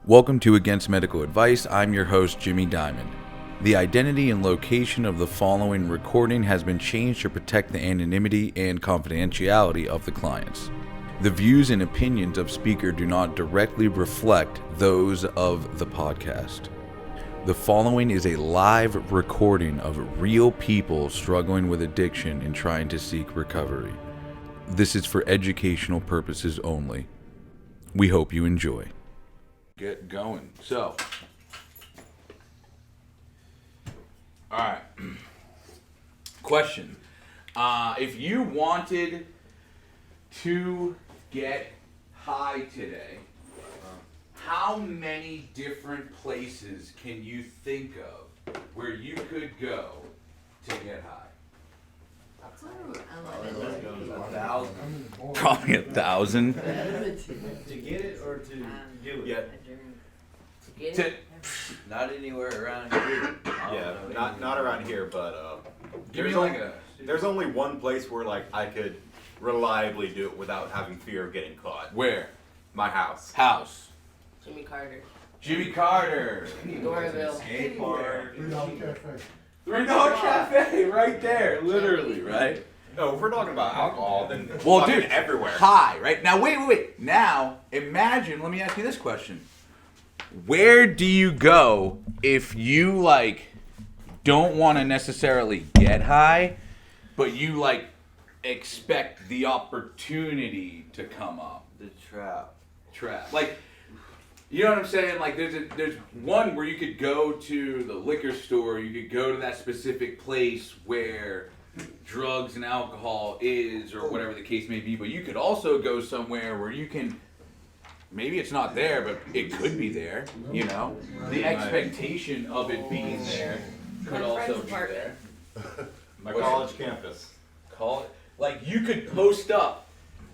Welcome to Against Medical Advice. I'm your host, Jimmy Diamond. The identity and location of the following recording has been changed to protect the anonymity and confidentiality of the clients. The views and opinions of speaker do not directly reflect those of the podcast. The following is a live recording of real people struggling with addiction and trying to seek recovery. This is for educational purposes only. We hope you enjoy. Get going. So, all right. Question. If you wanted to get high today, how many different places can you think of where you could go to get high? Probably 1,000. To get it or to do it? Yeah. To get it? Not anywhere around here. Yeah, not around here, but Give me like a... there's only one place where like I could reliably do it without having fear of getting caught. Where? My house. House. Jimmy Carter. Jimmy Carter. Doraville. Skate park. $3 Cafe, right there, literally, right? No, if we're talking about alcohol, then Well, fucking dude, everywhere. high, right? Now, wait. Now, imagine, let me ask you this question. Where do you go if you, like, don't want to necessarily get high, but you, like, expect the opportunity to come up? The trap. Like, you know what I'm saying? Like, there's one where you could go to the liquor store, you could go to that specific place where drugs and alcohol is, or whatever the case may be, but you could also go somewhere where you can, maybe it's not there, but it could be there, you know? The expectation of it being there could also be there. My college campus. Call it, like, you could post up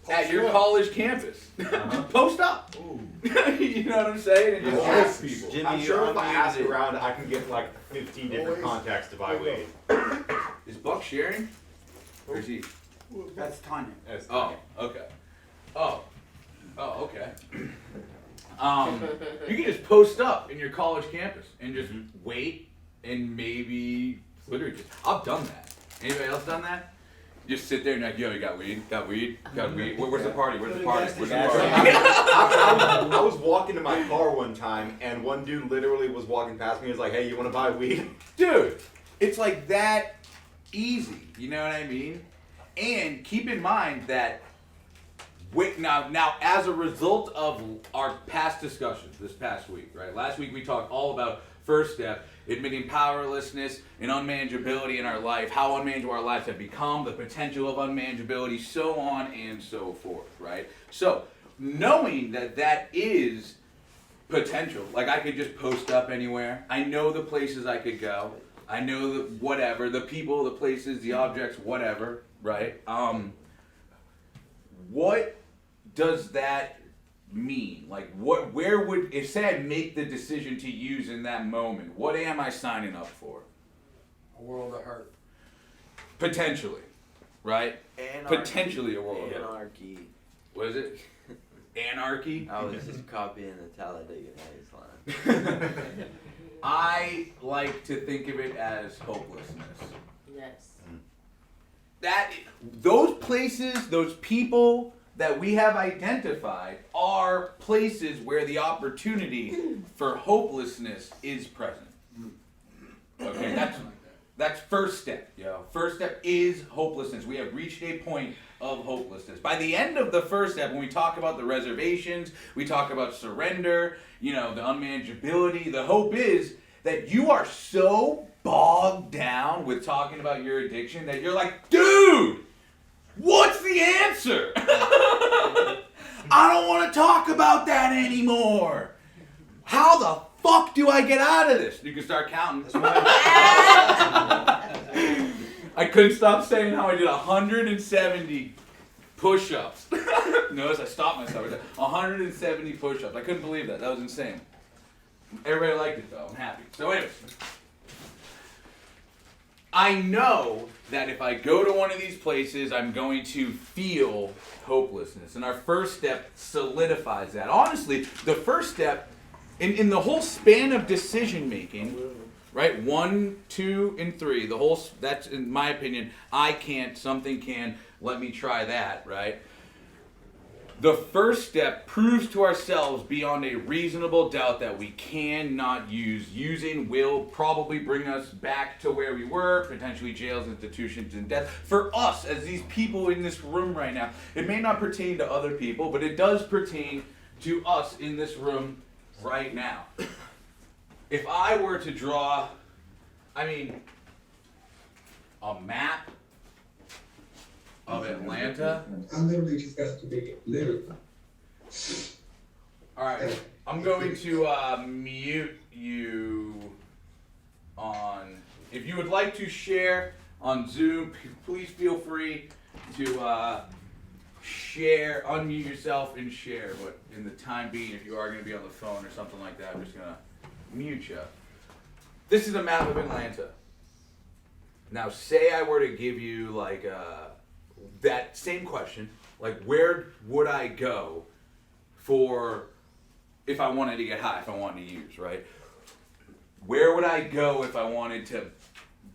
at your college campus. Just post up. You know what I'm saying? And just ask people. Jimmy, I'm sure you're if I ask unmuted. around, I can get like 15 different contacts to buy weed. Is Buck sharing? Or is he? That's Tanya. Oh, okay. Oh, okay. You can just post up in your college campus and just wait and maybe literally just. I've done that. Anybody else done that? Just sit there and like, yo, you got weed? Got weed? Where's the party? Where's the party? I was walking to my car one time, and one dude literally was walking past me. He was like, "Hey, you want to buy weed?" Dude, it's like that easy. You know what I mean? And keep in mind that now as a result of our past discussions this past week, right? Last week we talked all about first step, admitting powerlessness and unmanageability in our life, how unmanageable our lives have become, the potential of unmanageability, so on and so forth, right? So, knowing that is potential, like I could just post up anywhere, I know the places I could go, I know the whatever, the people, the places, the objects, whatever, right? What does that mean? Like, where would, if say I make the decision to use in that moment, what am I signing up for? A world of hurt. Potentially, right? Anarchy. Potentially a world of hurt. Anarchy. What is it? Anarchy? I was just copying the Talladega Nights line. I like to think of it as hopelessness. Yes. Those places, those people that we have identified are places where the opportunity for hopelessness is present. Okay, that's first step. First step is hopelessness. We have reached a point of hopelessness. By the end of the first step, when we talk about the reservations, we talk about surrender, the unmanageability, the hope is that you are so bogged down with talking about your addiction that you're like, dude, what's the answer? I don't want to talk about that anymore. How the fuck do I get out of this? You can start counting. I couldn't stop saying how I did 170 push-ups. Notice I stopped myself. I said 170 push-ups. I couldn't believe that. That was insane. Everybody liked it though. I'm happy. So anyways, I know that if I go to one of these places, I'm going to feel hopelessness. And our first step solidifies that. Honestly, the first step in the whole span of decision making, right? 1, 2, and 3. That's in my opinion. I can't. Something can. Let me try that. Right. The first step proves to ourselves beyond a reasonable doubt that we cannot use. Using will probably bring us back to where we were, potentially jails, institutions, and death. For us, as these people in this room right now, it may not pertain to other people, but it does pertain to us in this room right now. If I were to draw, a map of Atlanta. Literally just got to be literally. Alright, I'm going to mute you on. If you would like to share on Zoom, please feel free to unmute yourself and share. But in the time being, if you are going to be on the phone or something like that, I'm just going to mute you. This is a map of Atlanta. Now, say I were to give you that same question, where would I go for if I wanted to get high, if I wanted to use, right? Where would I go if I wanted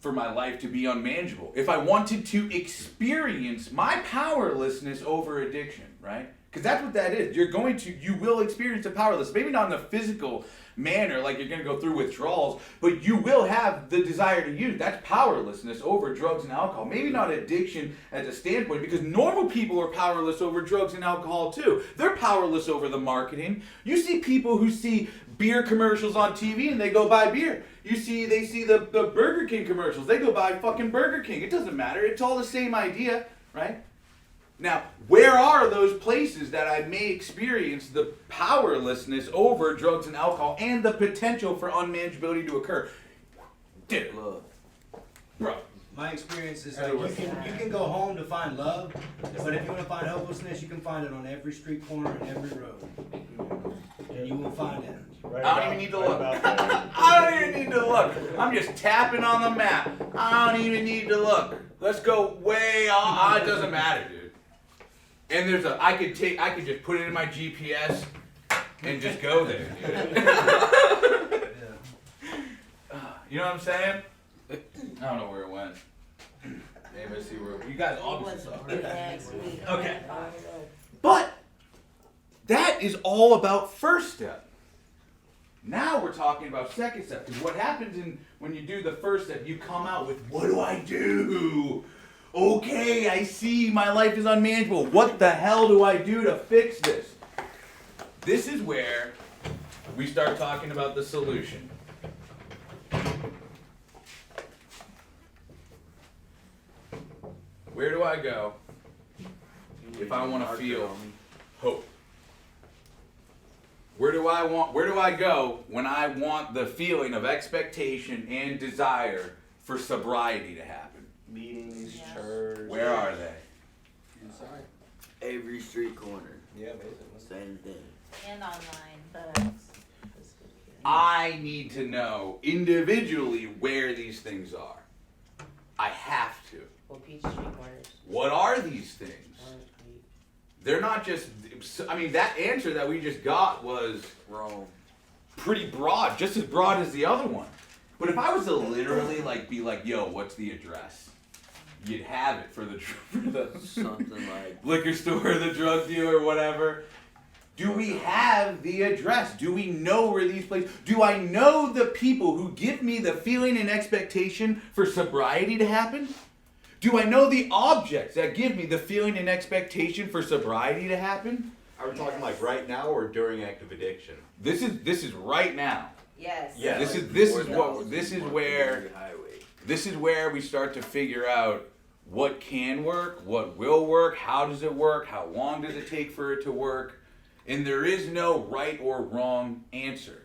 for my life to be unmanageable? If I wanted to experience my powerlessness over addiction, right? Because that's what that is. You will experience a powerless, maybe not in a physical manner, like you're going to go through withdrawals, but you will have the desire to use. That's powerlessness over drugs and alcohol. Maybe not addiction as a standpoint, because normal people are powerless over drugs and alcohol too. They're powerless over the marketing. You see people who see beer commercials on TV and they go buy beer. They see the Burger King commercials, they go buy fucking Burger King. It doesn't matter. It's all the same idea, right? Now, where are those places that I may experience the powerlessness over drugs and alcohol and the potential for unmanageability to occur? Dude, Look. bro. My experience is like you can go home to find love, but if you want to find hopelessness, you can find it on every street corner and every road. And you will find it. I don't even need to look. I don't even need to look. I'm just tapping on the map. I don't even need to look. Let's go way off. It doesn't matter, dude. And I could just put it in my GPS and just go there, dude. You know what I'm saying? I don't know where it went. Maybe I see where you guys obviously saw it. Okay. But that is all about first step. Now we're talking about second step. Because what happens when you do the first step, you come out with, what do I do? Okay, I see my life is unmanageable. What the hell do I do to fix this? This is where we start talking about the solution. Where do I go if I want to feel hope? Where do I go when I want the feeling of expectation and desire for sobriety to happen? Meetings, church. Where are they? Inside. Every street corner. Yeah, basically. Same thing. And online. I need to know individually where these things are. I have to. Well, Peach Street Corners. What are these things? They're not just, that answer that we just got was Wrong. pretty broad, just as broad as the other one. But if I was to literally be like, yo, what's the address? You'd have it for the Something like liquor store, the drug dealer, whatever. Do we have the address? Do we know where these places? Do I know the people who give me the feeling and expectation for sobriety to happen? Do I know the objects that give me the feeling and expectation for sobriety to happen? Are we talking right now or during active addiction? This is right now. Yes. Yeah. This is where we start to figure out what can work, what will work, how does it work, how long does it take for it to work, and there is no right or wrong answer.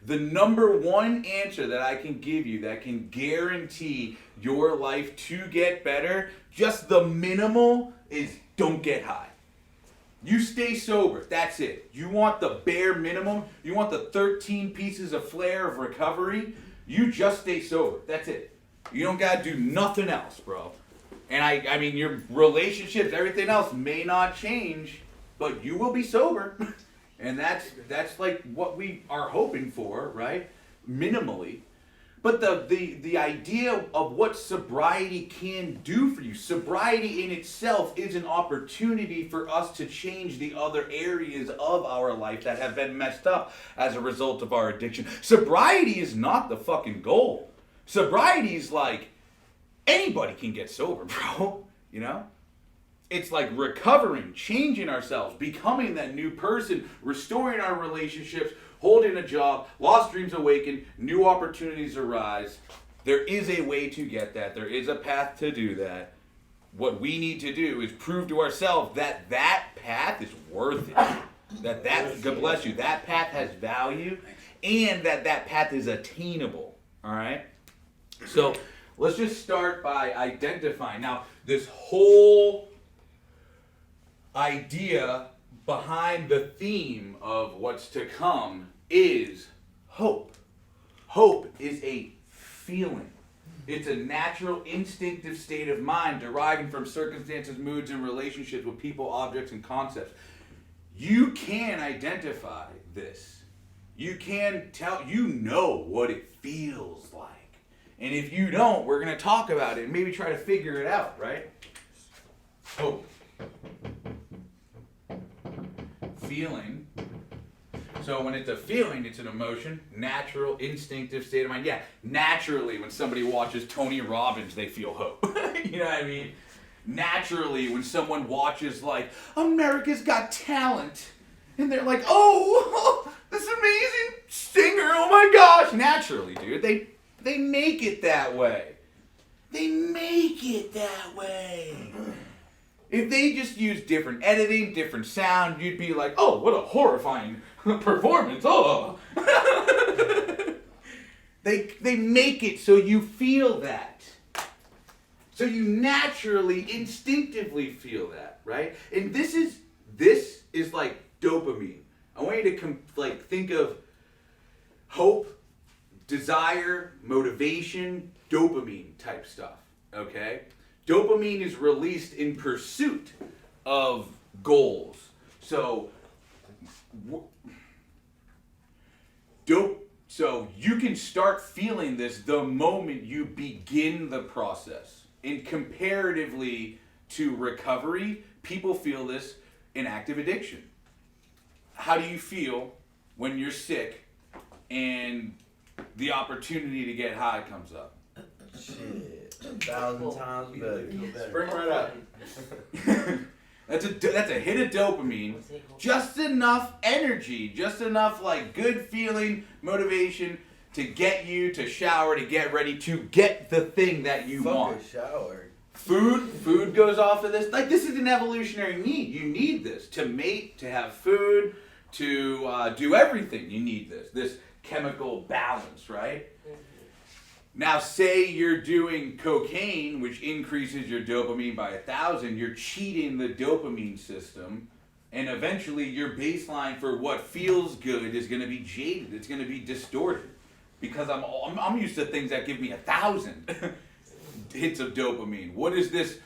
The number one answer that I can give you that can guarantee your life to get better, just the minimal, is don't get high. You stay sober, that's it. You want the bare minimum, you want the 13 pieces of flair of recovery, you just stay sober, that's it. You don't gotta do nothing else, bro. And I mean, your relationships, everything else may not change, but you will be sober. And that's like what we are hoping for, right? Minimally. But the idea of what sobriety can do for you, sobriety in itself is an opportunity for us to change the other areas of our life that have been messed up as a result of our addiction. Sobriety is not the fucking goal. Sobriety is like, anybody can get sober, bro. You know? It's like recovering, changing ourselves, becoming that new person, restoring our relationships, holding a job, lost dreams awaken, new opportunities arise. There is a way to get that. There is a path to do that. What we need to do is prove to ourselves that that path is worth it. That God bless you, that path has value, and that path is attainable. All right? So let's just start by identifying. Now, this whole idea behind the theme of what's to come is hope. Hope is a feeling. It's a natural, instinctive state of mind deriving from circumstances, moods, and relationships with people, objects, and concepts. You can identify this. You can tell, you know what it feels like. And if you don't, we're going to talk about it and maybe try to figure it out, right? Hope. Feeling. So when it's a feeling, it's an emotion, natural, instinctive state of mind. Yeah, naturally when somebody watches Tony Robbins, they feel hope. You know what I mean? Naturally when someone watches like America's Got Talent and they're like, oh, this amazing singer, oh my gosh. Naturally, dude, they make it that way. They make it that way. If they just use different editing, different sound, you'd be like, oh, what a horrifying performance. Oh. They make it so you feel that. So you naturally, instinctively feel that, right? And this is like dopamine. I want you to think of hope, desire, motivation, dopamine type stuff, okay? Dopamine is released in pursuit of goals. So you can start feeling this the moment you begin the process. And comparatively to recovery, people feel this in active addiction. How do you feel when you're sick and the opportunity to get high comes up? Shit, 1,000 times better. Spring right up. That's a hit of dopamine, just enough energy, just enough like good feeling, motivation to get you to shower, to get ready, to get the thing that you want. Shower. Food goes off of this. Like this is an evolutionary need. You need this to mate, to have food, to do everything. You need this chemical balance, right? Now, say you're doing cocaine, which increases your dopamine by 1,000. You're cheating the dopamine system, and eventually your baseline for what feels good is going to be jaded. It's going to be distorted because I'm used to things that give me 1,000 hits of dopamine. What is this?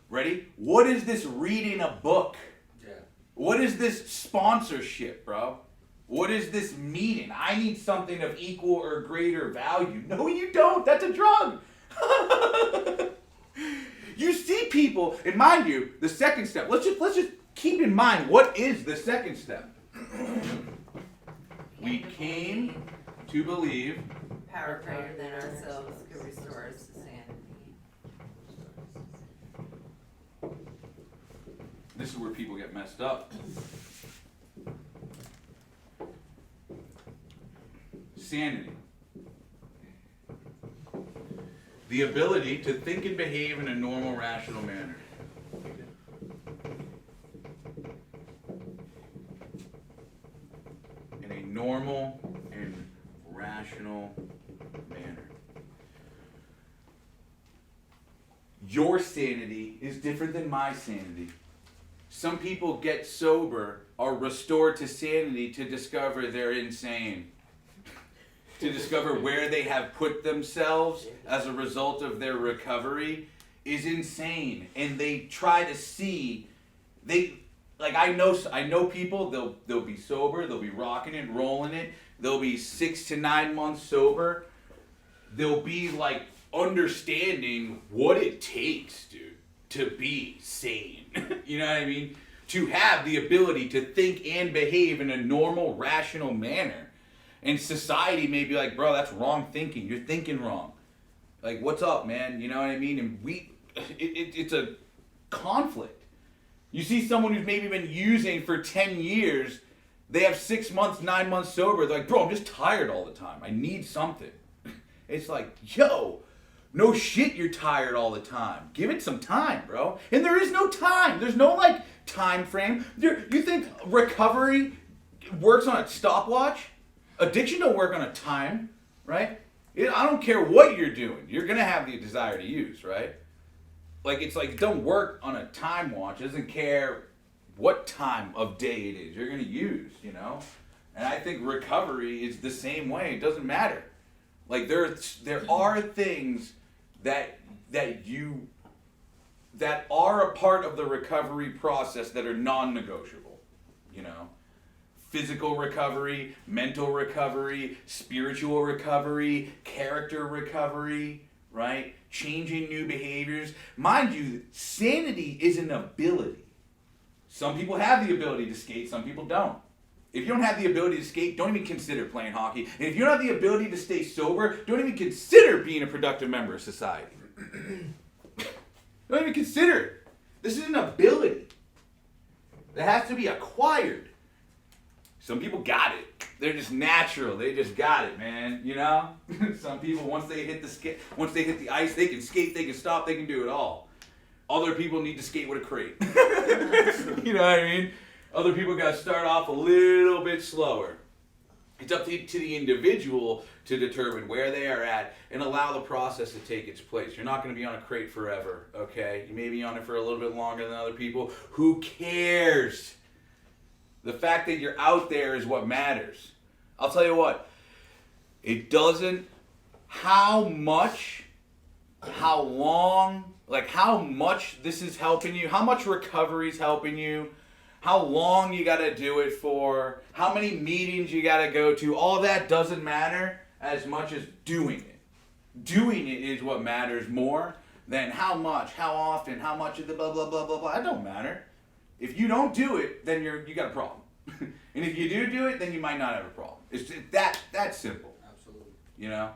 Ready? What is this reading a book? Yeah. What is this sponsorship, bro? What is this meeting? I need something of equal or greater value. No, you don't. That's a drug. You see people, and mind you, the second step. Let's just keep in mind what is the second step. We came to believe. Power greater than ourselves could restore us to sanity. This is where people get messed up. Sanity. The ability to think and behave in a normal, rational manner. In a normal and rational manner. Your sanity is different than my sanity. Some people get sober or restored to sanity to discover they're insane. To discover where they have put themselves as a result of their recovery is insane. And they try to see, like I know people, they'll be sober, they'll be rocking it, rolling it, they'll be 6 to 9 months sober, they'll be like understanding what it takes, dude, to be sane. You know what I mean? To have the ability to think and behave in a normal, rational manner. And society may be like, bro, that's wrong thinking. You're thinking wrong. Like, what's up, man? You know what I mean? And it's a conflict. You see someone who's maybe been using for 10 years, they have 6 months, 9 months sober. They're like, bro, I'm just tired all the time. I need something. It's like, yo, no shit, you're tired all the time. Give it some time, bro. And there is no time. There's no, like, time frame. You think recovery works on a stopwatch? Addiction don't work on a time, right? I don't care what you're doing. You're going to have the desire to use, right? Like, it's like, it don't work on a time watch. It doesn't care what time of day it is. You're going to use, you know? And I think recovery is the same way. It doesn't matter. Like, there are things that are a part of the recovery process that are non-negotiable, you know? Physical recovery, mental recovery, spiritual recovery, character recovery, right? Changing new behaviors. Mind you, sanity is an ability. Some people have the ability to skate, some people don't. If you don't have the ability to skate, don't even consider playing hockey. And if you don't have the ability to stay sober, don't even consider being a productive member of society. Don't even consider it. This is an ability that has to be acquired. Some people got it. They're just natural. They just got it, man. You know? Some people, once they hit the ice, they can skate, they can stop, they can do it all. Other people need to skate with a crate. You know what I mean? Other people got to start off a little bit slower. It's up to the individual to determine where they are at and allow the process to take its place. You're not going to be on a crate forever, okay? You may be on it for a little bit longer than other people. Who cares? The fact that you're out there is what matters. I'll tell you what. It doesn't... How much... How long... Like, how much this is helping you, how much recovery is helping you, how long you got to do it for, how many meetings you got to go to, all that doesn't matter as much as doing it. Doing it is what matters more than how much, how often, how much of the blah, blah, blah, blah, blah. That don't matter. If you don't do it, then you got a problem. And if you do it, then you might not have a problem. It's that simple. Absolutely. You know?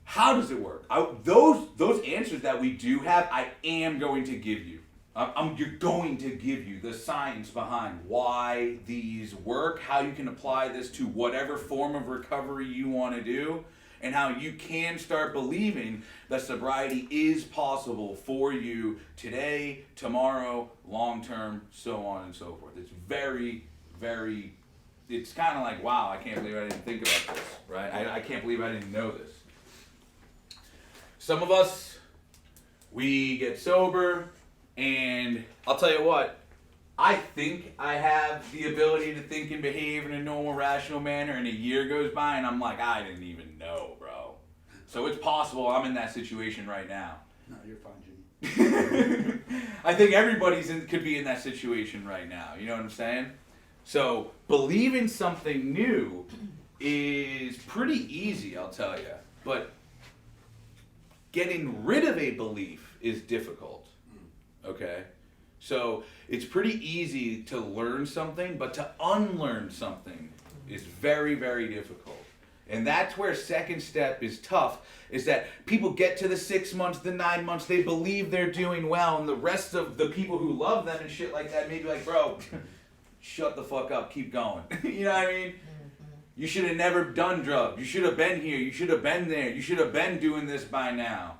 How does it work? Those answers that we do have, I am going to give you. You're going to give you the science behind why these work, how you can apply this to whatever form of recovery you want to do, and how you can start believing that sobriety is possible for you today, tomorrow, long term, so on and so forth. It's very, very, it's kind of like, wow, I can't believe I didn't think about this, right? I can't believe I didn't know this. Some of us, we get sober, and I'll tell you what, I think I have the ability to think and behave in a normal, rational manner, and a year goes by, and I'm like, I didn't even know, bro. So it's possible I'm in that situation right now. No, you're fine, Jimmy. I think everybody's could be in that situation right now, you know what I'm saying? So believing something new is pretty easy, I'll tell you, but getting rid of a belief is difficult, okay? So it's pretty easy to learn something, but to unlearn something is very, very difficult. And that's where second step is tough, is that people get to the 6 months, the 9 months, they believe they're doing well, and the rest of the people who love them and shit like that may be like, bro, shut the fuck up, keep going. You know what I mean? You should have never done drugs. You should have been here. You should have been there. You should have been doing this by now.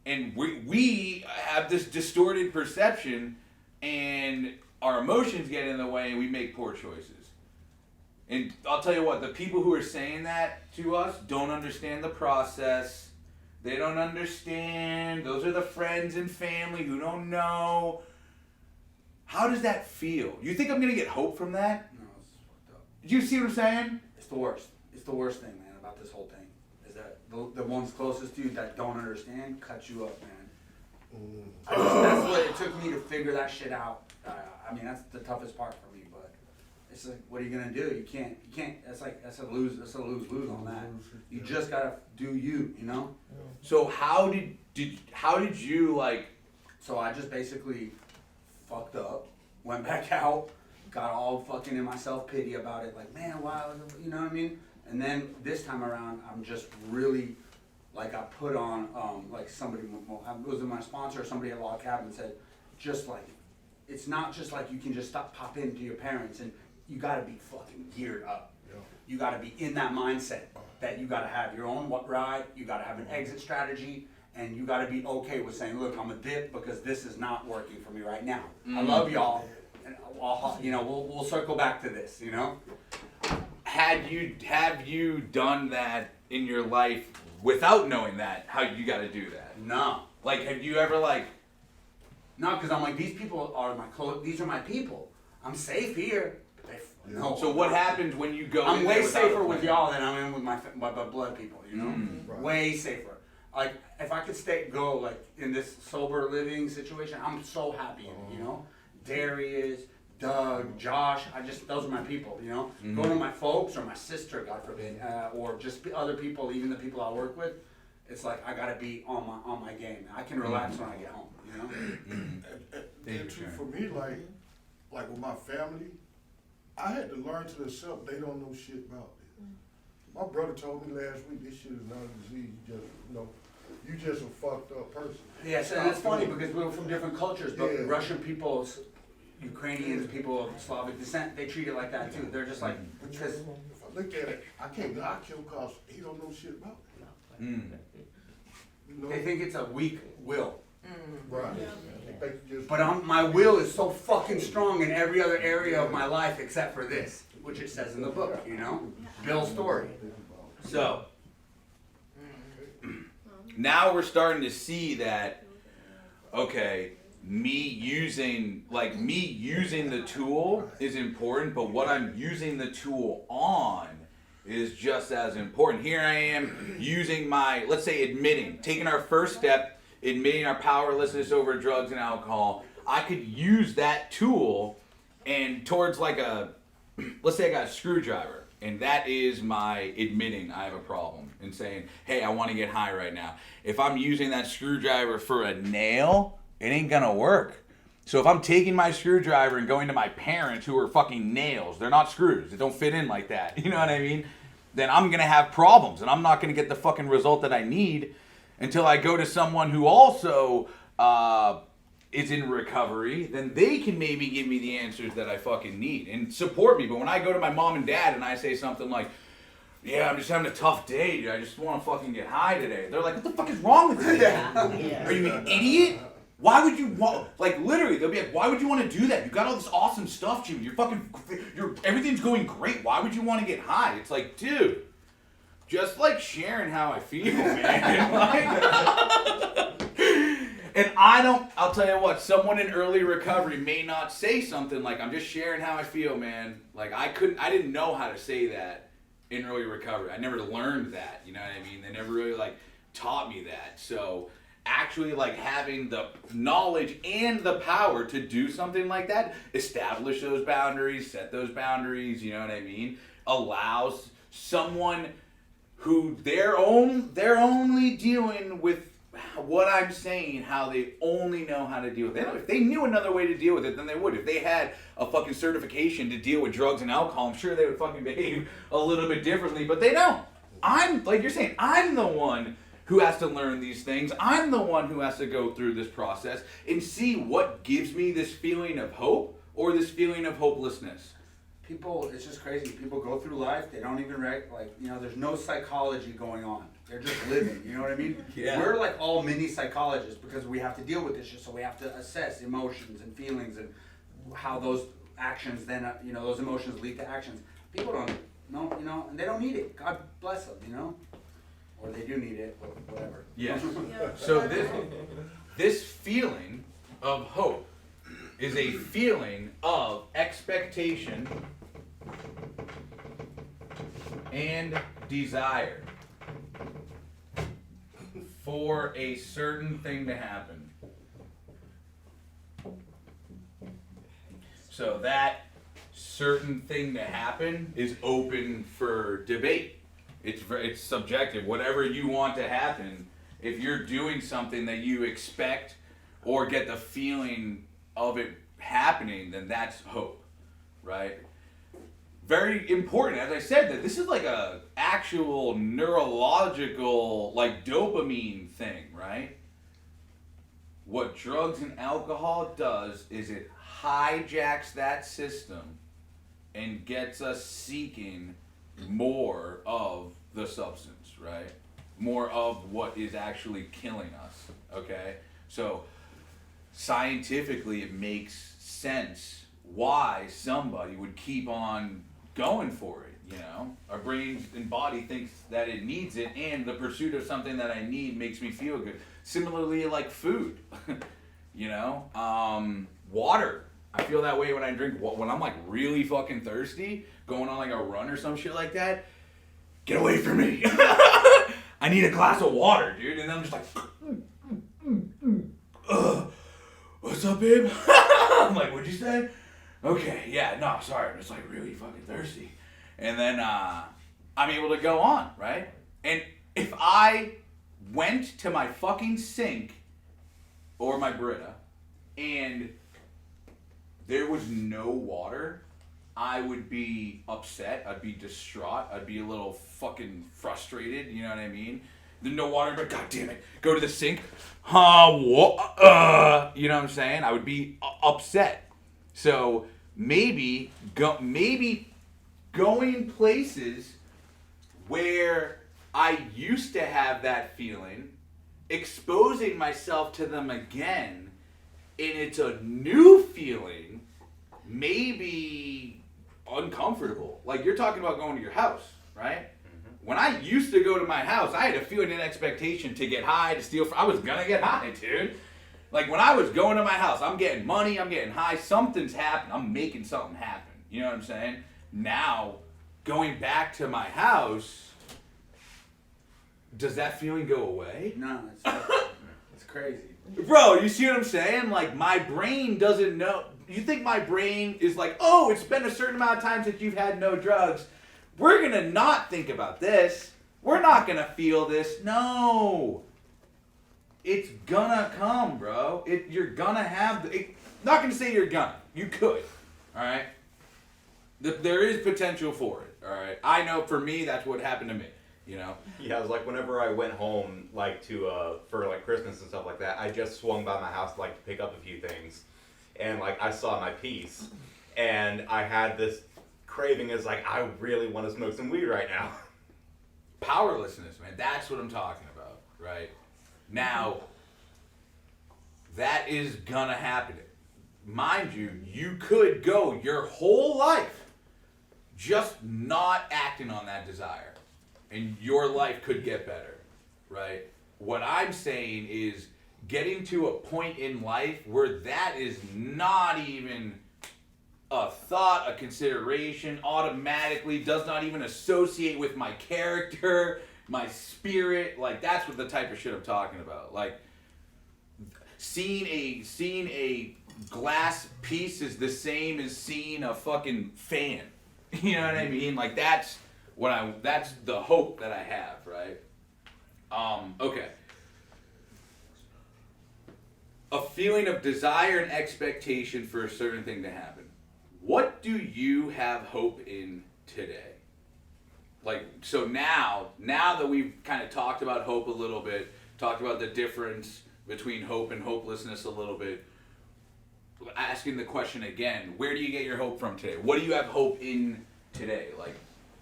And we have this distorted perception, and our emotions get in the way, and we make poor choices. And I'll tell you what, the people who are saying that to us don't understand the process. They don't understand. Those are the friends and family who don't know. How does that feel? You think I'm going to get hope from that? No, it's fucked up. Do you see what I'm saying? It's the worst. It's the worst thing, man, about this whole thing. Is that the ones closest to you that don't understand cut you up, man. That's what it took me to figure that shit out. I mean, that's the toughest part for me, but it's like, what are you gonna do? You can't, that's a lose on that. You just gotta do you know? So how did you like? So I just basically fucked up, went back out, got all fucking in my self-pity about it, like, man, wow, you know what I mean? And then this time around, I'm just really, like, I put on, like somebody, it was my sponsor, somebody at Log Cabin said, just like, it's not just like you can just pop into your parents, and you gotta be fucking geared up. You gotta be in that mindset that you gotta have your own ride, you gotta have an exit strategy, and you gotta be okay with saying, look, I'm a dip because this is not working for me right now. I love y'all, and we'll circle back to this, you know? Have you done that in your life without knowing that, how you gotta do that? No. Like, have you ever like? No, because I'm like, these people are these are my people. I'm safe here. No. So what happens when you go? I'm in way there without a safer with plan? y'all than I'm in with my blood people, you know? Right. Way safer. Like, if I could go like in this sober living situation, I'm so happy in it, you know? Darius, Doug, Josh, those are my people, you know? Going to my folks or my sister, God forbid, or just other people, even the people I work with, it's like I gotta be on my game. I can relax when I get home, you know? And too, for me, like with my family, I had to learn to accept they don't know shit about this. My brother told me last week, this shit is not a disease. You just a fucked up person. Yeah, so that's funny because we were from different cultures, but Yeah. Russian people, Ukrainians, people of Slavic descent, they treat it like that too. They're just like, because If I look at it, I can't knock him because he don't know shit about it. You know? they think it's a weak will. Right. They think you just. But my will is so fucking strong in every other area of my life except for this, which it says in the book, you know? Bill's story. So now we're starting to see that, okay, me using the tool is important, but what I'm using the tool on is just as important. Here I am using let's say taking our first step, admitting our powerlessness over drugs and alcohol. I could use that tool and towards let's say I got a screwdriver, and that is my admitting I have a problem and saying, hey, I want to get high right now. If I'm using that screwdriver for a nail, it ain't gonna work. So if I'm taking my screwdriver and going to my parents who are fucking nails, they're not screws, they don't fit in like that, you know what I mean? Then I'm gonna have problems and I'm not gonna get the fucking result that I need until I go to someone who also is in recovery. Then they can maybe give me the answers that I fucking need and support me. But when I go to my mom and dad and I say something like, yeah, I'm just having a tough day, dude, I just want to fucking get high today, they're like, what the fuck is wrong with you? Are you an idiot? Why would you want, literally, they'll be like, why would you want to do that? You got all this awesome stuff, Jimmy. Everything's going great. Why would you want to get high? It's like, dude, just sharing how I feel, man. And I'll tell you what, someone in early recovery may not say something like, I'm just sharing how I feel, man. I didn't know how to say that in early recovery. I never learned that, you know what I mean? They never really taught me that. So actually having the knowledge and the power to do something like that, establish those boundaries, set those boundaries, you know what I mean, allows someone who they're only dealing with what I'm saying, how they only know how to deal with it. If they knew another way to deal with it, then they would. If they had a fucking certification to deal with drugs and alcohol, I'm sure they would fucking behave a little bit differently, but they don't. I'm, like you're saying, I'm the one who has to learn these things. I'm the one who has to go through this process and see what gives me this feeling of hope or this feeling of hopelessness. People, it's just crazy. People go through life, they don't even there's no psychology going on. They're just living, you know what I mean? Yeah. We're all mini psychologists because we have to deal with this shit, so we have to assess emotions and feelings and how those actions then, those emotions lead to actions. People don't know, and they don't need it. God bless them, Or they do need it, or whatever. Yeah. So this feeling of hope is a feeling of expectation and desire for a certain thing to happen. So that certain thing to happen is open for debate. It's subjective. Whatever you want to happen, if you're doing something that you expect or get the feeling of it happening, then that's hope, right? Very important, as I said, that this is like a actual neurological, like dopamine thing, right? What drugs and alcohol does is it hijacks that system and gets us seeking more of the substance, right? More of what is actually killing us, okay? So scientifically it makes sense why somebody would keep on going for it, you know? Our brain and body thinks that it needs it, and the pursuit of something that I need makes me feel good. Similarly, like food, you know? Water. I feel that way when I drink, when I'm like really fucking thirsty, going on like a run or some shit like that. Get away from me. I need a glass of water, dude. And then I'm just like, what's up, babe? I'm like, what'd you say? Okay, yeah, no, sorry, I'm just like really fucking thirsty. And then I'm able to go on, right? And if I went to my fucking sink or my Brita and there was no water, I would be upset, I'd be distraught, I'd be a little fucking frustrated, you know what I mean? There's no water, but god damn it, go to the sink, you know what I'm saying? I would be upset. So maybe going places where I used to have that feeling, exposing myself to them again, and it's a new feeling, maybe uncomfortable. Like you're talking about going to your house, right? Mm-hmm. When I used to go to my house, I had a feeling and expectation to get high, to steal. I was gonna get high, dude. Like when I was going to my house, I'm getting money, I'm getting high, something's happening, I'm making something happen. You know what I'm saying? Now, going back to my house, does that feeling go away? No, it's crazy. Bro, you see what I'm saying? Like, my brain doesn't know. You think my brain is like, oh, it's been a certain amount of times that you've had no drugs. We're going to not think about this. We're not going to feel this. No. It's gonna come, bro. You're gonna have... not going to say you're gonna. You could. All right? There is potential for it. All right? I know for me, that's what happened to me. You know? Yeah, it was like whenever I went home, like for like Christmas and stuff like that, I just swung by my house like to pick up a few things, and like I saw my piece, and I had this craving. Is like I really want to smoke some weed right now. Powerlessness, man. That's what I'm talking about, right? Now, that is gonna happen. Mind you, you could go your whole life just not acting on that desire. And your life could get better, right? What I'm saying is getting to a point in life where that is not even a thought, a consideration, automatically does not even associate with my character, my spirit. Like, that's what the type of shit I'm talking about. Like, seeing a glass piece is the same as seeing a fucking fan. You know what I mean? Like, that's the hope that I have, right? Okay. A feeling of desire and expectation for a certain thing to happen. What do you have hope in today? Like, so now that we've kind of talked about hope a little bit, talked about the difference between hope and hopelessness a little bit, asking the question again, where do you get your hope from today? What do you have hope in today? Like,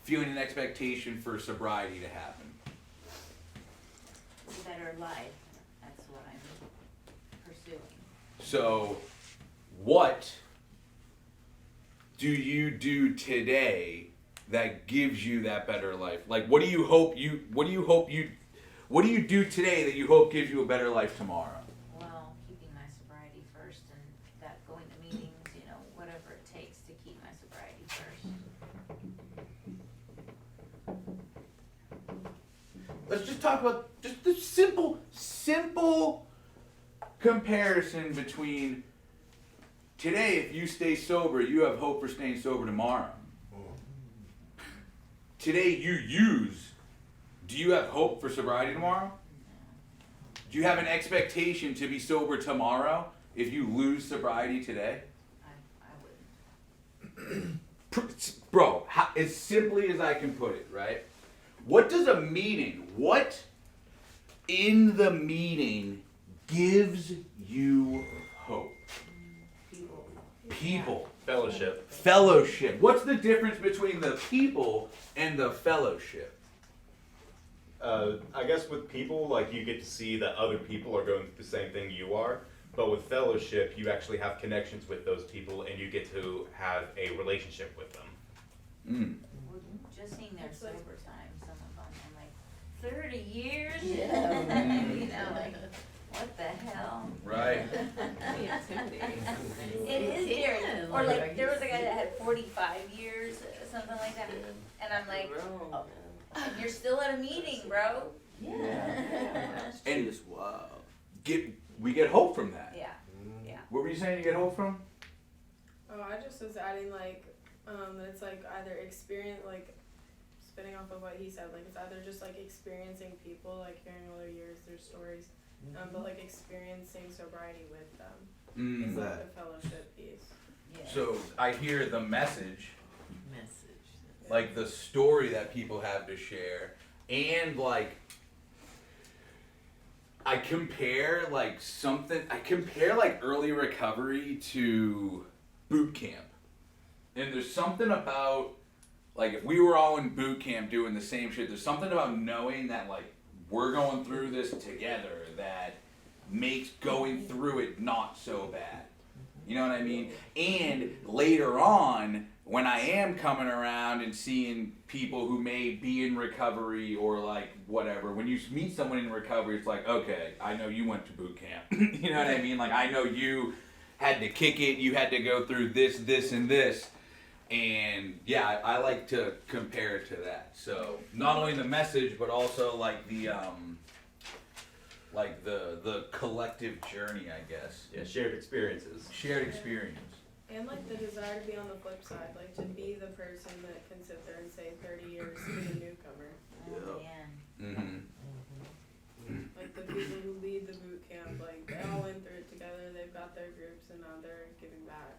feeling an expectation for sobriety to happen. A better life. That's what I'm pursuing. So, what do you do today that gives you that better life? Like, what do you do today that you hope gives you a better life tomorrow? Well, keeping my sobriety first, and that going to meetings, whatever it takes to keep my sobriety first. Let's just talk about just the simple comparison between Today, if you stay sober, you have hope for staying sober tomorrow. Today, you use. Do you have hope for sobriety tomorrow? Do you have an expectation to be sober tomorrow if you lose sobriety today? I wouldn't. Bro, as simply as I can put it, right? What does a meeting, what in the meeting gives you hope? People. Fellowship. Fellowship. What's the difference between the people and the fellowship? I guess with people, like, you get to see that other people are going through the same thing you are. But with fellowship, you actually have connections with those people, and you get to have a relationship with them. Well, just seeing their sober time, some of them, I'm like, 30 years? Yeah. You know, like, what the hell? Right. It is scary. Or like, there was a guy that had 45 years, something like that, and I'm like, oh, you're still at a meeting, bro. Yeah. And we get hope from that. Yeah, yeah. What were you saying you get hope from? Oh, I just was adding that it's like either experience, like spinning off of what he said, like it's either just like experiencing people, like hearing all their years, their stories, but like experiencing sobriety with them. It's like the fellowship piece. Yeah. So I hear the message, like the story that people have to share, and like I compare like early recovery to boot camp. And there's something about, like, if we were all in boot camp doing the same shit, there's something about knowing that, like, we're going through this together that makes going through it not so bad. You know what I mean? And later on, when I am coming around and seeing people who may be in recovery or, like, whatever, when you meet someone in recovery, it's like, okay, I know you went to boot camp. You know what I mean? Like, I know you had to kick it, you had to go through this, and this. And yeah, I like to compare it to that. So not only the message, but also like the collective journey, I guess. Yeah, shared experiences. Shared experience. And like the desire to be on the flip side, like to be the person that can sit there and say 30 years to the newcomer. Oh, man. Mm-hmm. Like the people who lead the boot camp, like they all went through it together, they've got their groups and now they're giving back.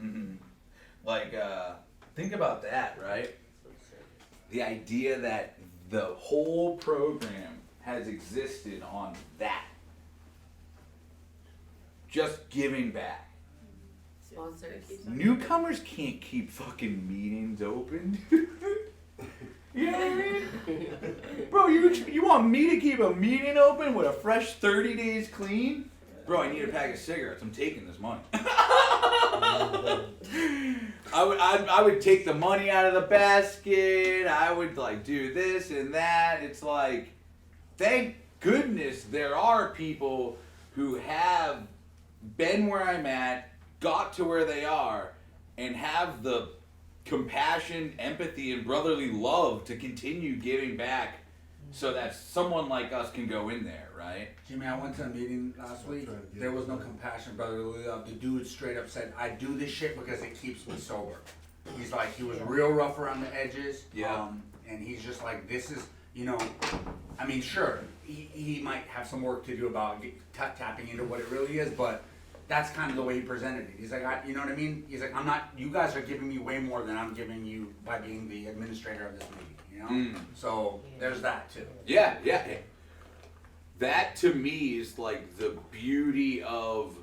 Mm-hmm. Like, think about that, right? The idea that the whole program has existed on that. Just giving back. Sponsors. Newcomers can't keep fucking meetings open. You know what I mean? Bro, you want me to keep a meeting open with a fresh 30 days clean? Bro, I need a pack of cigarettes. I'm taking this money. I would take the money out of the basket. I would like do this and that. It's like, thank goodness there are people who have been where I'm at, got to where they are, and have the compassion, empathy, and brotherly love to continue giving back so that someone like us can go in there, right? Jimmy, I went to a meeting last week. There was no compassion, brotherly love. The dude straight up said, I do this shit because it keeps me sober. He's like, he was real rough around the edges. Yeah. And he's just like, this is, you know, I mean, sure, he might have some work to do about tapping into what it really is, but that's kind of the way he presented it. He's like, you know what I mean? He's like, you guys are giving me way more than I'm giving you by being the administrator of this meeting, you know? So there's that too. Yeah. That to me is like the beauty of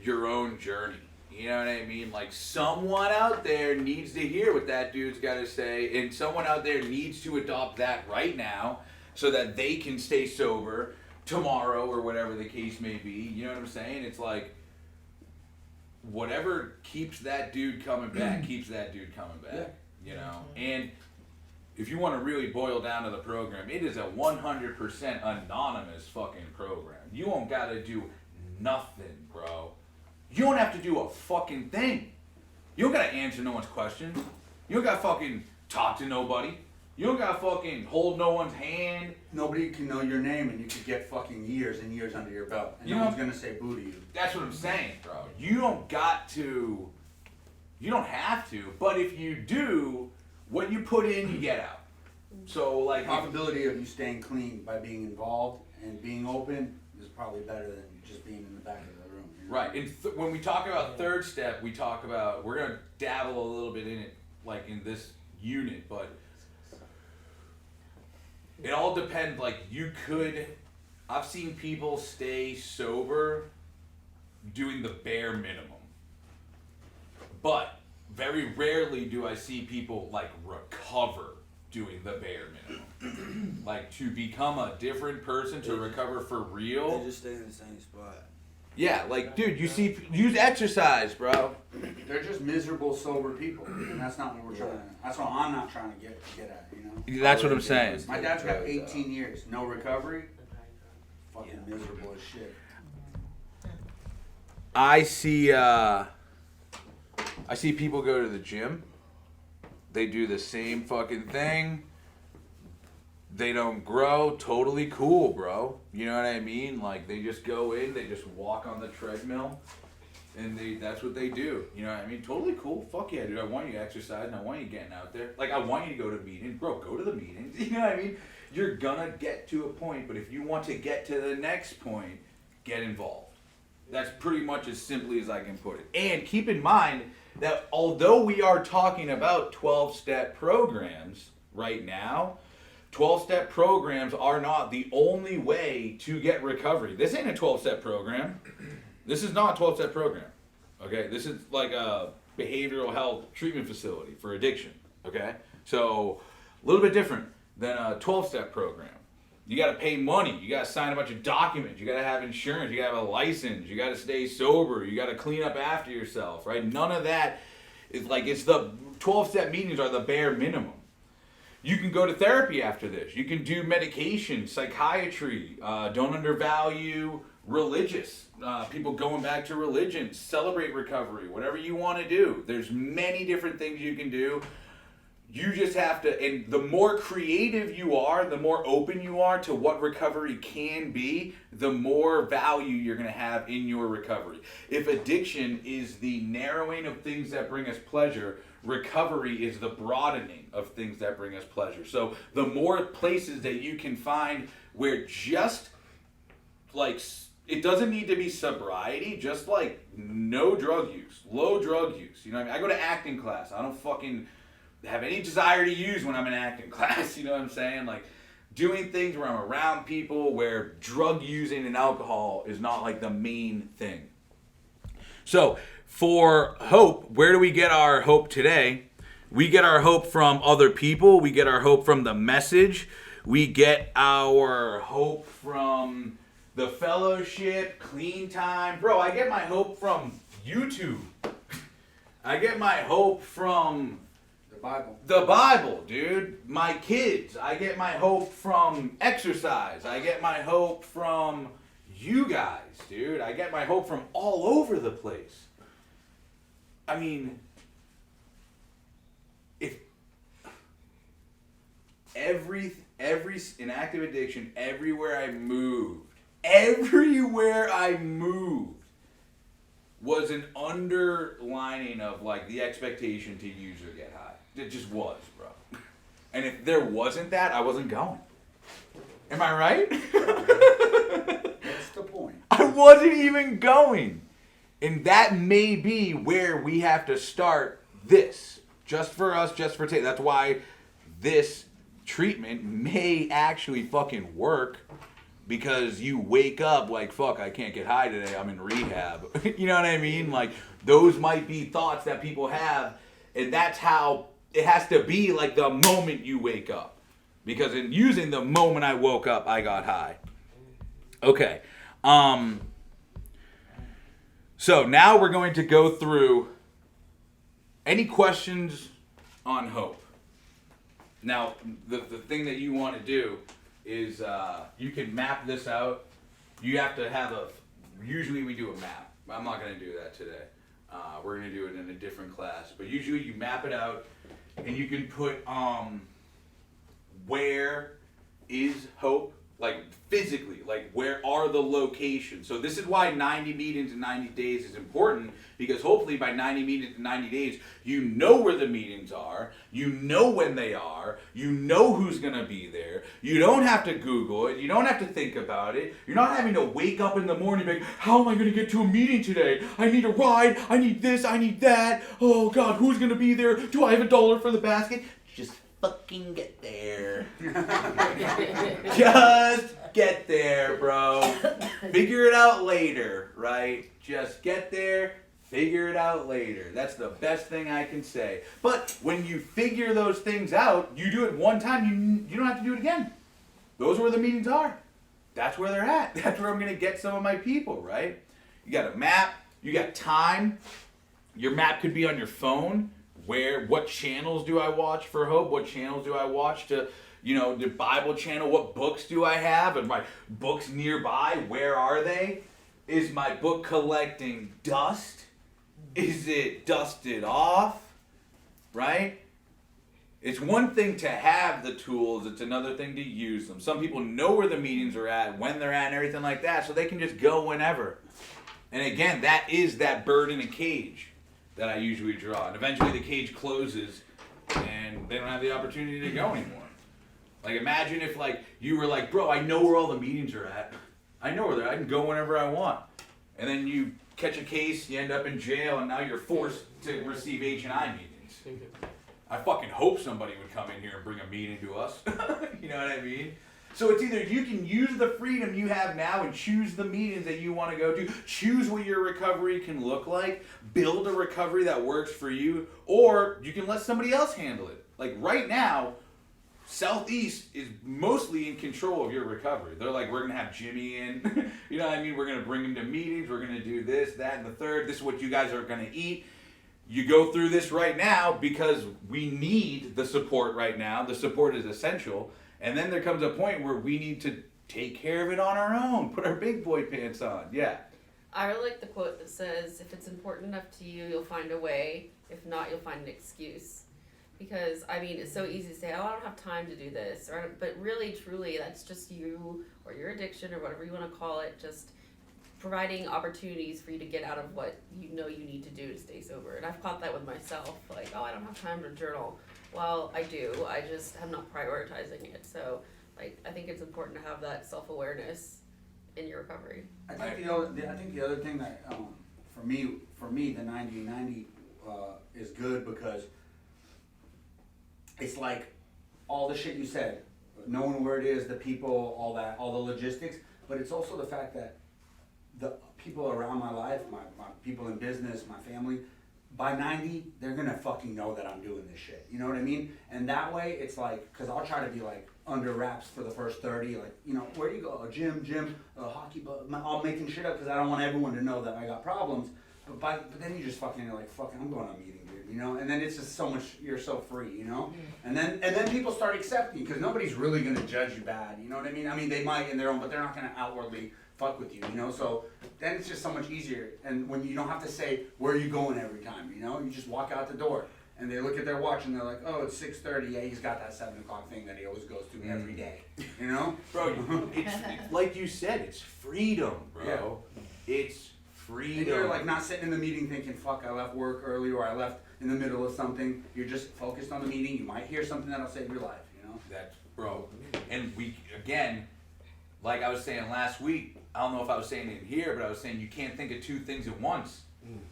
your own journey. You know what I mean? Like someone out there needs to hear what that dude's got to say, and someone out there needs to adopt that right now so that they can stay sober tomorrow or whatever the case may be. You know what I'm saying? It's like whatever keeps that dude coming back keeps that dude coming back. You know? And if you want to really boil down to the program, it is a 100% anonymous fucking program. You don't got to do nothing, bro. You don't have to do a fucking thing. You don't got to answer no one's questions. You don't got to fucking talk to nobody. You You don't gotta fucking hold no one's hand. Nobody can know your name, and you could get fucking years and years under your belt, and You no know- one's gonna say boo to you. That's what I'm saying, bro. You don't got to. You don't have to, but if you do, what you put in, you get out. So like, The probability of you staying clean by being involved and being open is probably better than just being in the back of the room. You know? right. And when we talk about third step, we talk about we're gonna dabble a little bit in it, like in this unit, but it all depends. Like you could, I've seen people stay sober doing the bare minimum. But very rarely do I see people like recover doing the bare minimum. Like to become a different person, to recover for real. They just stay in the same spot. Yeah, like dude, use exercise, bro. They're just miserable sober people, and that's not what we're trying to. That's what I'm not trying to get at. You know. That's what I'm saying. My dad's got 18 years, no recovery. Fucking miserable as shit. I see people go to the gym. They do the same fucking thing. They don't grow. Totally cool, bro. You know what I mean? Like they just go in, they just walk on the treadmill, and that's what they do. You know what I mean? Totally cool. Fuck yeah, dude. I want you exercising. I want you getting out there. Like I want you to go to meetings, bro. Go to the meetings. You know what I mean? You're gonna get to a point, but if you want to get to the next point, get involved. That's pretty much as simply as I can put it. And keep in mind that although we are talking about 12-step programs right now, 12-step programs are not the only way to get recovery. This ain't a 12-step program. This is not a 12-step program. Okay? This is like a behavioral health treatment facility for addiction. Okay? So, a little bit different than a 12-step program. You got to pay money. You got to sign a bunch of documents. You got to have insurance. You got to have a license. You got to stay sober. You got to clean up after yourself, right? None of that is like, it's the 12-step meetings are the bare minimum. You can go to therapy after this. You can do medication, psychiatry. Don't undervalue religious. People going back to religion. Celebrate recovery. Whatever you want to do. There's many different things you can do. You just have to, and the more creative you are, the more open you are to what recovery can be, the more value you're going to have in your recovery. If addiction is the narrowing of things that bring us pleasure, recovery is the broadening of things that bring us pleasure. So the more places that you can find where just like, it doesn't need to be sobriety, just like no drug use, low drug use. You know what I mean? I go to acting class. I don't fucking have any desire to use when I'm in acting class, you know what I'm saying? Like doing things where I'm around people where drug using and alcohol is not like the main thing. So for hope, where do we get our hope today? We get our hope from other people. We get our hope from the message. We get our hope from the fellowship, clean time. Bro, I get my hope from YouTube. I get my hope from the Bible, dude. My kids. I get my hope from exercise. I get my hope from you guys, dude. I get my hope from all over the place. I mean, if in active addiction, everywhere I moved was an underlining of like the expectation to use or get high. It just was, bro. And if there wasn't that, I wasn't going. Am I right? That's the point. I wasn't even going. And that may be where we have to start this. Just for us, just for today. That's why this treatment may actually fucking work. Because you wake up like, fuck, I can't get high today, I'm in rehab. You know what I mean? Like, those might be thoughts that people have, and that's how it has to be, like, the moment you wake up. Because in using the moment I woke up, I got high. Okay. So now we're going to go through any questions on hope. Now, the thing that you want to do is you can map this out. You have to have usually we do a map. I'm not going to do that today. We're going to do it in a different class. But usually you map it out and you can put where is hope? Like physically, like where are the locations? So this is why 90 meetings in 90 days is important, because hopefully by 90 meetings in 90 days, you know where the meetings are, you know when they are, you know who's gonna be there, you don't have to Google it, you don't have to think about it, you're not having to wake up in the morning and be like, how am I gonna get to a meeting today? I need a ride, I need this, I need that, oh God, who's gonna be there? Do I have $1 for the basket? Just fucking get there. Just get there, bro. Figure it out later, right? Just get there, figure it out later. That's the best thing I can say. But when you figure those things out, you do it one time, you don't have to do it again. Those are where the meetings are. That's where they're at. That's where I'm going to get some of my people, right? You got a map, you got time. Your map could be on your phone. What channels do I watch for hope? What channels do I watch to, the Bible channel? What books do I have? And my books nearby, where are they? Is my book collecting dust? Is it dusted off? Right? It's one thing to have the tools, it's another thing to use them. Some people know where the meetings are at, when they're at, and everything like that, so they can just go whenever. And again, that is that bird in a cage that I usually draw. And eventually the cage closes and they don't have the opportunity to go anymore. Like imagine if you were like, bro, I know where all the meetings are at. I know where they're at. I can go whenever I want. And then you catch a case, you end up in jail, and now you're forced to receive H&I meetings. I fucking hope somebody would come in here and bring a meeting to us. You know what I mean? So it's either you can use the freedom you have now and choose the meetings that you want to go to, choose what your recovery can look like, build a recovery that works for you, or you can let somebody else handle it. Like right now, Southeast is mostly in control of your recovery. They're like, we're going to have Jimmy in, you know what I mean? We're going to bring him to meetings, we're going to do this, that, and the third. This is what you guys are going to eat. You go through this right now because we need the support right now. The support is essential. And then there comes a point where we need to take care of it on our own. Put our big boy pants on. Yeah. I really like the quote that says, if it's important enough to you, you'll find a way. If not, you'll find an excuse. Because, it's so easy to say, oh, I don't have time to do this. But really, truly, that's just you or your addiction or whatever you want to call it, just providing opportunities for you to get out of what you know you need to do to stay sober. And I've caught that with myself. Like, oh, I don't have time to journal. Well, I do. I just am not prioritizing it. So, I think it's important to have that self-awareness in your recovery. I think the other thing that for me the 90-90 is good because it's like all the shit you said, knowing where it is, the people, all the logistics, but it's also the fact that the people around my life, my people in business, my family, by 90, they're gonna fucking know that I'm doing this shit. You know what I mean? And that way, it's like, cause I'll try to be like under wraps for the first 30, where do you go? Gym, hockey, all making shit up cause I don't want everyone to know that I got problems. But then you just fucking are like, fucking, I'm going on a meeting, dude, And then it's just so much, you're so free, And then people start accepting, cause nobody's really gonna judge you bad, you know what I mean? I mean, they might in their own, but they're not gonna outwardly fuck with you, So then it's just so much easier. And when you don't have to say, where are you going every time, you just walk out the door. And they look at their watch and they're like, oh, it's 6:30. Yeah, he's got that 7 o'clock thing that he always goes to every day, Bro, it's like you said, it's freedom, bro. Yeah. It's freedom. And you're like not sitting in the meeting thinking, fuck, I left work early or I left in the middle of something. You're just focused on the meeting. You might hear something that'll save your life, That's, bro. And again, like I was saying last week, I don't know if I was saying it here, but I was saying you can't think of two things at once.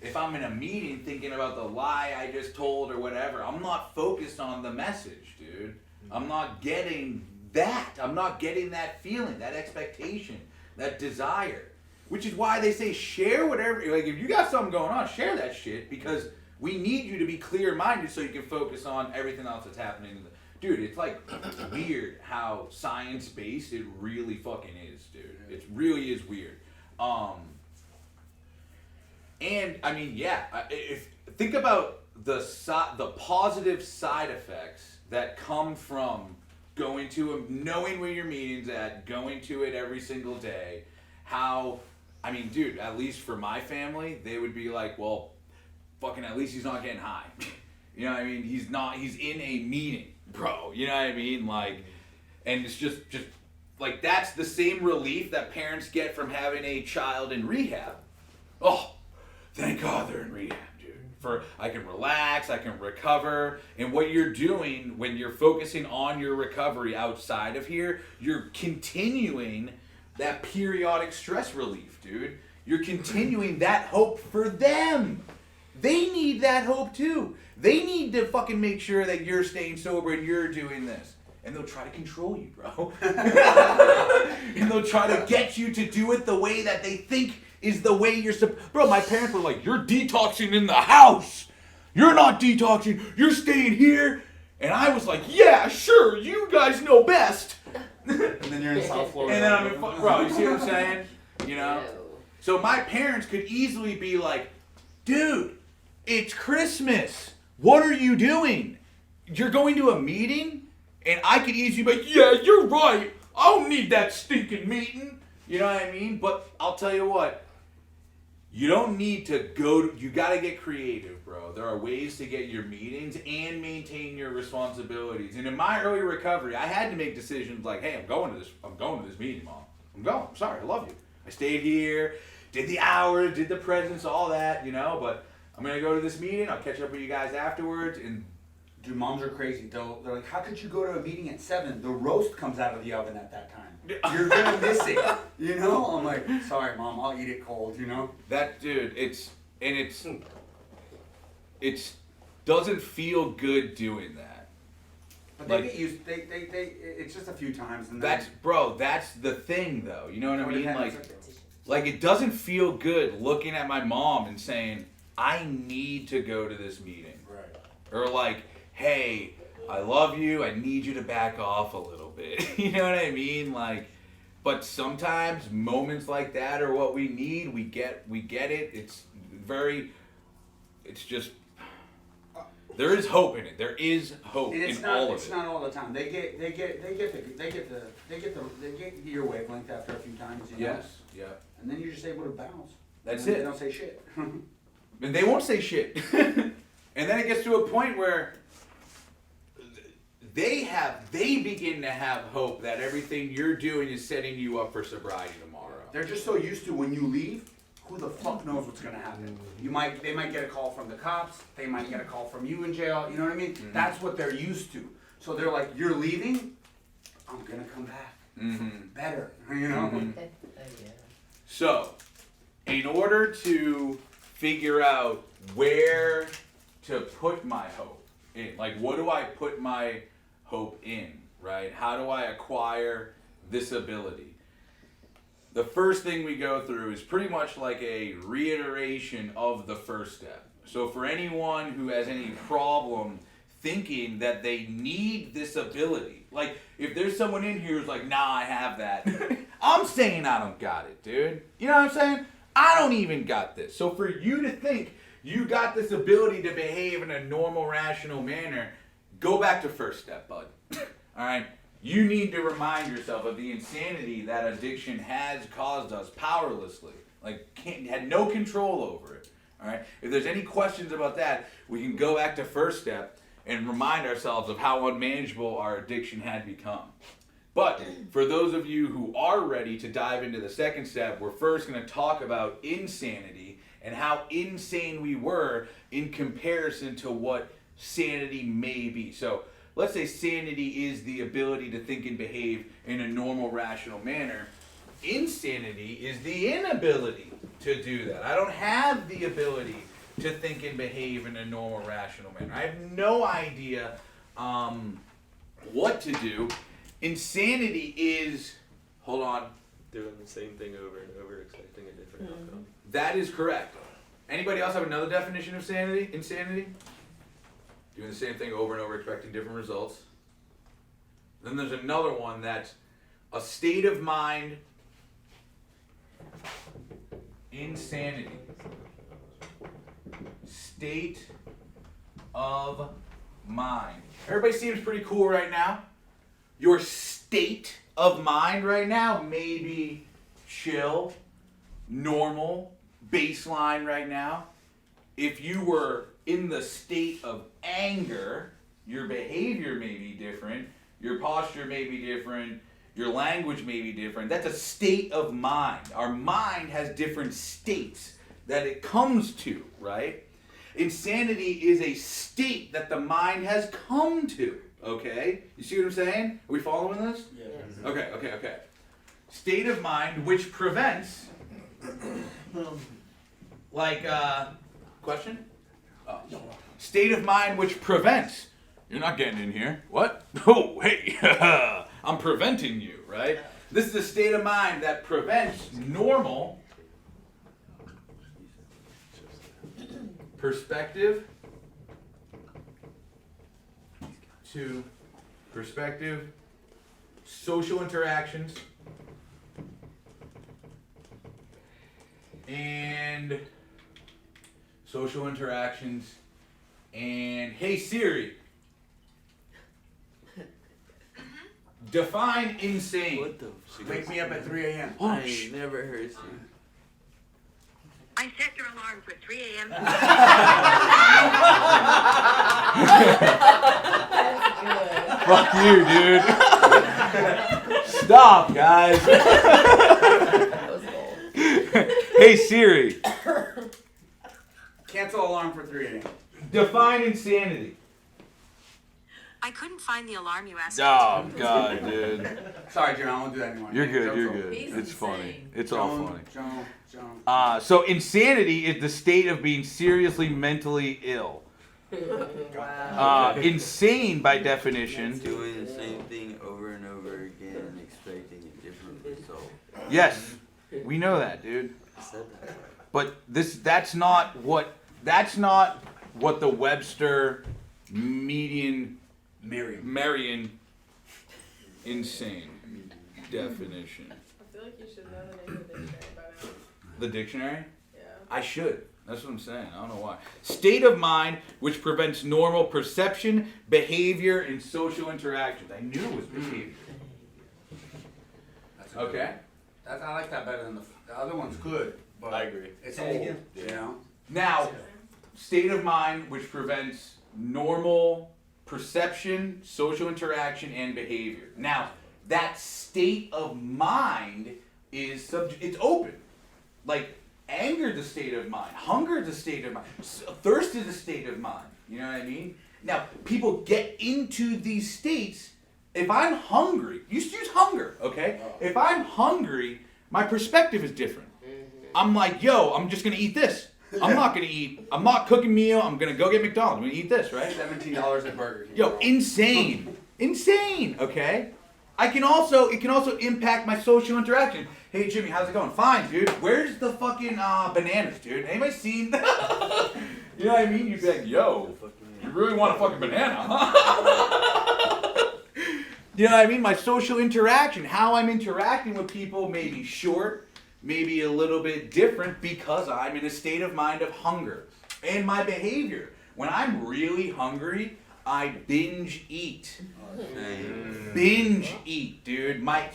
If I'm in a meeting thinking about the lie I just told or whatever, I'm not focused on the message, dude. I'm not getting that. I'm not getting that feeling, that expectation, that desire. Which is why they say share whatever, like if you got something going on, share that shit because we need you to be clear-minded so you can focus on everything else that's happening. Dude, it's like weird how science-based it really fucking is, dude. It really is weird. And I mean, think about the positive side effects that come from going to knowing where your meeting's at, going to it every single day. Dude, at least for my family, they would be like, well, fucking at least he's not getting high. You know what I mean? He's in a meeting, bro. You know what I mean? Like, And it's just like that's the same relief that parents get from having a child in rehab. Oh, thank God they're in rehab, dude. For I can relax, I can recover. And what you're doing when you're focusing on your recovery outside of here, you're continuing that periodic stress relief, dude. You're continuing that hope for them. They need that hope too. They need to fucking make sure that you're staying sober and you're doing this. And they'll try to control you, bro. And they'll try to get you to do it the way that they think is the way you're supposed. Bro, my parents were like, you're detoxing in the house. You're not detoxing. You're staying here. And I was like, yeah, sure. You guys know best. And then you're in South Florida. And then I'm in, bro, you see what I'm saying? You know? So my parents could easily be like, dude, it's Christmas. What are you doing? You're going to a meeting? And I could easily be like, yeah, you're right. I don't need that stinking meeting. You know what I mean? But I'll tell you what. You don't need to go, you got to get creative, bro. There are ways to get your meetings and maintain your responsibilities. And in my early recovery, I had to make decisions like, hey, I'm going to this meeting, Mom. I'm going. I'm sorry. I love you. I stayed here, did the hours, did the presents, all that, you know, but I'm going to go to this meeting. I'll catch up with you guys afterwards. And dude, moms are crazy. They're like, how could you go to a meeting at 7? The roast comes out of the oven at that time. You're gonna miss it, you know? I'm like, sorry, Mom, I'll eat it cold, you know? That, dude, it doesn't feel good doing that. But they get used, it's just a few times. And that's the thing, though. You know what I mean? Like, it doesn't feel good looking at my mom and saying, I need to go to this meeting. Right. Or like, hey, I love you, I need you to back off a little bit. You know what I mean? Like, but sometimes moments like that are what we need. We get it. It's just, there is hope in it. There is hope in all of it. It's not all the time. They get your wavelength after a few times, you know? Yes, yeah. And then you're just able to bounce. That's it. it. They don't say shit. And they won't say shit. And then it gets to a point where they begin to have hope that everything you're doing is setting you up for sobriety tomorrow. They're just so used to when you leave, who the fuck knows what's gonna happen? They might get a call from the cops, they might get a call from you in jail, you know what I mean? Mm-hmm. That's what they're used to. So they're like, you're leaving? I'm gonna come back. Mm-hmm. Better, you know? Mm-hmm. So, in order to figure out where to put my hope in, like what do I put my hope in, right? How do I acquire this ability? The first thing we go through is pretty much like a reiteration of the first step. So for anyone who has any problem thinking that they need this ability, like if there's someone in here who's like, nah, I have that, I'm saying I don't got it, dude. You know what I'm saying? I don't even got this. So for you to think you got this ability to behave in a normal, rational manner, go back to first step, bud. All right? You need to remind yourself of the insanity that addiction has caused us powerlessly. Like, had no control over it. All right? If there's any questions about that, we can go back to first step and remind ourselves of how unmanageable our addiction had become. But for those of you who are ready to dive into the second step, we're first going to talk about insanity and how insane we were in comparison to what sanity may be. So let's say sanity is the ability to think and behave in a normal, rational manner. Insanity is the inability to do that. I don't have the ability to think and behave in a normal, rational manner. I have no idea what to do. Insanity is, hold on. Doing the same thing over and over, expecting a different outcome. That is correct. Anybody else have another definition of sanity? Insanity? Doing the same thing over and over, expecting different results. Then there's another one that's a state of mind. Insanity. State of mind. Everybody seems pretty cool right now. Your state of mind right now may be chill, normal, baseline right now. If you were in the state of anger, your behavior may be different. Your posture may be different. Your language may be different. That's a state of mind. Our mind has different states that it comes to, right? Insanity is a state that the mind has come to, okay? You see what I'm saying? Are we following this? Yeah. Okay. State of mind which prevents, question? Oh. State of mind which prevents. You're not getting in here. What? Oh, hey, I'm preventing you, right? This is a state of mind that prevents normal perspective to perspective social interactions and hey Siri, define insane. What the? Wake me up at 3 a.m. I ain't never heard you. I set your alarm for 3 a.m. Fuck you, dude. Stop, guys. That was bold. Hey Siri, Cancel alarm for 3 a.m. define insanity. I couldn't find the alarm you asked Oh God, dude. Sorry, Jim, I won't do that anymore. You're good. Joke's You're over. good. He's It's funny. insane. It's all funny. Joan. So insanity is the state of being seriously mentally ill. Wow. Insane, by definition. Doing the same thing over and over again and expecting a different result. Yes, we know that, dude. I said that. But that's not what the Webster Merriam insane definition. I feel like you should know the name of the dictionary by now. The dictionary? Yeah. I should. That's what I'm saying. I don't know why. State of mind which prevents normal perception, behavior, and social interactions. I knew it was behavior. That's a good Okay. one. I like that better than the other one's good, but I agree. it's Say it old. again. You know? Now, state of mind which prevents normal perception, social interaction, and behavior. Now, that state of mind is it's open. Like anger is a state of mind, hunger is a state of mind, thirst is a state of mind. You know what I mean? Now, people get into these states. If I'm hungry, you use hunger, okay? If I'm hungry, my perspective is different. I'm like, yo, I'm just gonna eat this. I'm not cooking meal, I'm gonna go get McDonald's, I'm gonna eat this, right? $17 at Burger King. Yo, insane, okay? It can also impact my social interaction. Hey Jimmy, how's it going? Fine, dude. Where's the fucking bananas, dude? Anybody seen? You know what I mean? You'd be like, yo, you really want a fucking banana, huh? You know what I mean? My social interaction, how I'm interacting with people may be short, maybe a little bit different because I'm in a state of mind of hunger. And my behavior, when I'm really hungry, I binge eat. Binge eat, dude. My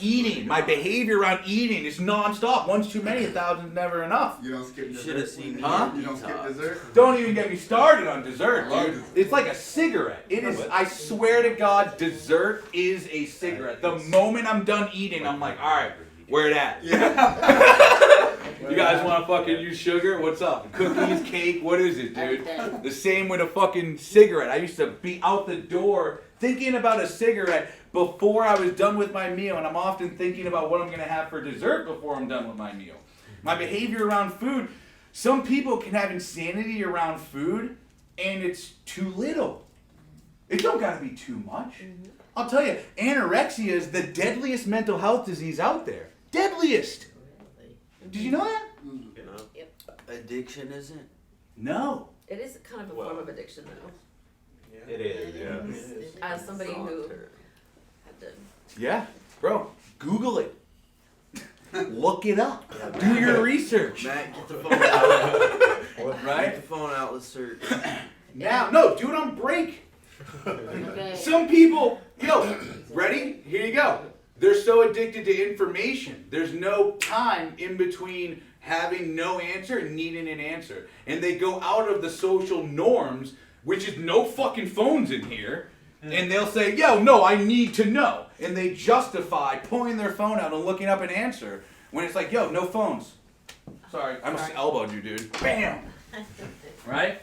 behavior around eating is non-stop. One's too many, 1,000's never enough. You don't skip You dessert? should have seen me. Huh? at You don't skip detox. dessert? Don't even get me started on dessert, dude. It's like a cigarette. It is, I swear to God, dessert is a cigarette. The moment I'm done eating, I'm like, all right, where it at? You guys want to fucking use sugar? What's up? Cookies, cake, what is it, dude? The same with a fucking cigarette. I used to be out the door thinking about a cigarette before I was done with my meal, and I'm often thinking about what I'm going to have for dessert before I'm done with my meal. My behavior around food, some people can have insanity around food, and it's too little. It don't got to be too much. I'll tell you, anorexia is the deadliest mental health disease out there. Deadliest. Did you know that? You know? Addiction isn't? No. It is kind of a form of addiction, though. It is, yeah. As somebody who Solitary. had to. Yeah, bro. Google it. Look it up. Do your research. Matt, get the phone out. Right? Get the phone out, let's search. Now, no, do it on break. Okay. Some people, ready? Here you go. They're so addicted to information. There's no time in between having no answer and needing an answer. And they go out of the social norms, which is no fucking phones in here. And they'll say, yo, no, I need to know. And they justify pulling their phone out and looking up an answer when it's like, yo, no phones. Sorry, I must have elbowed you, dude. Bam! Right?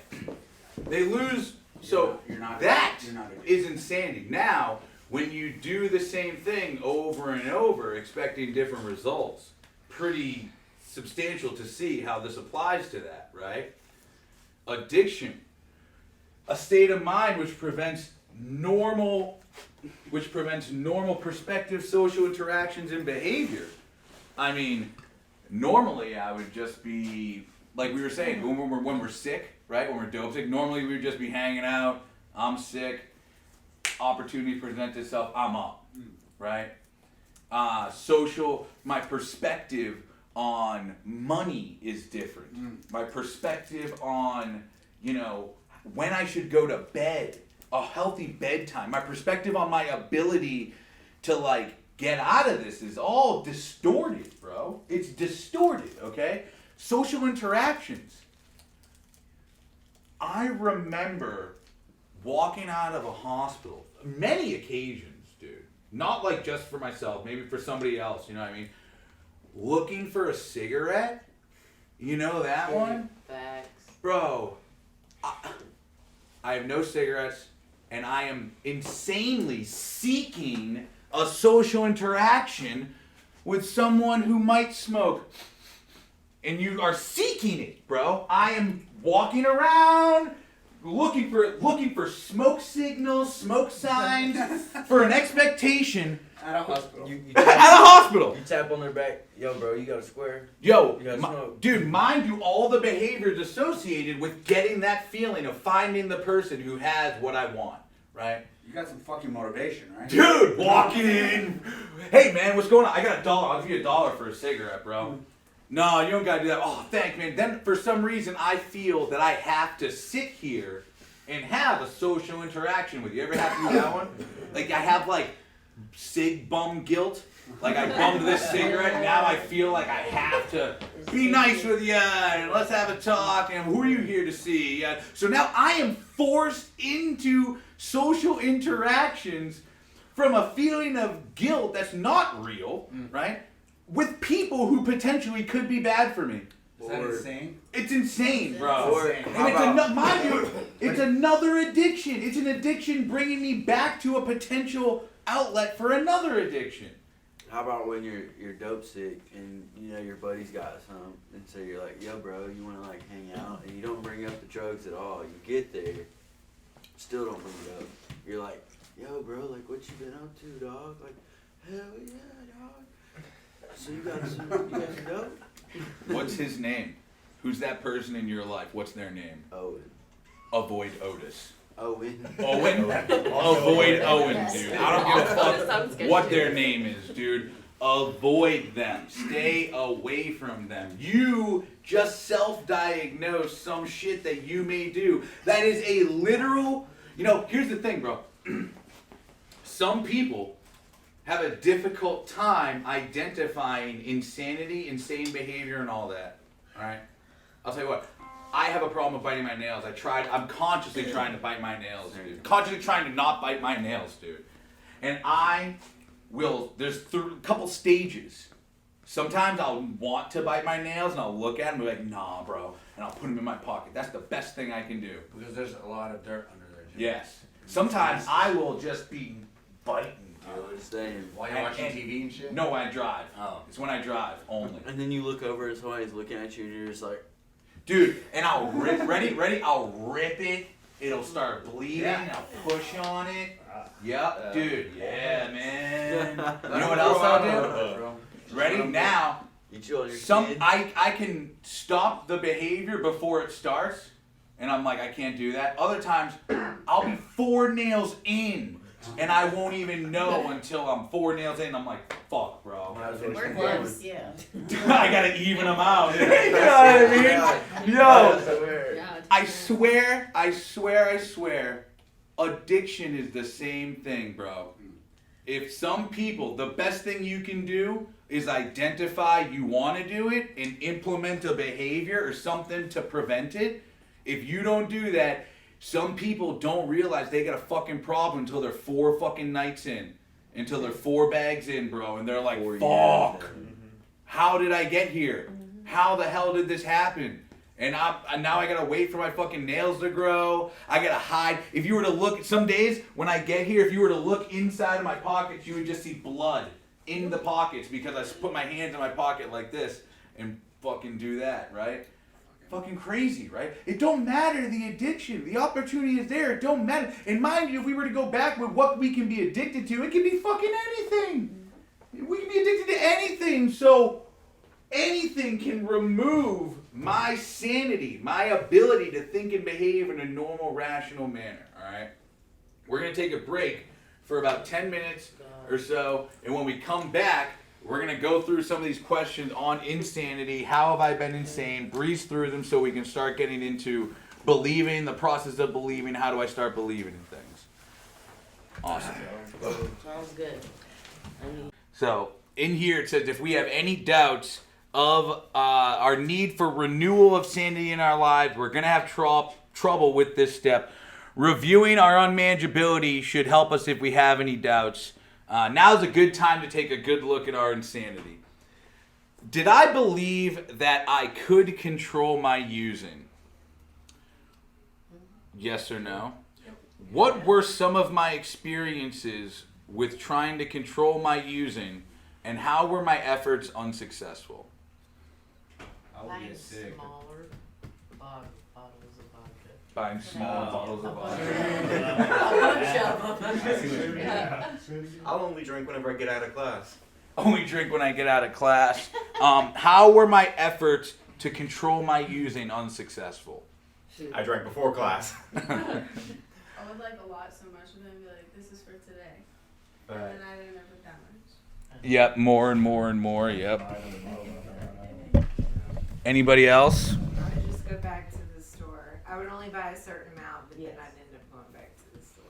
They lose. So that is insanity. Now, when you do the same thing over and over, expecting different results, pretty substantial to see how this applies to that, right? Addiction. A state of mind which prevents normal perspective, social interactions, and behavior. I mean, normally I would just be, like we were saying, when we're sick, right? When we're dope sick, normally we would just be hanging out. I'm sick. Opportunity presents itself. I'm up, right? My perspective on money is different. My perspective on, when I should go to bed, a healthy bedtime. My perspective on my ability to get out of this is all distorted, bro. It's distorted, okay? Social interactions. I remember walking out of a hospital, many occasions, dude. Not just for myself, maybe for somebody else, you know what I mean? Looking for a cigarette. You know that one? Facts. Bro, I have no cigarettes, and I am insanely seeking a social interaction with someone who might smoke. And you are seeking it, bro. I am walking around looking for smoke signals, smoke signs, for an expectation. At a hospital. At a hospital. You tap on their back, yo, bro, you got a square? Yo, You gotta smoke. dude, mind you, all the behaviors associated with getting that feeling of finding the person who has what I want, right? You got some fucking motivation, right? Dude, walking in. Hey, man, what's going on? I got $1. I'll give you $1 for a cigarette, bro. No, you don't gotta do that. Oh, thanks, man. Then, for some reason, I feel that I have to sit here and have a social interaction with you. Ever have to do that one? I have, cig bum guilt. I bummed this cigarette, and now I feel like I have to be nice with you, and let's have a talk, and who are you here to see? So now I am forced into social interactions from a feeling of guilt that's not real, right? With people who potentially could be bad for me. Is that insane? It's insane, bro. It's insane. And mind you, it's another addiction. It's an addiction bringing me back to a potential outlet for another addiction. How about when you're dope sick and your buddy's got some, and so you're like, yo, bro, you want to hang out, and you don't bring up the drugs at all. You get there, still don't bring it up. You're like, yo, bro, what you been up to, dog? Hell yeah, dog. So you got some dope? What's his name? Who's that person in your life? What's their name? Owen. Avoid Otis. Owen. Avoid Owen, dude. I don't give a fuck what their name is, dude. Avoid them. Stay away from them. You just self-diagnose some shit that you may do. That is a literal... here's the thing, bro. Some people have a difficult time identifying insanity, insane behavior, and all that. Alright? I'll tell you what. I have a problem with biting my nails. I'm consciously trying to bite my nails, dude. Consciously trying to not bite my nails, dude. And there's a couple stages. Sometimes I'll want to bite my nails and I'll look at them and be like, nah, bro. And I'll put them in my pocket. That's the best thing I can do. Because there's a lot of dirt under there, too. Yes. Sometimes I will just be biting, Same. While you're watching TV and shit? No, when I drive. Oh. It's when I drive only. And then you look over and somebody's looking at you and you're just like... Dude, and I'll rip, ready? I'll rip it. It'll start bleeding. Yeah. I'll push on it. Yep, dude. Yeah, man. You know what else I'll do? Ready? Now, I can stop the behavior before it starts, and I'm like, I can't do that. Other times, I'll be 4 nails in, and I won't even know until I'm 4 nails in. I'm like, fuck, bro. Wear gloves, yeah. I gotta even them out. You know what I mean? Yo, I swear, addiction is the same thing, bro. If some people, the best thing you can do is identify you want to do it and implement a behavior or something to prevent it. If you don't do that, Some people don't realize they got a fucking problem until they're 4 fucking nights in. Until they're 4 bags in, bro. And they're like, 4 years fuck. in. How did I get here? How the hell did this happen? And now I gotta wait for my fucking nails to grow. I gotta hide. If you were to look, some days when I get here, if you were to look inside of my pockets, you would just see blood in the pockets because I put my hands in my pocket like this and fucking do that, right? Fucking crazy, right? It don't matter the addiction. The opportunity is there. It don't matter. And mind you, if we were to go back with what we can be addicted to, it can be fucking anything. We can be addicted to anything. So anything can remove my sanity, my ability to think and behave in a normal, rational manner, all right? We're going to take a break for about 10 minutes or so, and when we come back, we're going to go through some of these questions on insanity. How have I been insane? Breeze through them so we can start getting into believing, the process of believing. How do I start believing in things? Awesome. Sounds good. So, in here it says if we have any doubts of our need for renewal of sanity in our lives, we're going to have trouble with this step. Reviewing our unmanageability should help us if we have any doubts. Now's a good time to take a good look at our insanity. Did I believe that I could control my using? Yes or no? What were some of my experiences with trying to control my using, and how were my efforts unsuccessful? I would get sick. Smaller bottles of vodka. Buying small bottles of I'll only drink whenever I get out of class. Only drink when I get out of class. How were my efforts to control my using unsuccessful? I drank before class. I would like a lot so much and then be like, this is for today. And then I didn't ever put that much. Yep, more and more and more, yep. Anybody else? I would just go back to the store. I would only buy a certain amount, but then I'd end up going back to the store.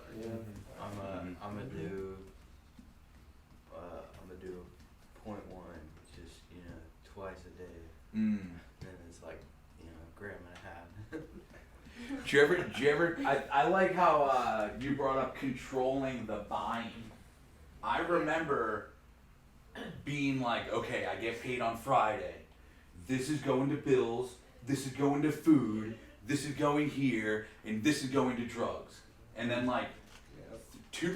I'm gonna do 0.1, just twice a day. Then it's like gram and a half. Do you ever? I like how you brought up controlling the buying. I remember being like, okay, I get paid on Friday. This is going to bills. This is going to food. This is going here, and this is going to drugs. And then like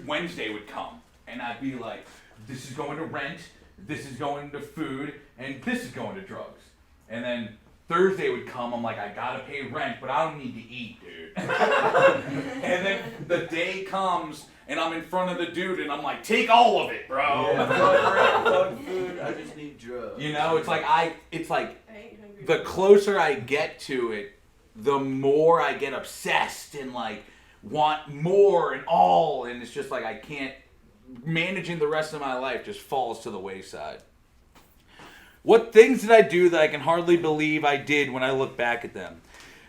Wednesday would come, and I'd be like, this is going to rent. This is going to food, and this is going to drugs. And then Thursday would come, I'm like, I gotta pay rent, but I don't need to eat, dude. And then the day comes, and I'm in front of the dude, and I'm like, take all of it, bro. Fuck food, I just need drugs. It's like the closer I get to it, the more I get obsessed and like want more and all, and it's just like I can't, managing the rest of my life just falls to the wayside. What things did I do that I can hardly believe I did when I look back at them?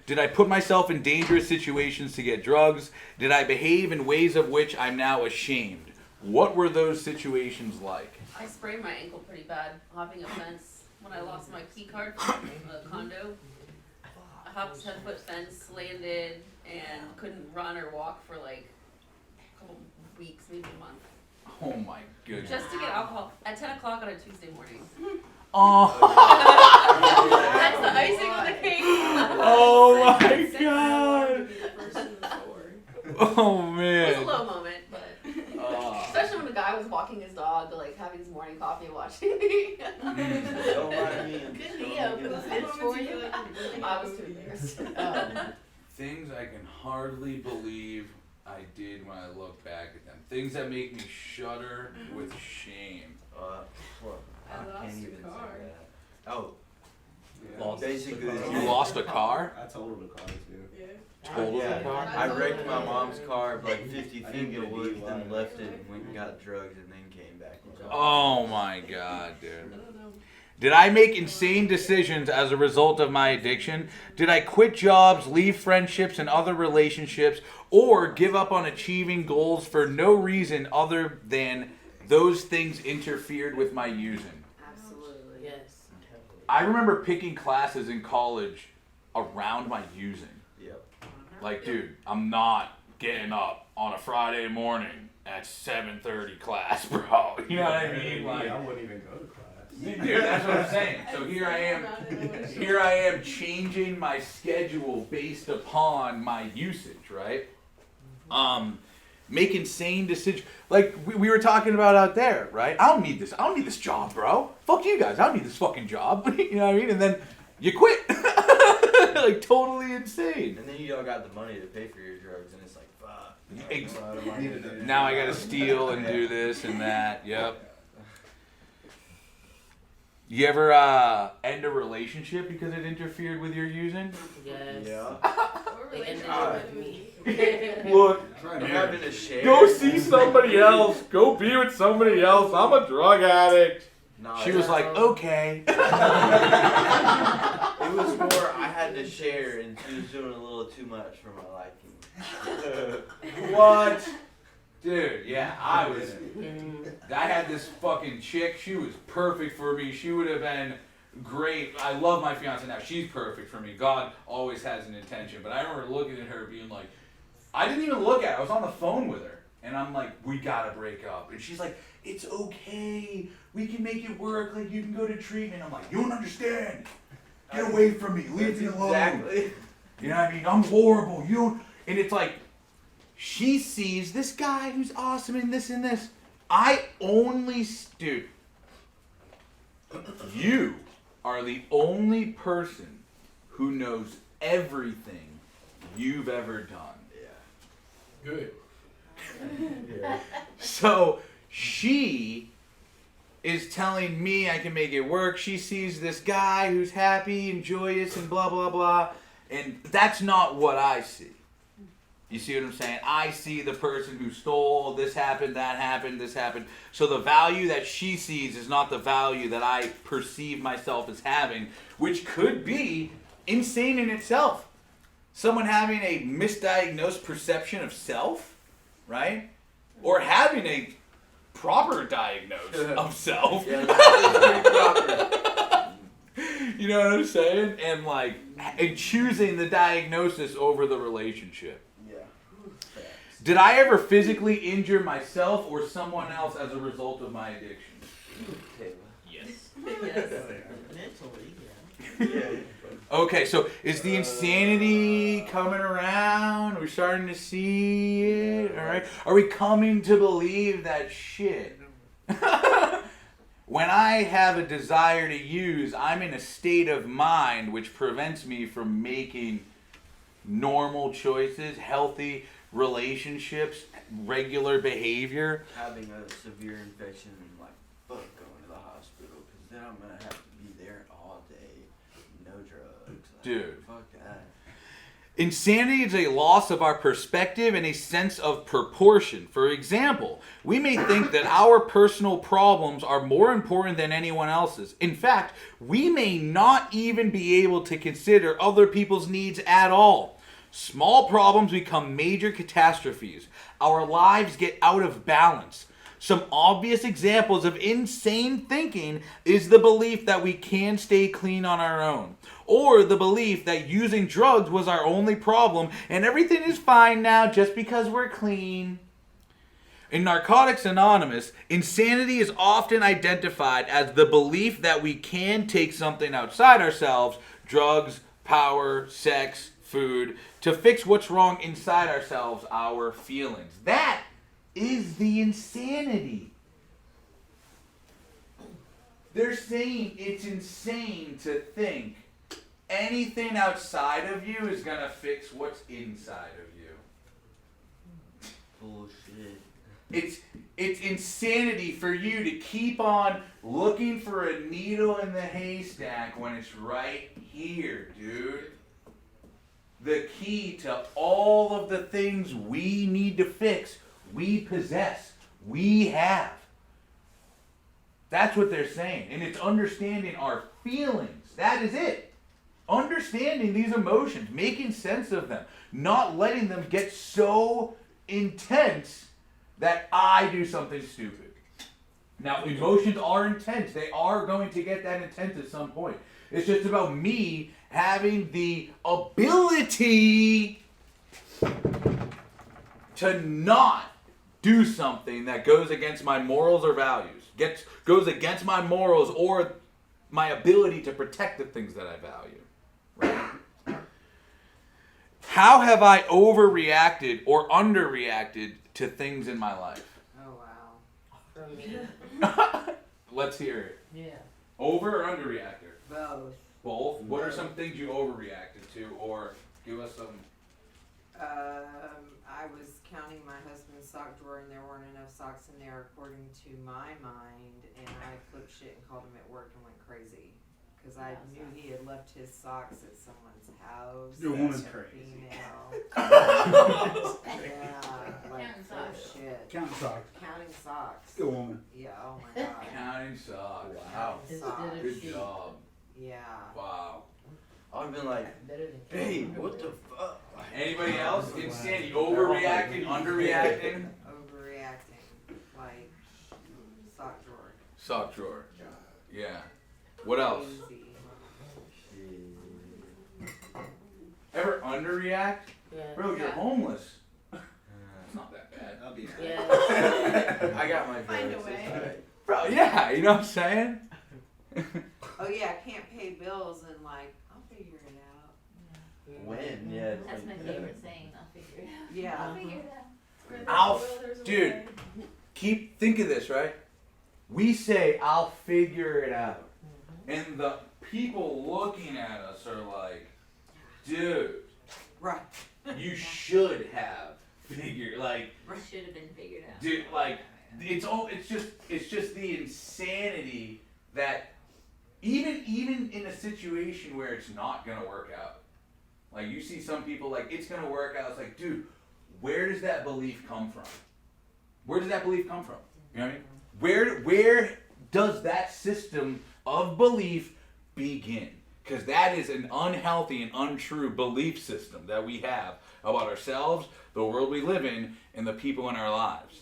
Did I put myself in dangerous situations to get drugs? Did I behave in ways of which I'm now ashamed? What were those situations like? I sprained my ankle pretty bad hopping a fence when I lost my key card from a condo. I hopped a 10-foot fence, landed, and couldn't run or walk for like a couple weeks, maybe a month. Oh my goodness. Just to get alcohol at 10 o'clock on a Tuesday morning. Oh. That's the icing on the cake. Oh my god. Oh man. It was a low moment, but especially when the guy was walking his dog, like having his morning coffee and watching me. Don't mind me. Couldn't he open the fence for you? I was too embarrassed. Things I can hardly believe I did when I look back at them. Things that make me shudder with shame. I lost a car. Oh. Lost Basically, You lost a car? I totaled a car too. Yeah. Totaled yeah, a car? I wrecked my mom's car like 50 I feet didn't in get the a woods, DUI. then left it and went and got drugs and then came back. And got Oh my god, dude. Did I make insane decisions as a result of my addiction? Did I quit jobs, leave friendships and other relationships, or give up on achieving goals for no reason other than those things interfered with my using? Absolutely. Yes. I remember picking classes in college around my using. Yep. Like, dude, I'm not getting up on a Friday morning at 7:30 class, bro. You know what I mean? Like, I wouldn't even go to class. dude, that's what I'm saying. So here I am changing my schedule based upon my usage, right? Making sane decisions. Like we were talking about out there, right? I don't need this job, bro. Fuck you guys. I don't need this fucking job. You know what I mean? And then you quit. Like totally insane. And then you all got the money to pay for your drugs, and it's like, fuck. Now I gotta steal and do this and that. Yep. You ever end a relationship because it interfered with your using? Yes. Yeah. They ended it with me. Look, I'm having to share. go see somebody else. Go be with somebody else. I'm a drug addict. Nah, She was like, okay. It was more I had to share, and she was doing a little too much for my liking. What? Dude, yeah, I had this fucking chick. She was perfect for me. She would have been great. I love my fiance now. She's perfect for me. God always has an intention. But I remember looking at her being like, I didn't even look at her. I was on the phone with her. And I'm like, we gotta break up. And she's like, it's okay. We can make it work. Like, you can go to treatment. I'm like, you don't understand. Get away from me. Leave me alone. Exactly. You know what I mean? I'm horrible. You don't. And it's like, she sees this guy who's awesome and this and this. Dude, you are the only person who knows everything you've ever done. Yeah. Good. Yeah. So she is telling me I can make it work. She sees this guy who's happy and joyous and blah, blah, blah. And that's not what I see. You see what I'm saying? I see the person who stole, this happened, that happened, this happened. So the value that she sees is not the value that I perceive myself as having, which could be insane in itself. Someone having a misdiagnosed perception of self, right? Or having a proper diagnosis of self. Yeah, that's pretty proper. You know what I'm saying? And choosing the diagnosis over the relationship. Did I ever physically injure myself or someone else as a result of my addiction? Yes. Okay, so is the insanity coming around? Are we starting to see it? All right. Are we coming to believe that shit? When I have a desire to use, I'm in a state of mind which prevents me from making normal choices, healthy relationships, regular behavior. Having a severe infection and like, fuck going to the hospital, because then I'm going to have to be there all day. No drugs. Like, dude. Fuck that. Insanity is a loss of our perspective and a sense of proportion. For example, we may think that our personal problems are more important than anyone else's. In fact, we may not even be able to consider other people's needs at all. Small problems become major catastrophes. Our lives get out of balance. Some obvious examples of insane thinking is the belief that we can stay clean on our own, or the belief that using drugs was our only problem and everything is fine now just because we're clean. In Narcotics Anonymous, insanity is often identified as the belief that we can take something outside ourselves, drugs, power, sex, food, to fix what's wrong inside ourselves, our feelings. That is the insanity. They're saying it's insane to think anything outside of you is going to fix what's inside of you. Bullshit. It's insanity for you to keep on looking for a needle in the haystack when it's right here, dude. The key to all of the things we need to fix, we possess, we have. That's what they're saying. And it's understanding our feelings. That is it. Understanding these emotions, making sense of them, not letting them get so intense that I do something stupid. Now, emotions are intense. They are going to get that intense at some point. It's just about me having the ability to not do something that goes against my morals or values, goes against my morals or my ability to protect the things that I value. Right? How have I overreacted or underreacted to things in my life? Oh wow. From me. Let's hear it. Yeah. Over or underreactor? Both. Both? What are some things you overreacted to, or give us some... I was counting my husband's sock drawer and there weren't enough socks in there according to my mind, and I flipped shit and called him at work and went crazy. Because I knew he had left his socks at someone's house. Your woman's a crazy. Female. Yeah, like Counting flip socks. shit. Counting socks. Counting socks. Good woman. Yeah, oh my god. Counting socks. Wow. Counting socks. Good job. Yeah. Wow. I've been like, babe, what the fuck? Anybody else? Insanity. Overreacting, underreacting? Overreacting. Like, sock drawer. Sock drawer. Yeah. What else? Crazy. Ever underreact? Yeah. Bro, you're homeless. It's not that bad. I'll be Yeah. I got my Find a jokes, it's way. alright. Bro, yeah, you know what I'm saying? Oh yeah, I can't pay bills and like, I'll figure it out. When? Yeah. It's That's my like, favorite saying. I'll figure it out. Yeah. I'll figure it out. Where there's I'll a will, there's a dude. way. Think of this, right? We say, I'll figure it out. And the people looking at us are like, dude, Right. you should have figured, like, It should have been figured out. dude, like, it's just the insanity that even in a situation where it's not gonna work out, like you see some people like it's gonna work out. It's like, dude, where does that belief come from? Where does that belief come from? You know what I mean? Where does that system of belief begin? Because that is an unhealthy and untrue belief system that we have about ourselves, the world we live in, and the people in our lives.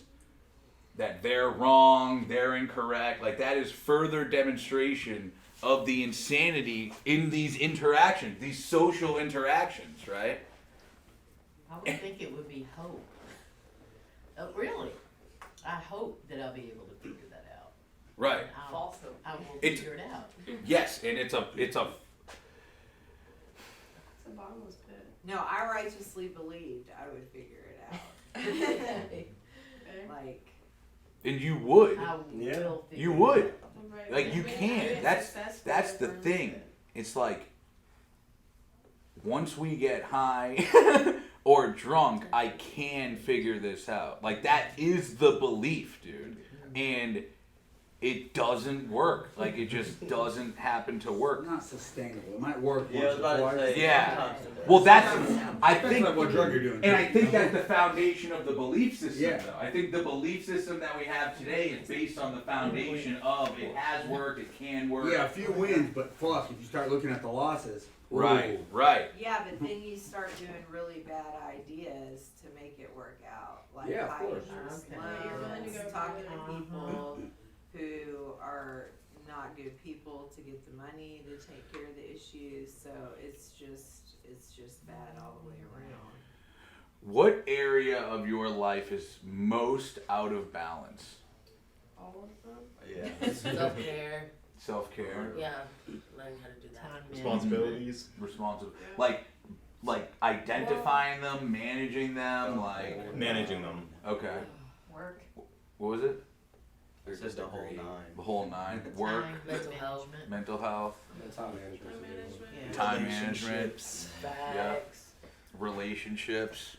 That they're wrong, they're incorrect. Like that is further demonstration of the insanity in these interactions, these social interactions, right? I would think it would be hope. Oh, really? I hope that I'll be able to figure that out. Right. I will It's- figure it out. Yes, and it's a It's a bottomless pit. No, I righteously believed I would figure it out. Okay. Like, and you would. I will Yeah. figure You it would. out. Right. Like you Being can. successful That's the burns thing. it. It's like once we get high or drunk, I can figure this out. Like that is the belief, dude. And it doesn't work. Like it just doesn't happen to work. Not sustainable. It might work Yeah, I was once or about to twice. say. Yeah. sometimes it Well, does. that's I think Depends on what drug you're doing. and I think that's the foundation of the belief system, Yeah. though. I think the belief system that we have today is based on the foundation of it has worked, it can work. Yeah, a few wins, but fuck, if you start looking at the losses. Right, ooh. right. yeah, but then you start doing really bad ideas to make it work out. Like Yeah, of high course. interest Okay. You're willing to loans, go talking further. to people who are not good people to get the money to take care of the issues. So it's just bad all the way around. What area of your life is most out of balance? All of them. Yeah. Self-care. Self-care, Yeah. Learning how to do that. Time Responsibilities. responsible, like identifying them, managing them, like Managing them. okay. Work. What was it? It's just a whole nine. The whole nine. Work, Time management. mental health, Time management. Time management. Yeah. time management, Facts. relationships.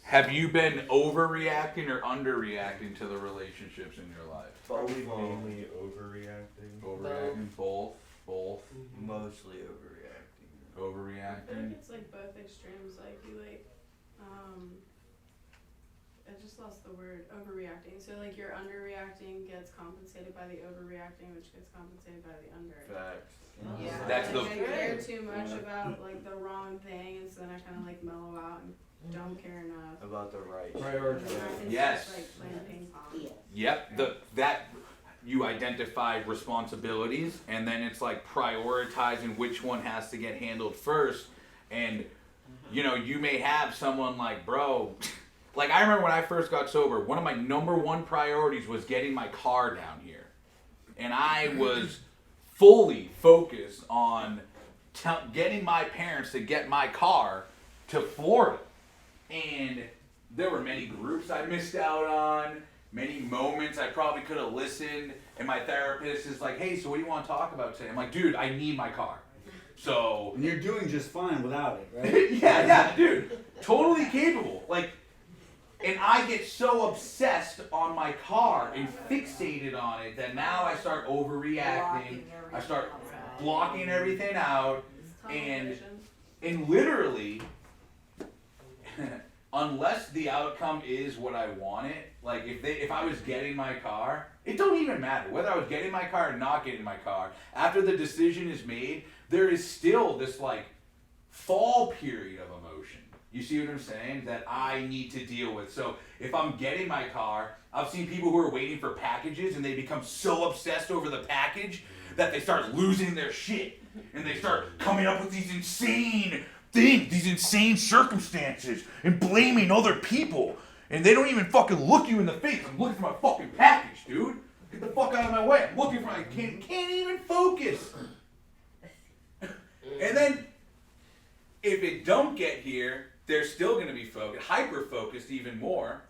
Have you been overreacting or underreacting to the relationships in your life? Probably Both. mainly overreacting. Overreacting, both, Mostly overreacting. I feel like overreacting. it's like both extremes. Like you I just lost the word overreacting. So like your underreacting gets compensated by the overreacting, which gets compensated by the underreacting. Facts. Yeah. That's like, the- I care too much about like the wrong thing, and so then I kind of like mellow out and don't care enough. About the right. And Prioritize. then it's Yes. just like playing ping pong. Yep, that you identify responsibilities, and then it's like prioritizing which one has to get handled first, and you know, you may have someone like, bro, like I remember when I first got sober, one of my number one priorities was getting my car down here. And I was fully focused on getting my parents to get my car to Florida. And there were many groups I missed out on, many moments I probably could have listened. And my therapist is like, hey, so what do you want to talk about today? I'm like, dude, I need my car. So. And you're doing just fine without it, right? yeah, dude. Totally capable. Like, and I get so obsessed on my car and fixated on it that now I start overreacting. I start blocking everything out. And literally, unless the outcome is what I want it, like if I was getting my car, it don't even matter whether I was getting my car or not getting my car. After the decision is made, there is still this like fall period of emotion. You see what I'm saying? That I need to deal with. So if I'm getting my car, I've seen people who are waiting for packages and they become so obsessed over the package that they start losing their shit. And they start coming up with these insane things, these insane circumstances, and blaming other people. And they don't even fucking look you in the face. I'm looking for my fucking package, dude. Get the fuck out of my way. I'm looking for my can't even focus. And then if it don't get here, they're still gonna be focused, hyper focused even more.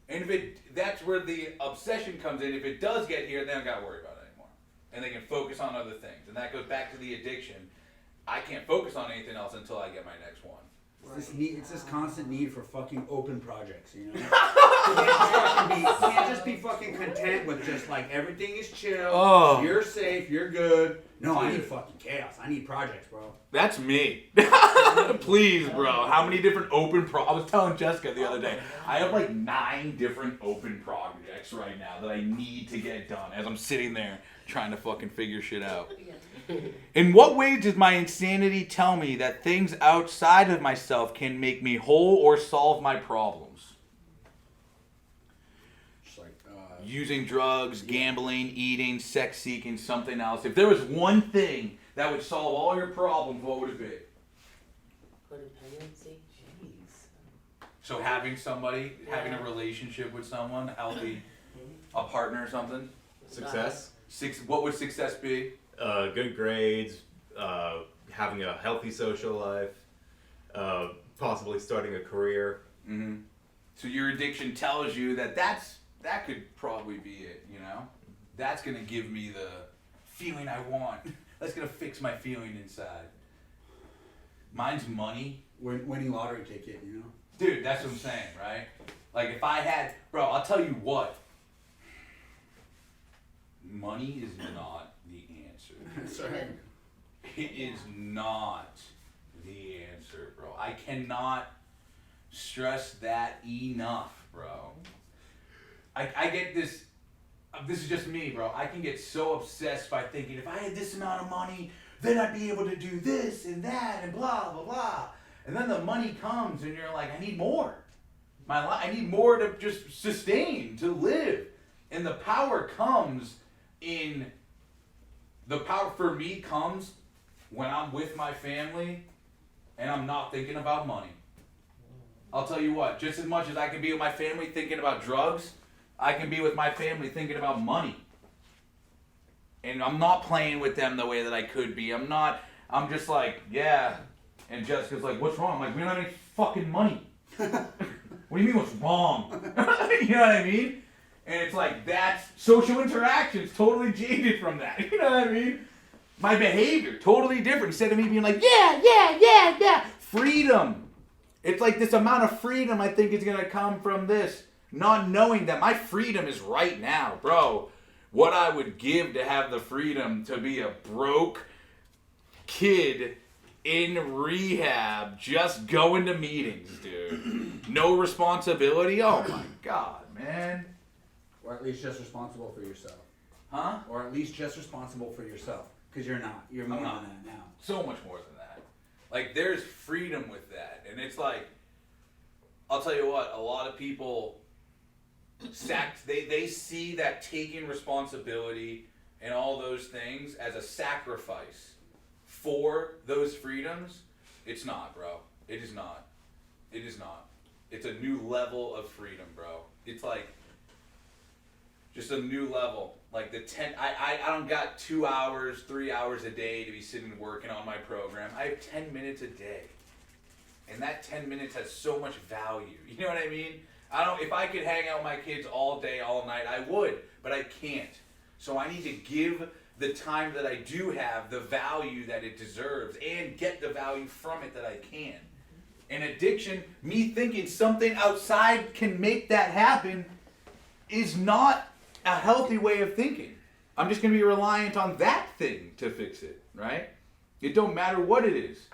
And that's where the obsession comes in. If it does get here, they don't gotta worry about it anymore. And they can focus on other things. And that goes back to the addiction. I can't focus on anything else until I get my next one. It's this constant need for fucking open projects, you know? You can't just be fucking content with just like everything is chill, you're safe, you're good. No, I need fucking chaos. I need projects, bro. That's me. Please, bro. How many different open I was telling Jessica the other day, I have like 9 different open projects right now that I need to get done as I'm sitting there trying to fucking figure shit out. In what ways does my insanity tell me that things outside of myself can make me whole or solve my problems? Just like, using drugs, gambling, eating, sex seeking, something else. If there was one thing that would solve all your problems, what would it be? Codependency. Jeez. So having somebody, having a relationship with someone, healthy, a partner or something? Success. What would success be? Good grades, having a healthy social life, possibly starting a career. Mm-hmm. So your addiction tells you that could probably be it, you know? That's going to give me the feeling I want. That's going to fix my feeling inside. Mine's money. Winning lottery ticket, you know? Dude, that's what I'm saying, right? Like if I had, bro, I'll tell you what. Money is not the answer. That's right. It is not the answer, bro. I cannot stress that enough, bro. I get this is just me, bro. I can get so obsessed by thinking if I had this amount of money, then I'd be able to do this and that and blah, blah, blah. And then the money comes and you're like, I need more. I need more to just sustain, to live. And the power comes the power for me comes when I'm with my family and I'm not thinking about money. I'll tell you what, just as much as I can be with my family thinking about drugs, I can be with my family thinking about money. And I'm not playing with them the way that I could be. I'm just like, yeah. And Jessica's like, what's wrong? I'm like, we don't have any fucking money. What do you mean what's wrong? You know what I mean? And it's like, that's social interactions totally jaded from that. You know what I mean? My behavior, totally different. Instead of me being like, yeah. Freedom. It's like this amount of freedom I think is going to come from this. Not knowing that my freedom is right now, bro. What I would give to have the freedom to be a broke kid in rehab, just going to meetings, dude. No responsibility. Oh my God, man. Or at least just responsible for yourself. Huh? Or at least just responsible for yourself. Because you're not. You're more than that now. So much more than that. Like, there's freedom with that. And it's like, I'll tell you what, a lot of people, they see that taking responsibility and all those things as a sacrifice for those freedoms. It's not, bro. It is not. It is not. It's a new level of freedom, bro. It's like just a new level. Like I don't got 2 hours, 3 hours a day to be sitting working on my program. I have 10 minutes a day. And that 10 minutes has so much value. You know what I mean? If I could hang out with my kids all day, all night, I would, but I can't. So I need to give the time that I do have the value that it deserves and get the value from it that I can. And addiction, me thinking something outside can make that happen, is not a healthy way of thinking. I'm just going to be reliant on that thing to fix it, right? It don't matter what it is.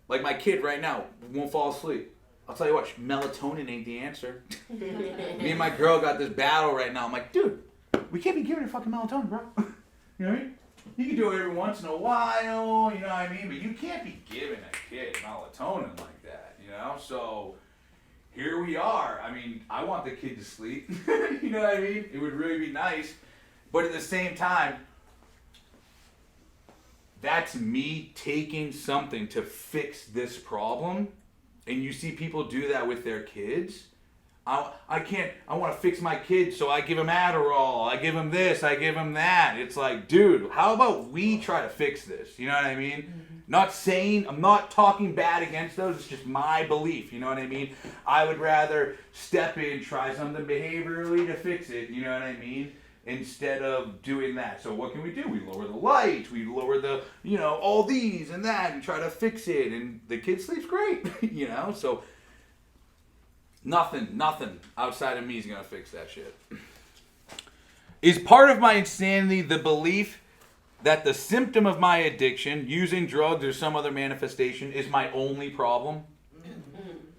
Like my kid right now won't fall asleep. I'll tell you what, melatonin ain't the answer. Me and my girl got this battle right now. I'm like, dude, we can't be giving her fucking melatonin, bro. You know what I mean? You can do it every once in a while, you know what I mean? But you can't be giving a kid melatonin like that, you know? So here we are. I mean, I want the kid to sleep. You know what I mean? It would really be nice. But at the same time, that's me taking something to fix this problem. And you see people do that with their kids. I want to fix my kids, so I give them Adderall, I give them this, I give them that. It's like, dude, how about we try to fix this? You know what I mean? Mm-hmm. I'm not talking bad against those, it's just my belief, you know what I mean? I would rather step in, try something behaviorally to fix it, you know what I mean? Instead of doing that. So what can we do? We lower the lights, we lower the, all these and that, and try to fix it, and the kid sleeps great, so nothing outside of me is gonna fix that shit. Is part of my insanity the belief that the symptom of my addiction, using drugs or some other manifestation, is my only problem?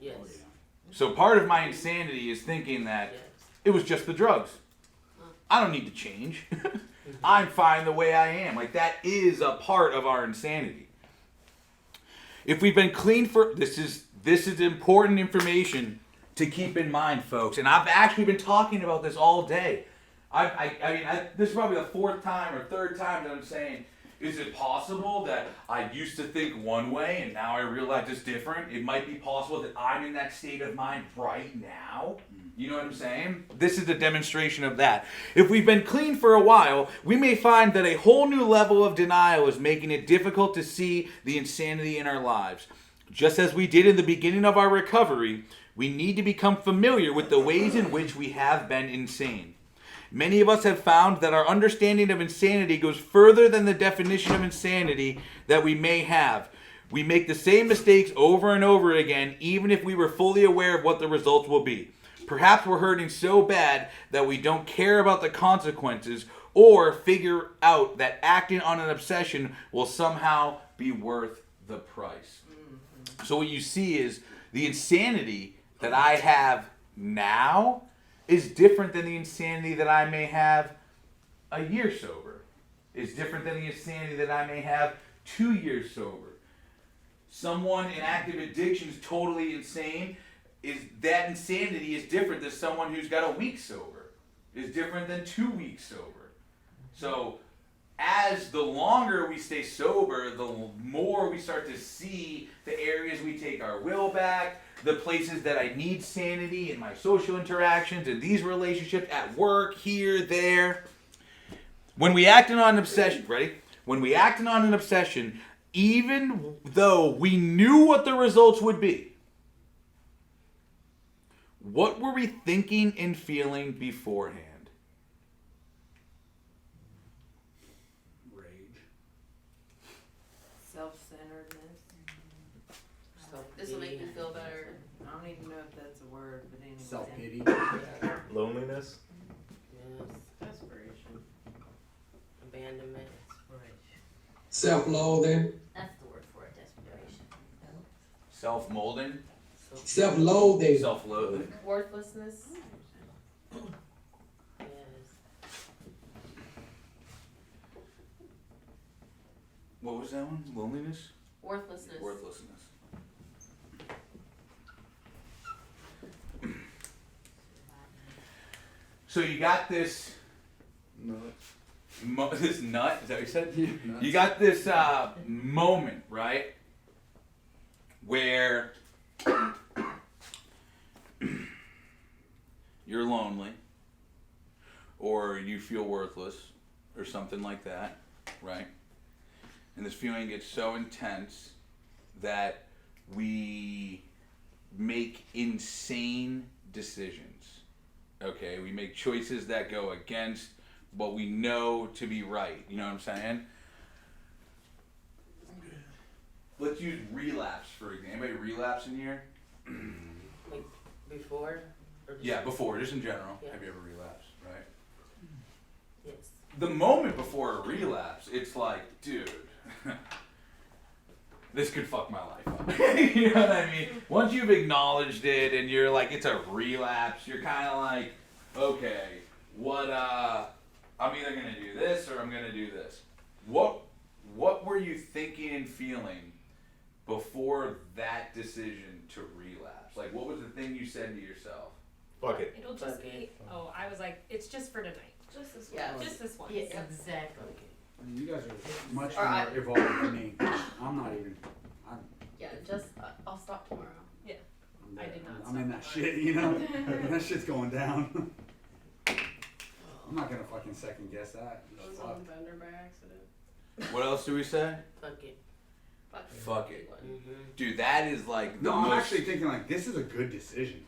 Yes. So part of my insanity is thinking that it was just the drugs. I don't need to change. I'm fine the way I am. Like, that is a part of our insanity. If we've been clean for... This is important information to keep in mind, folks. And I've actually been talking about this all day. This is probably the fourth time or third time that I'm saying, is it possible that I used to think one way and now I realize it's different? It might be possible that I'm in that state of mind right now. You know what I'm saying? This is a demonstration of that. If we've been clean for a while, we may find that a whole new level of denial is making it difficult to see the insanity in our lives. Just as we did in the beginning of our recovery, we need to become familiar with the ways in which we have been insane. Many of us have found that our understanding of insanity goes further than the definition of insanity that we may have. We make the same mistakes over and over again, even if we were fully aware of what the results will be. Perhaps we're hurting so bad that we don't care about the consequences or figure out that acting on an obsession will somehow be worth the price. So what you see is the insanity that I have now is different than the insanity that I may have a year sober. Is different than the insanity that I may have 2 years sober. Someone in active addiction is totally insane. That insanity is different than someone who's got a week sober. Is different than 2 weeks sober. So as the longer we stay sober, the more we start to see the areas we take our will back, the places that I need sanity in my social interactions, in these relationships, at work, here, there. When we act on an obsession, ready? When we act on an obsession, even though we knew what the results would be, what were we thinking and feeling beforehand? Self-centeredness. This will make me feel better. I don't even know if that's a word, but anyway. Self-pity. Loneliness. Yes. Desperation. Abandonment. Self-loathing. That's the word for it, desperation. Self-molding? Self-loathing. Self-loathing. Worthlessness. Yes. What was that one? Loneliness? Worthlessness. Worthlessness. So you got this... this nut, is that what you said? Yeah. You got this moment, right? Where you're lonely, or you feel worthless, or something like that, right? And this feeling gets so intense that we make insane decisions. Okay, we make choices that go against what we know to be right. You know what I'm saying? Let's use relapse for example. Anybody relapse in here? Like before? Or just Yeah, before, just in general. Yeah. Have you ever relapsed, right? Yes. The moment before a relapse, it's like, dude, this could fuck my life up. You know what I mean? Once you've acknowledged it and you're like, it's a relapse, you're kind of like, okay, I'm either gonna do this or I'm gonna do this. What were you thinking and feeling before that decision to relapse? Like, what was the thing you said to yourself? Fuck it. It'll just be, I was like, it's just for tonight. Just this Yeah. one. Just this one. Yeah, exactly. I mean, you guys are much Or more I- evolved than me. I'm not even. Yeah, just I'll stop tomorrow. I'm I there. did not I'm in stop that shit, you know? That shit's going down. I'm not gonna fucking second guess that. I was on the bender by accident. What else do we say? Fuck it. Fuck it. Mm-hmm. Dude, that is like the No, I'm most... actually thinking like, this is a good decision.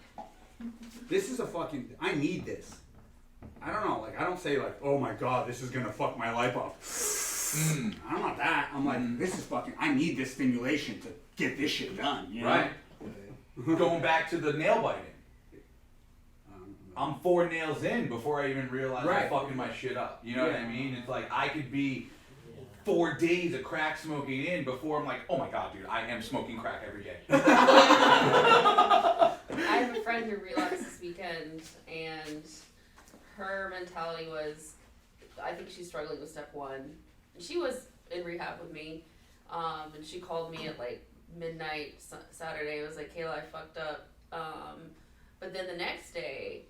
This is a fucking, I need this. I don't know, like I don't say like, oh my god, this is gonna fuck my life up. I'm not that. I'm like, this is fucking, I need this stimulation to get this shit done, you know? Right. Going back to the nail biting. I'm 4 nails in before I even realize Right. I'm fucking my shit up. You know what I Yeah. mean? It's like I could be 4 days of crack smoking in before I'm like, oh my god, dude, I am smoking crack every day. I have a friend who relapsed this weekend, and her mentality was, I think she's struggling with step 1. And she was in rehab with me, and she called me at like midnight Saturday. It was like, Kayla, I fucked up. But then the next day,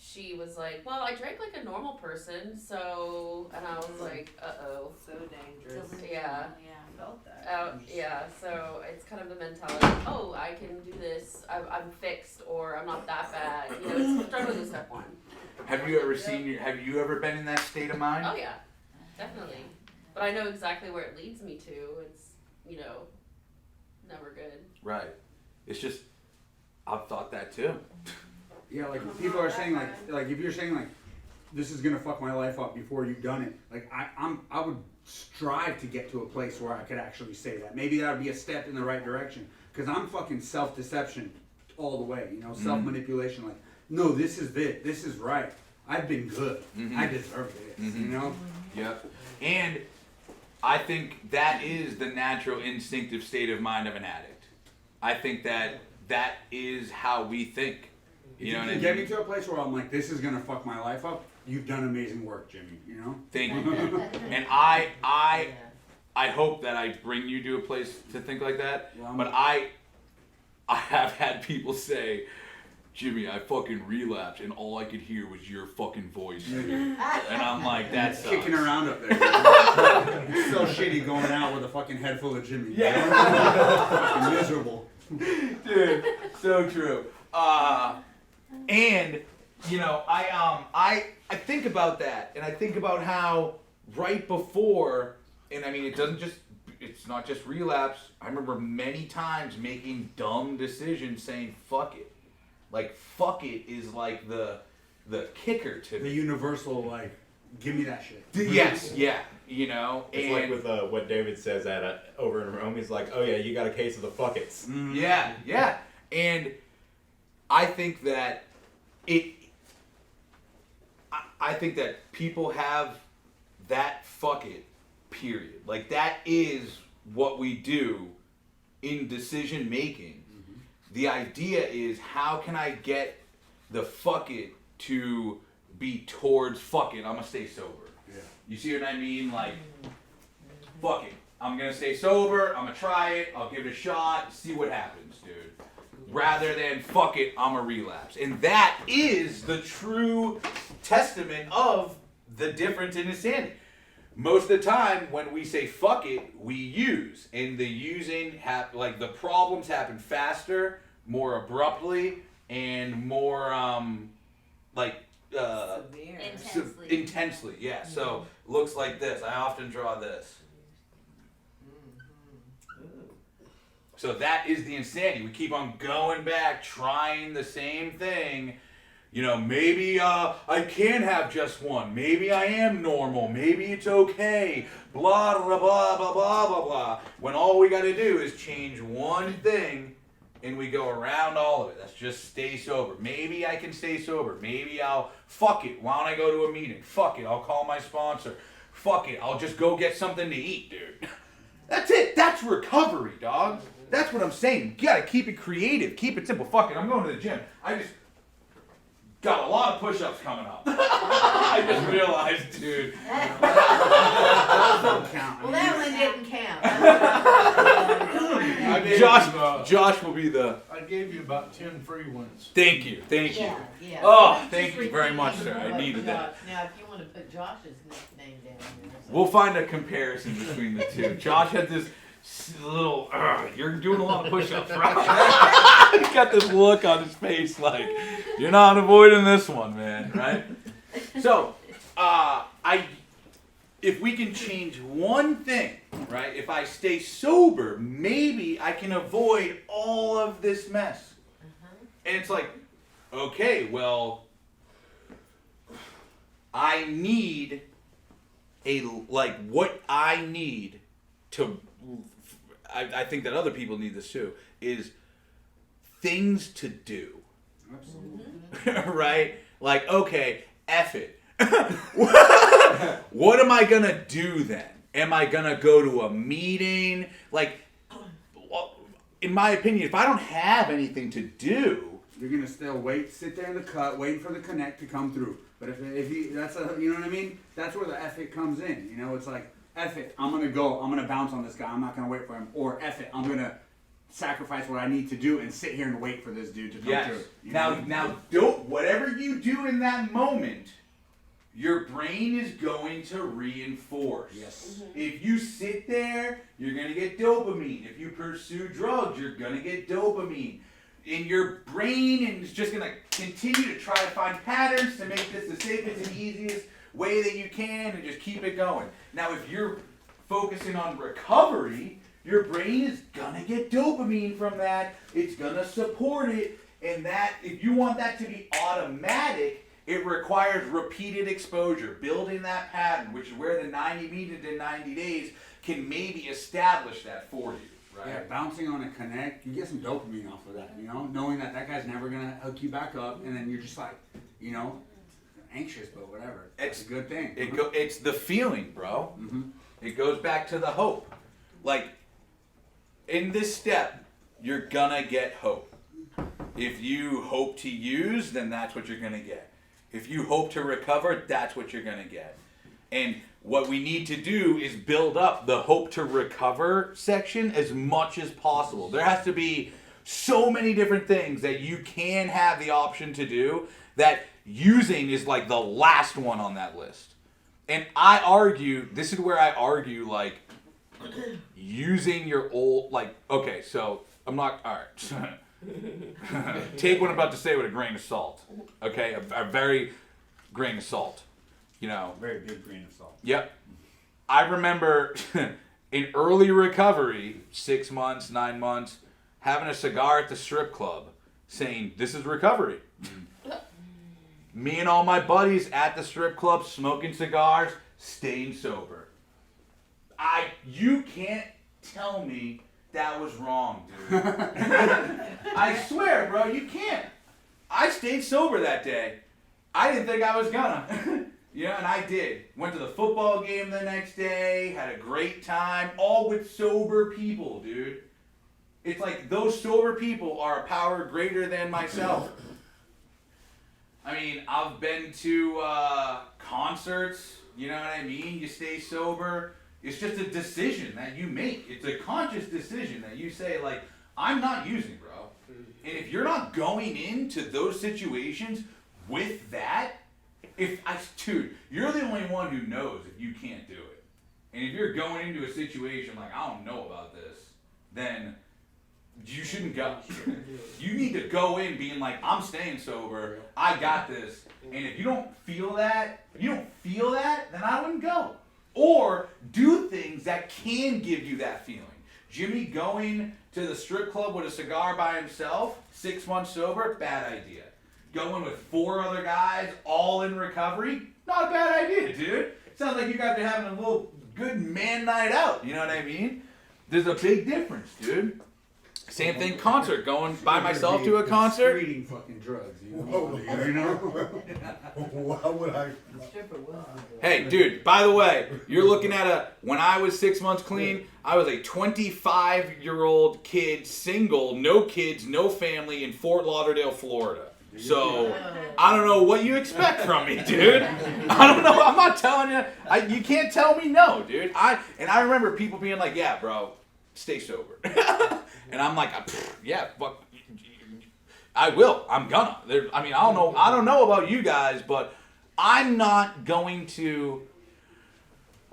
she was like, well, I drank like a normal person, so, and I was like, uh-oh. So dangerous. Yeah. I felt that. Yeah, so it's kind of the mentality, oh, I can do this, I'm fixed, or I'm not that bad. You know, it's struggling with step 1. Have you ever been in that state of mind? Oh yeah, definitely. But I know exactly where it leads me to. It's, you know, never good. Right. It's just, I've thought that too. Yeah, like people are saying like if you're saying like, this is gonna fuck my life up before you've done it, like I would strive to get to a place where I could actually say that. Maybe that would be a step in the right direction. Cause I'm fucking self-deception all the way, you know, self-manipulation. Like, no, this is it. This is right. I've been good. I deserve this, you know? Yep. And I think that is the natural instinctive state of mind of an addict. I think that is how we think. If you know what can I get mean? me to a place where I'm like, this is gonna fuck my life up, you've done amazing work, Jimmy, you know? Thank you. And I hope that I bring you to a place to think like that. Well, But I have had people say, Jimmy, I fucking relapsed and all I could hear was your fucking voice. And I'm like, that sucks. Kicking around up there. It's so shitty going out with a fucking head full of Jimmy. Yeah. Fucking miserable. Dude, so true. And you know, I think about that, and I think about how right before, and I mean, it's not just relapse. I remember many times making dumb decisions, saying "fuck it." Like "fuck it" is like the kicker to The me. universal like, give me that shit. Yes, yeah, you know, It's like with what David says at over in Rome. He's like, oh yeah, you got a case of the fuckets. Yeah, yeah. And I think that I think that people have that fuck it, period. Like that is what we do in decision making. The idea is, how can I get the fuck it to be towards fuck it, I'm gonna stay sober. Yeah. You see what I mean? Like, fuck it, I'm gonna stay sober, I'm gonna try it, I'll give it a shot, see what happens, dude. Rather than, fuck it, I'm a relapse. And that is the true testament of the difference in insanity. Most of the time, when we say fuck it, we use. And the using, like the problems happen faster, more abruptly, and more like Severe. Intensely. Yeah. So looks like this. I often draw this. So that is the insanity. We keep on going back, trying the same thing. You know, maybe I can have just one. Maybe I am normal. Maybe it's okay. Blah, blah, blah, blah, blah, blah, blah. When all we got to do is change one thing and we go around all of it. That's just stay sober. Maybe I can stay sober. Maybe fuck it. Why don't I go to a meeting? Fuck it. I'll call my sponsor. Fuck it. I'll just go get something to eat, dude. That's it. That's recovery, dog. That's what I'm saying. You gotta keep it creative. Keep it simple. Fuck it. I'm going to the gym. I just got a lot of push-ups coming up. I just realized, dude. Well, that one didn't count. Josh will be the... I gave you about 10 free ones. Thank you. Yeah. Oh, thank you very much, sir. I needed that. Now, if you want to put Josh's name down there. We'll find a comparison between the two. Josh had this little, you're doing a lot of push-ups, right? He's got this look on his face like, you're not avoiding this one, man, right? So, if we can change one thing, right? If I stay sober, maybe I can avoid all of this mess. And it's like, okay, well, I need what I need to, I think that other people need this too, is things to do. Absolutely. Right? Like, okay, F it. What am I going to do then? Am I going to go to a meeting? Like, in my opinion, if I don't have anything to do, you're gonna still sit there in the cut, waiting for the connect to come through. But if you, you know what I mean? That's where the F it comes in. You know, it's like, F it, I'm gonna go, I'm gonna bounce on this guy, I'm not gonna wait for him. Or F it, I'm gonna sacrifice what I need to do and sit here and wait for this dude to come through. You know? Now, whatever you do in that moment, your brain is going to reinforce. Yes. If you sit there, you're gonna get dopamine. If you pursue drugs, you're gonna get dopamine. In your brain, and it's just going to continue to try to find patterns to make this the safest and easiest way that you can and just keep it going. Now, if you're focusing on recovery, your brain is going to get dopamine from that. It's going to support it. And that, if you want that to be automatic, it requires repeated exposure, building that pattern, which is where the 90 minutes to 90 days can maybe establish that for you. Right. Yeah, bouncing on a connect, you get some dopamine off of that, you know, knowing that guy's never going to hook you back up, and then you're just like, you know, anxious, but whatever. It's a good thing. It's the feeling, bro. Mm-hmm. It goes back to the hope. Like, in this step, you're gonna get hope. If you hope to use, then that's what you're gonna get. If you hope to recover, that's what you're gonna get. And what we need to do is build up the hope to recover section as much as possible. There has to be so many different things that you can have the option to do that using is like the last one on that list. And I argue, this is where I argue, like, using your old, like, okay, so I'm not, all right. Take what I'm about to say with a grain of salt. Okay, a very grain of salt. You know, very big grain of salt. Yep. I remember in early recovery, 6 months, 9 months, having a cigar at the strip club saying, this is recovery. Me and all my buddies at the strip club smoking cigars, staying sober. You can't tell me that was wrong, dude. I swear, bro, you can't. I stayed sober that day. I didn't think I was gonna. You know, and I did. Went to the football game the next day, had a great time, all with sober people, dude. It's like those sober people are a power greater than myself. I mean, I've been to concerts, you know what I mean? You stay sober. It's just a decision that you make. It's a conscious decision that you say, like, I'm not using, bro. And if you're not going into those situations with that, dude, you're the only one who knows if you can't do it. And if you're going into a situation like, I don't know about this, then you shouldn't go. You need to go in being like, I'm staying sober, I got this. And if you don't feel that, then I wouldn't go. Or do things that can give you that feeling. Jimmy going to the strip club with a cigar by himself, 6 months sober, bad idea. Going with 4 other guys, all in recovery, not a bad idea, dude. Sounds like you guys are having a little good man night out, you know what I mean? There's a big difference, dude. Same thing, concert, going by myself to a concert. Eating fucking drugs, you know? Whoa, You know? Why would I? Hey, dude, by the way, you're looking at when I was 6 months clean, I was a 25-year-old kid, single, no kids, no family in Fort Lauderdale, Florida. So, I don't know what you expect from me, dude. I don't know, I'm not telling you, you can't tell me no, dude. I remember people being like, yeah, bro, stay sober. And I'm like, yeah, fuck, I will. I'm gonna. I don't know about you guys, but I'm not going to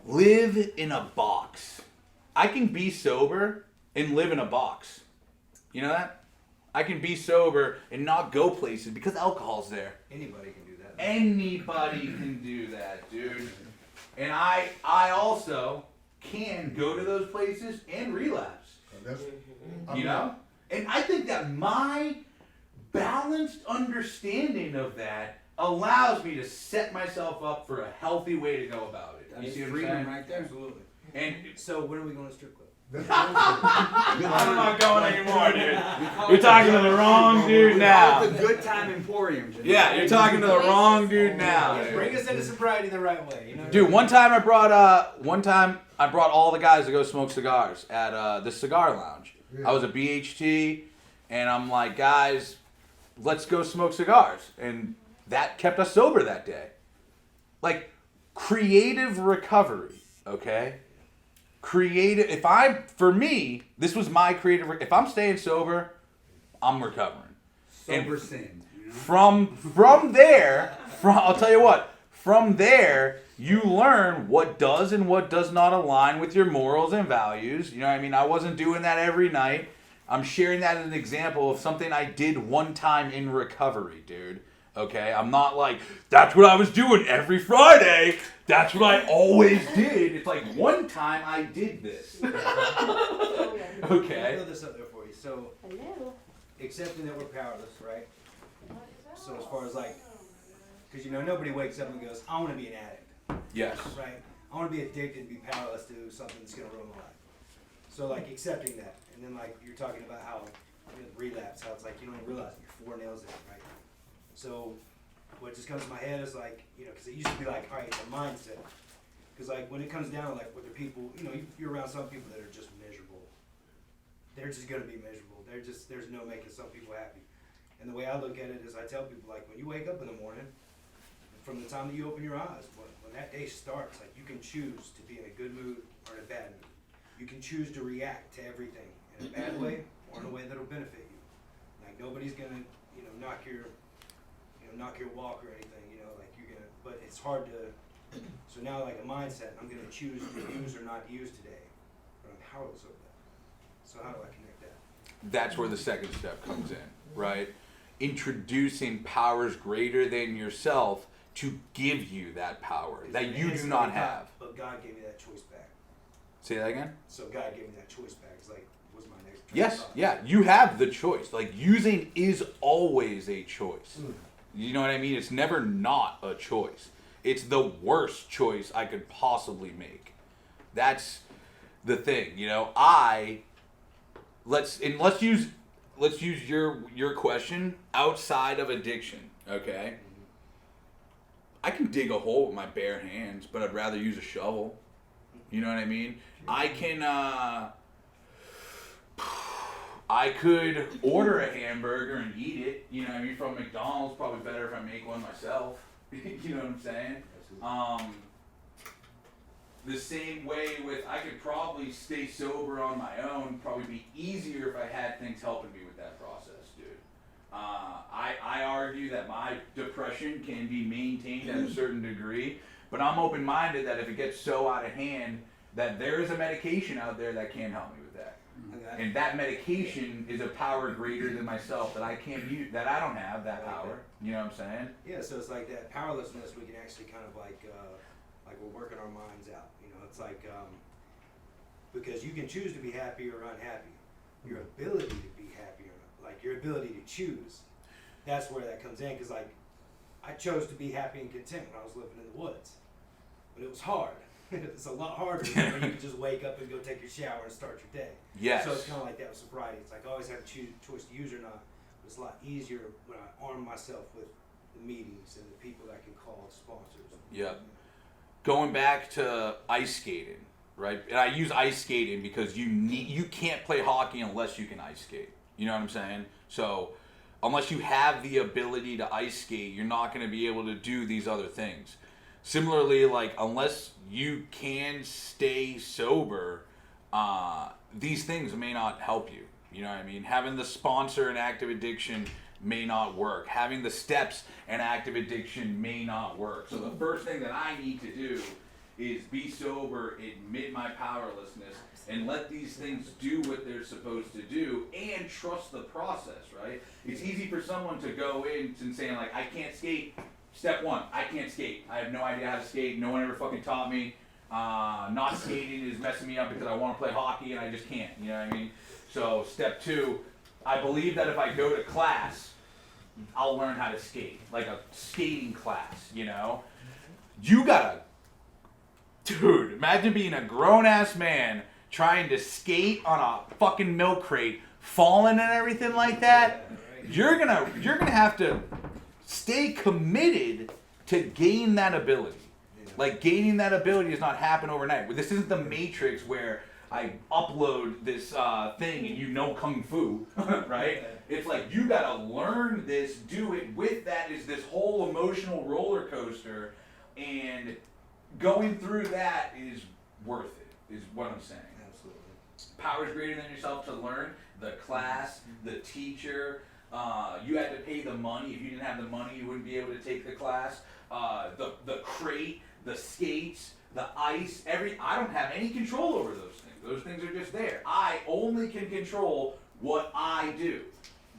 live in a box. I can be sober and live in a box. You know that? I can be sober and not go places because alcohol's there. Anybody can do that. Anybody can do that, dude. And I also can go to those places and relapse. You know? And I think that my balanced understanding of that allows me to set myself up for a healthy way to go about it. You see what I'm saying? Right there. Absolutely. And So when are we going to strip club? I'm not going anymore, dude. You're talking to the wrong dude now. It's a good time emporium. Jimmy. Yeah, you're talking to the wrong dude now. Yeah, bring us into sobriety the right way. You know? Dude, one time I brought all the guys to go smoke cigars at the cigar lounge. I was a BHT, and I'm like, guys, let's go smoke cigars. And that kept us sober that day. Like, creative recovery, okay? For me, this was my creative, if I'm staying sober, I'm recovering. Sober sin. You know? From there, I'll tell you what, from there, you learn what does and what does not align with your morals and values. You know what I mean? I wasn't doing that every night. I'm sharing that as an example of something I did one time in recovery, dude. Okay? I'm not like, that's what I was doing every Friday. That's what I always did. It's like, one time I did this. Okay? Let me throw this up there for you. So, accepting that we're powerless, right? So as far as like, because nobody wakes up and goes, I want to be an addict. Yes. Right? I want to be addicted and be powerless to something that's going to ruin my life. So like accepting that. And then like you're talking about how relapse, how it's like you don't even realize you're 4 nails in, right? So what just comes to my head is like, because it used to be like, all right, the mindset. Because like when it comes down to like whether people, you're around some people that are just miserable. They're just going to be miserable. There's no making some people happy. And the way I look at it is I tell people like when you wake up in the morning, from the time that you open your eyes, when that day starts, like you can choose to be in a good mood or in a bad mood. You can choose to react to everything in a bad way or in a way that'll benefit you. Like nobody's gonna, knock your walk or anything, like you're gonna, but it's hard to, so now like a mindset, I'm gonna choose to use or not use today, but I'm powerless over that. So how do I connect that? That's where the second step comes in, right? Introducing powers greater than yourself to give you that power that you do not have. But God gave me that choice back. Say that again? So God gave me that choice back. It's like, was my next Yes, yeah, you have the choice. Like, using is always a choice. You know what I mean? It's never not a choice. It's the worst choice I could possibly make. That's the thing, let's use your question outside of addiction, okay? I can dig a hole with my bare hands, but I'd rather use a shovel. You know what I mean? I could order a hamburger and eat it. You know what I mean? From McDonald's, probably better if I make one myself. You know what I'm saying? The same way with, I could probably stay sober on my own, probably be easier if I had things helping me with that process, dude. I argue that my depression can be maintained at a certain degree, but I'm open-minded that if it gets so out of hand, that there is a medication out there that can help me with that. Okay. And that medication is a power greater than myself that I can't use, that I don't have that power. You know what I'm saying? Yeah, so it's like that powerlessness. We can actually kind of like we're working our minds out. You know, it's like because you can choose to be happy or unhappy. Your ability to be happy or not, like your ability to choose, that's where that comes in. Because like I chose to be happy and content when I was living in the woods, but it was hard. It's a lot harder when you can just wake up and go take your shower and start your day. Yes. So it's kind of like that with sobriety. It's like I always have a choice to use or not. But it's a lot easier when I arm myself with the meetings and the people that I can call sponsors. Yep. Going back to ice skating, right? And I use ice skating because you can't play hockey unless you can ice skate. You know what I'm saying? So unless you have the ability to ice skate, you're not going to be able to do these other things. Similarly, like unless you can stay sober, these things may not help you. You know what I mean? Having the sponsor in active addiction may not work. Having the steps in active addiction may not work. So the first thing that I need to do is be sober, admit my powerlessness, and let these things do what they're supposed to do, and trust the process, right? It's easy for someone to go in and saying like, I can't skate. Step one, I can't skate. I have no idea how to skate. No one ever fucking taught me. Not skating is messing me up because I want to play hockey and I just can't. You know what I mean? So step two, I believe that if I go to class, I'll learn how to skate. Like a skating class, you know? You gotta... Dude, imagine being a grown-ass man trying to skate on a fucking milk crate, falling and everything like that. You're gonna have to stay committed to gain that ability. Like gaining that ability does not happen overnight. This isn't the Matrix where I upload this thing and you know kung fu, right? It's like you gotta learn this, do it. With that is this whole emotional roller coaster, and going through that is worth it, is what I'm saying. Absolutely. Power is greater than yourself to learn. The class, the teacher, you had to pay the money. If you didn't have the money, you wouldn't be able to take the class. The crate, the skates, the ice, I don't have any control over those things. Those things are just there. I only can control what I do.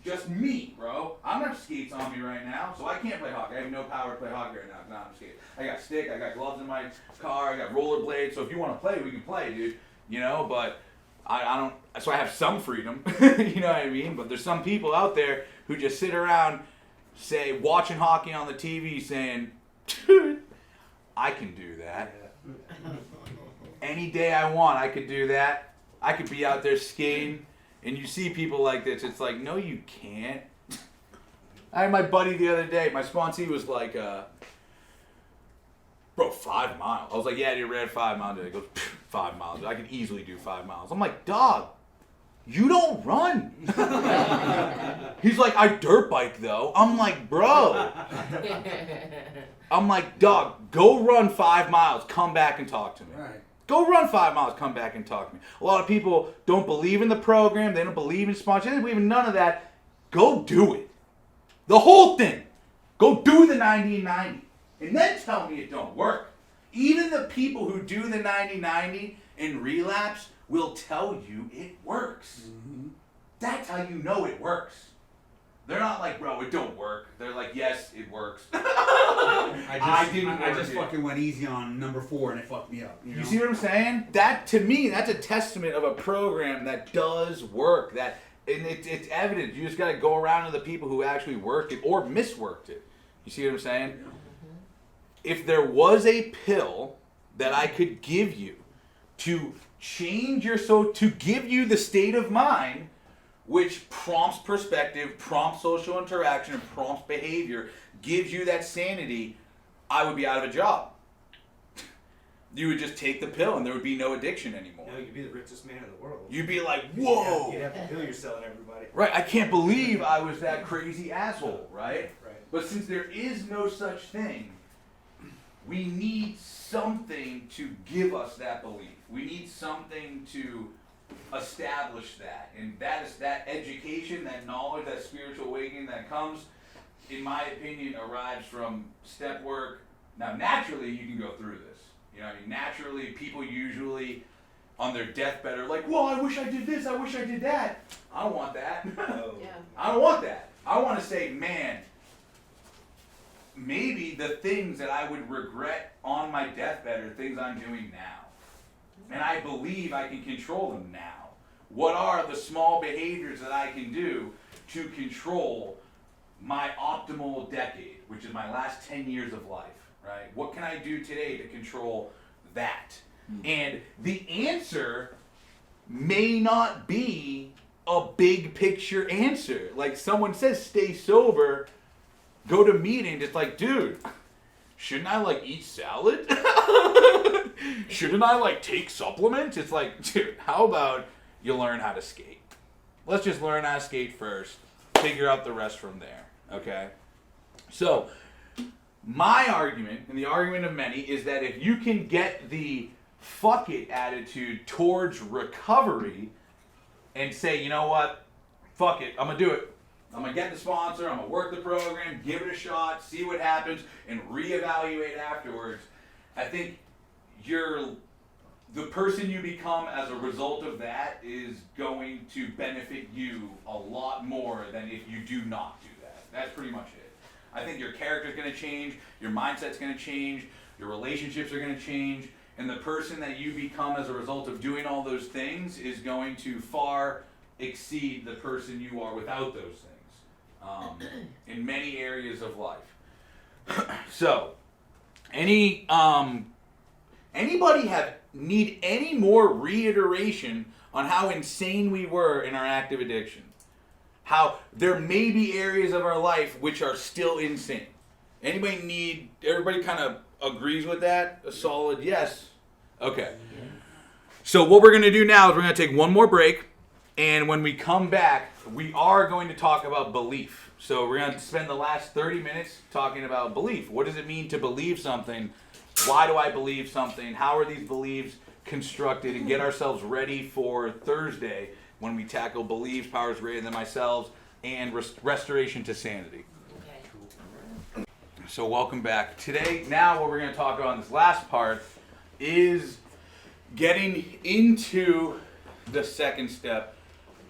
Just me, bro. I don't have skates on me right now, so I can't play hockey. I have no power to play hockey right now because I'm skating. I got stick, I got gloves in my car, I got rollerblades, so if you want to play, we can play, dude. You know, but I don't, so I have some freedom, you know what I mean? But there's some people out there who just sit around, watching hockey on the TV saying, dude, I can do that. Any day I want, I could do that. I could be out there skating, and you see people like this, it's like, no, you can't. I had my buddy the other day, my sponsee was like, bro, 5 miles. I was like, yeah, you ran 5 miles today. He goes, 5 miles. I could easily do 5 miles. I'm like, dog, you don't run. He's like, I dirt bike though. I'm like, bro. I'm like, dog, go run 5 miles, come back and talk to me. Right. Go run 5 miles, come back and talk to me. A lot of people don't believe in the program, they don't believe in sponsors, they don't believe in none of that. Go do it. The whole thing. Go do the 90-90. And then tell me it don't work. Even the people who do the 90-90 and relapse will tell you it works. Mm-hmm. That's how you know it works. They're not like, bro, it don't work. They're like, yes, it works. I just fucking went easy on number 4 and it fucked me up. You see what I'm saying? That, to me, that's a testament of a program that does work. And it's evident. You just got to go around to the people who actually worked it or misworked it. You see what I'm saying? Mm-hmm. If there was a pill that I could give you to change to give you the state of mind which prompts perspective, prompts social interaction, and prompts behavior, gives you that sanity, I would be out of a job. You would just take the pill and there would be no addiction anymore. You know, you'd be the richest man in the world. You'd be like, whoa. You'd have the pill you're selling everybody. Right, I can't believe I was that crazy asshole, right? Right. But since there is no such thing, we need something to give us that belief. We need something to establish that. And that is that education, that knowledge, that spiritual awakening that comes, in my opinion, arrives from step work. Now, naturally, you can go through this. You know what I mean? Naturally, people usually on their deathbed are like, well, I wish I did this, I wish I did that. I don't want that. I don't want that. I want to say, man, maybe the things that I would regret on my deathbed are things I'm doing now. And I believe I can control them now. What are the small behaviors that I can do to control my optimal decade, which is my last 10 years of life, right? What can I do today to control that? And the answer may not be a big picture answer. Like someone says, stay sober, go to meetings. It's like, dude, shouldn't I like eat salad? Shouldn't I like take supplements? It's like, dude, how about you learn how to skate? Let's just learn how to skate first, figure out the rest from there, okay? So, my argument, and the argument of many, is that if you can get the fuck it attitude towards recovery and say, you know what, fuck it, I'm gonna do it. I'm gonna get the sponsor, I'm gonna work the program, give it a shot, see what happens, and reevaluate afterwards. I think the person you become as a result of that is going to benefit you a lot more than if you do not do that. That's pretty much it. I think your character's gonna change, your mindset's gonna change, your relationships are gonna change, and the person that you become as a result of doing all those things is going to far exceed the person you are without those things in many areas of life. So, anybody need any more reiteration on how insane we were in our active addiction? How there may be areas of our life which are still insane. Everybody kind of agrees with that? A solid yes? Okay. So what we're going to do now is we're going to take one more break, and when we come back, we are going to talk about belief. So we're going to spend the last 30 minutes talking about belief. What does it mean to believe something? Why do I believe something? How are these beliefs constructed? And get ourselves ready for Thursday when we tackle beliefs, powers greater than myself, and restoration to sanity. Okay. So welcome back. Today, now what we're going to talk about in this last part is getting into the second step,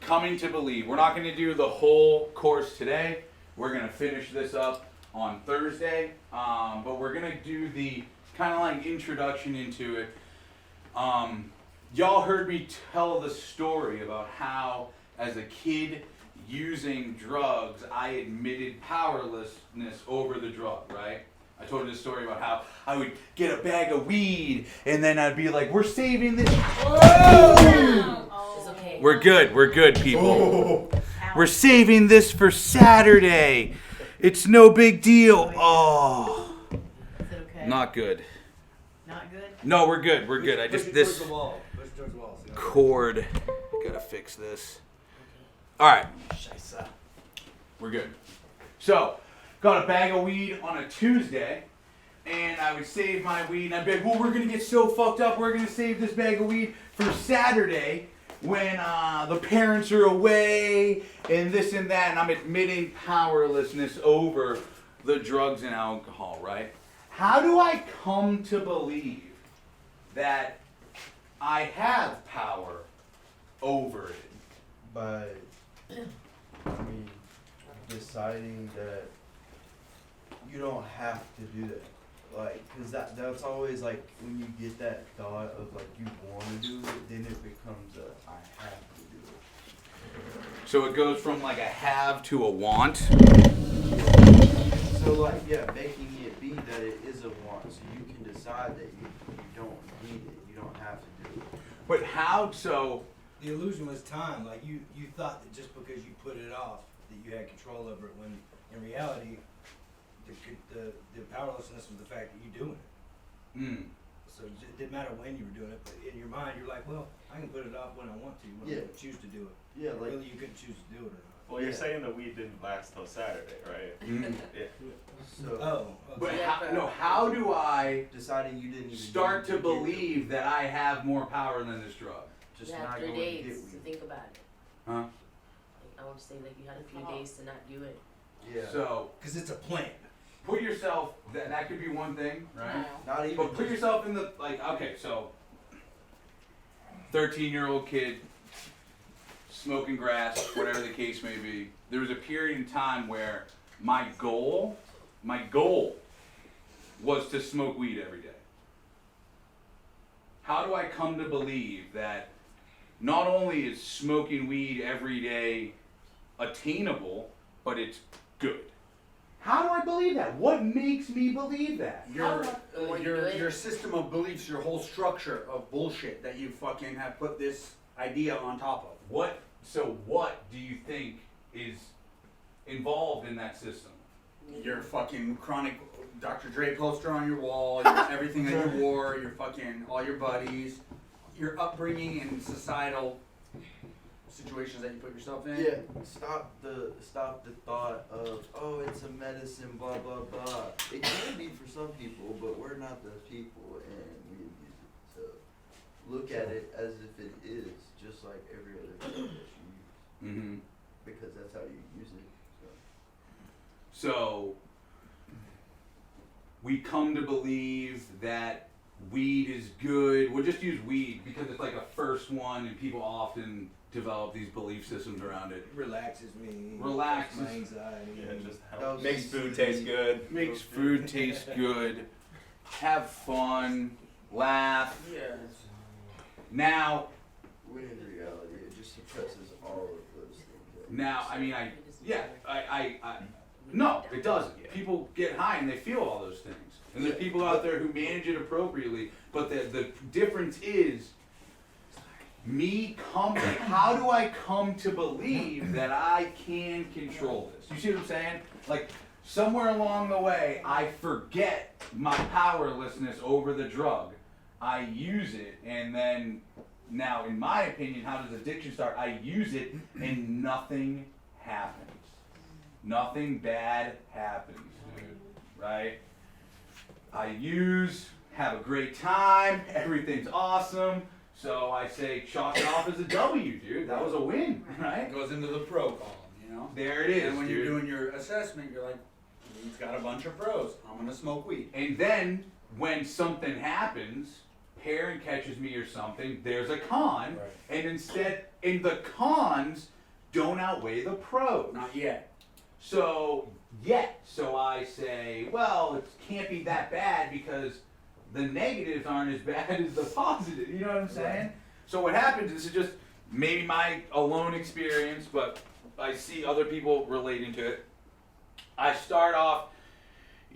coming to believe. We're not going to do the whole course today. We're going to finish this up on Thursday, but we're going to do the kind of like introduction into it. Y'all heard me tell the story about how, as a kid using drugs, I admitted powerlessness over the drug, right? I told you this story about how I would get a bag of weed, and then I'd be like, we're saving this. It's okay. We're good, people. We're saving this for Saturday. It's no big deal. Oh. Is it okay? Not good. Not good? No, we're good. I Push just, it this towards the wall. Push it towards the wall. cord, gotta fix this. All right. We're good. So, got a bag of weed on a Tuesday, and I would save my weed, and I'd be like, well, we're going to get so fucked up, we're going to save this bag of weed for Saturday when the parents are away, and this and that, and I'm admitting powerlessness over the drugs and alcohol, right? How do I come to believe that I have power over it? By, deciding that you don't have to do that. Like, cause that's always like, when you get that thought of like, you wanna do it, then it becomes a, I have to do it. So it goes from like a have to a want? So like, yeah, making it be that it is a want, so you can decide that you don't need it, you don't have to do it. But how, so... The illusion was time. Like you thought that just because you put it off, that you had control over it, when in reality, the powerlessness was the fact that you're doing it. Mm. So it didn't matter when you were doing it, but in your mind, you're like, well, I can put it off when I want to, when I choose to do it. Yeah, like, really, you couldn't choose to do it or not. Well, you're saying the weed didn't last till Saturday, right? Mm. Yeah. So, But how do I deciding you didn't even start to believe that I have more power than this drug? Just You have not 3 going to get days to weed. think about it. Huh? Like, I would say like you had a few days to not do it. Yeah. So... Because it's a plan. put yourself, that could be one thing, right? Not even. But put yourself in the, like, okay, so 13-year-old kid, smoking grass, whatever the case may be. There was a period in time where my goal was to smoke weed every day. How do I come to believe that not only is smoking weed every day attainable, but it's good? How do I believe that? What makes me believe that? Your system of beliefs, your whole structure of bullshit that you fucking have put this idea on top of. What do you think is involved in that system? Your fucking chronic Dr. Dre poster on your wall, your, everything that you wore, your fucking, all your buddies, your upbringing and societal situations that you put yourself in. Yeah, stop the thought of, oh, it's a medicine, blah blah blah. It can be for some people, but we're not those people, and we abuse it. So look at it as if it is, just like every other thing that you use, Mm-hmm. because that's how you use it. So we come to believe that weed is good. We'll just use weed because it's like a first one, and people often develop these belief systems around it. Relaxes me. Relaxes. My anxiety. Yeah, it just Helps makes food taste good. Makes food taste good. Have fun. Laugh. Yeah. Now, When in reality, it just suppresses all of those things. Now, I mean, no, it doesn't. People get high and they feel all those things. And there's people out there who manage it appropriately. But the difference is, how do I come to believe that I can control this? You see what I'm saying? Like, somewhere along the way, I forget my powerlessness over the drug. I use it, and then, now, in my opinion, how does addiction start? I use it, and nothing happens. Nothing bad happens, dude, right? I use, have a great time, everything's awesome, so I say chalk it off as a W, dude. That was a win, right? It goes into the pro column, you know? There it is, And when dude. you're doing your assessment, you're like, weed's got a bunch of pros. I'm gonna smoke weed. And then, when something happens, parent catches me or something, there's a con, and instead, the cons don't outweigh the pros. Not yet. So I say, well, it can't be that bad because the negatives aren't as bad as the positive. You know what I'm saying? Right. So what happens, this is just maybe my alone experience, but I see other people relating to it. I start off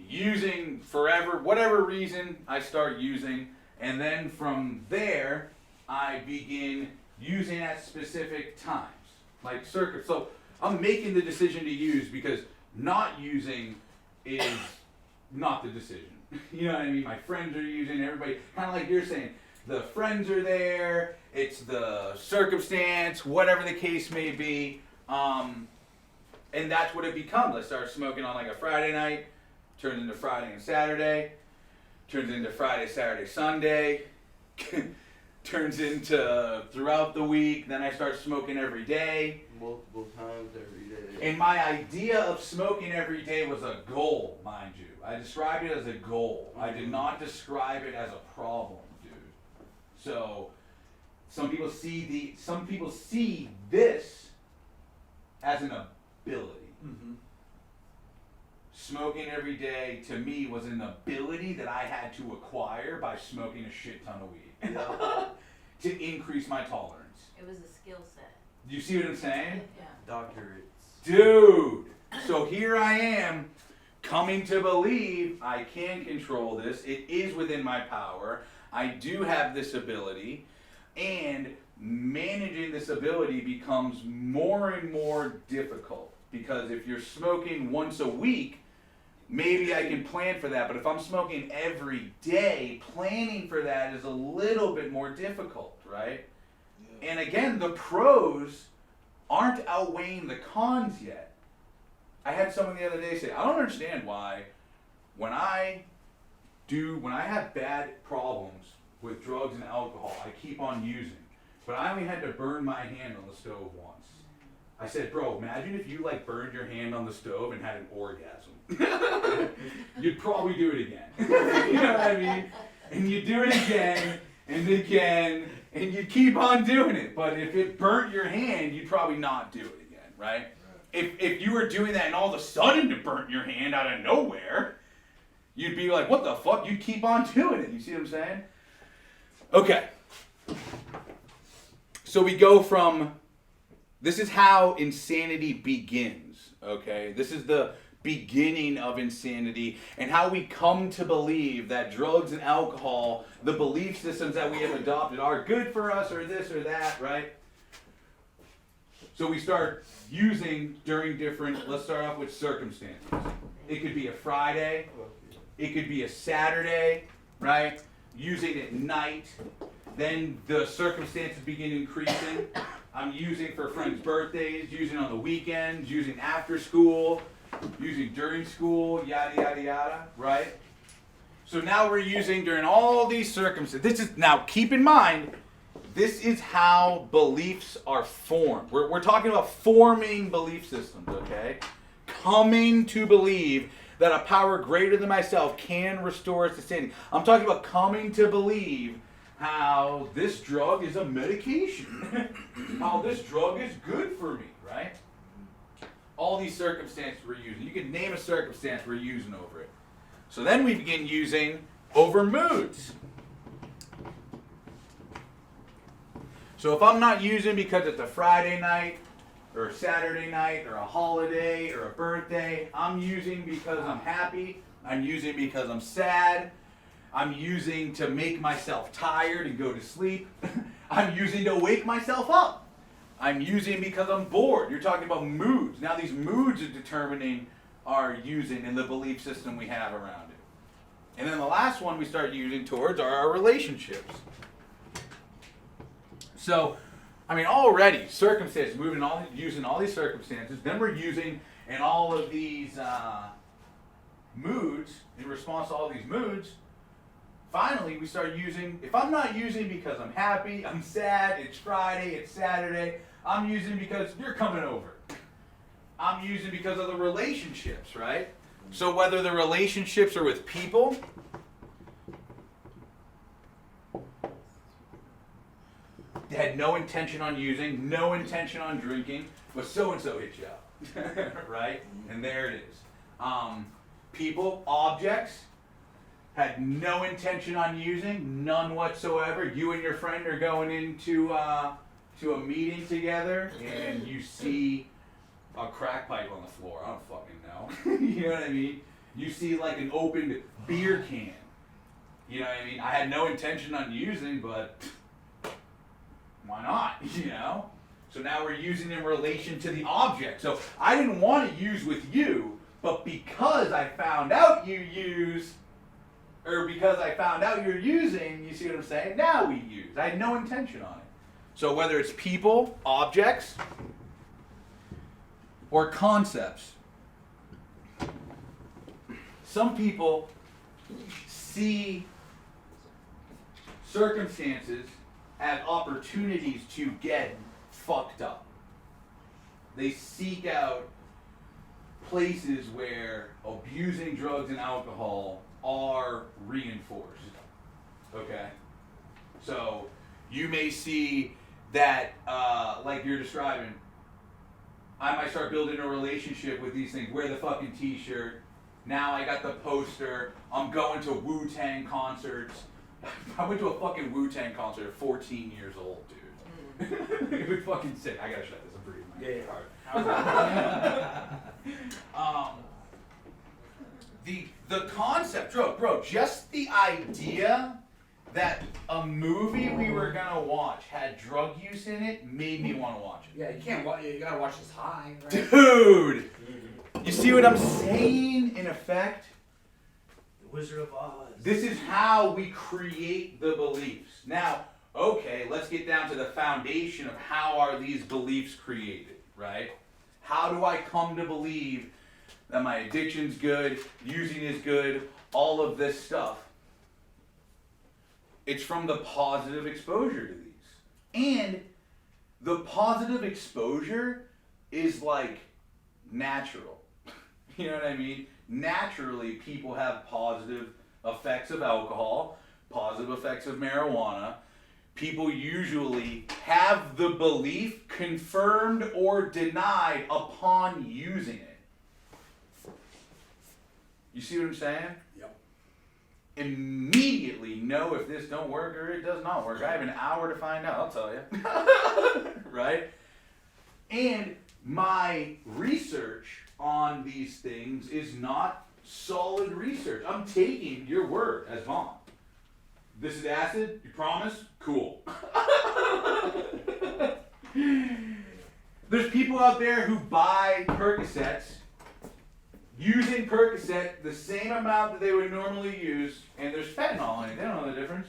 using forever, whatever reason I start using, and then from there, I begin using at specific times, like circuits. So I'm making the decision to use because not using is not the decision. You know what I mean? My friends are using, everybody, kind of like you're saying, the friends are there, it's the circumstance, whatever the case may be, and that's what it becomes. I start smoking on like a Friday night, turns into Friday and Saturday, turns into Friday, Saturday, Sunday, turns into throughout the week, then I start smoking every day. Multiple times every day. And my idea of smoking every day was a goal, mind you. I described it as a goal. I did not describe it as a problem, dude. So some people see this as an ability. Mm-hmm. Smoking every day to me was an ability that I had to acquire by smoking a shit ton of weed. Yeah. To increase my tolerance. It was a skill set. You see what I'm saying? Yeah. Doctorates. Dude! So here I am, coming to believe I can control this. It is within my power. I do have this ability. And managing this ability becomes more and more difficult. Because if you're smoking once a week, maybe I can plan for that. But if I'm smoking every day, planning for that is a little bit more difficult, right? Yeah. And again, the pros aren't outweighing the cons yet. I had someone the other day say, I don't understand why when I have bad problems with drugs and alcohol, I keep on using. But I only had to burn my hand on the stove once. I said, bro, imagine if you like burned your hand on the stove and had an orgasm. You'd probably do it again. You know what I mean? And you do it again and again, and you keep on doing it. But if it burnt your hand, you'd probably not do it again, right? If you were doing that and all of a sudden it burnt your hand out of nowhere, you'd be like, what the fuck? You'd keep on doing it. You see what I'm saying? Okay. So we go from, this is how insanity begins, okay? This is the beginning of insanity and how we come to believe that drugs and alcohol, the belief systems that we have adopted are good for us or this or that, right? So we start using during different, let's start off with circumstances. It could be a Friday, it could be a Saturday, right? Using at night, then the circumstances begin increasing. I'm using for friends' birthdays, using on the weekends, using after school, using during school, yada, yada, yada, right? So now we're using during all these circumstances. This is, now keep in mind, this is how beliefs are formed. We're talking about forming belief systems, okay? Coming to believe that a power greater than myself can restore us to sanity. I'm talking about coming to believe how this drug is a medication. How this drug is good for me, right? All these circumstances we're using. You can name a circumstance we're using over it. So then we begin using over moods. So if I'm not using because it's a Friday night, or a Saturday night, or a holiday, or a birthday, I'm using because I'm happy, I'm using because I'm sad, I'm using to make myself tired and go to sleep, I'm using to wake myself up, I'm using because I'm bored. You're talking about moods. Now these moods are determining our using and the belief system we have around it. And then the last one we start using towards are our relationships. So, I mean, already circumstances, using all these circumstances, then we're using in all of these moods, in response to all these moods, finally we start using, if I'm not using because I'm happy, I'm sad, it's Friday, it's Saturday, I'm using because you're coming over. I'm using because of the relationships, right? So whether the relationships are with people, they had no intention on using, no intention on drinking, but so-and-so hit you up, right? And there it is. People, objects, had no intention on using, none whatsoever. You and your friend are going into to a meeting together, and you see a crack pipe on the floor. I don't fucking know. You know what I mean? You see like an opened beer can. You know what I mean? I had no intention on using, but why not? You know? So now we're using in relation to the object. So I didn't want to use with you, but because I found out you use, or because I found out you're using, you see what I'm saying? Now we use. I had no intention on it. So whether it's people, objects, or concepts, some people see circumstances as opportunities to get fucked up. They seek out places where abusing drugs and alcohol are reinforced. Okay? So you may see that, like you're describing, I might start building a relationship with these things. Wear the fucking t-shirt. Now I got the poster. I'm going to Wu-Tang concerts. I went to a fucking Wu-Tang concert at 14 years old, dude. It was fucking sick. I gotta shut this. I'm breathing. The concept, bro, just the idea that a movie we were gonna watch had drug use in it made me want to watch it. Yeah, you can't watch. You gotta watch this high, right? Dude, you see what I'm saying? In effect, The Wizard of Oz. this is how we create the beliefs. Now, okay, let's get down to the foundation of how are these beliefs created, right? How do I come to believe that my addiction's good, using is good, all of this stuff? It's from the positive exposure to these. And the positive exposure is like natural. You know what I mean? Naturally, people have positive effects of alcohol, positive effects of marijuana. People usually have the belief confirmed or denied upon using it. You see what I'm saying? Yep. Immediately know if this don't work or it does not work. I have an hour to find out, I'll tell you. Right? And my research on these things is not solid research. I'm taking your word as mom. This is acid, you promise? Cool. There's people out there who buy Percocets, using Percocet the same amount that they would normally use, and there's fentanyl in it. They don't know the difference.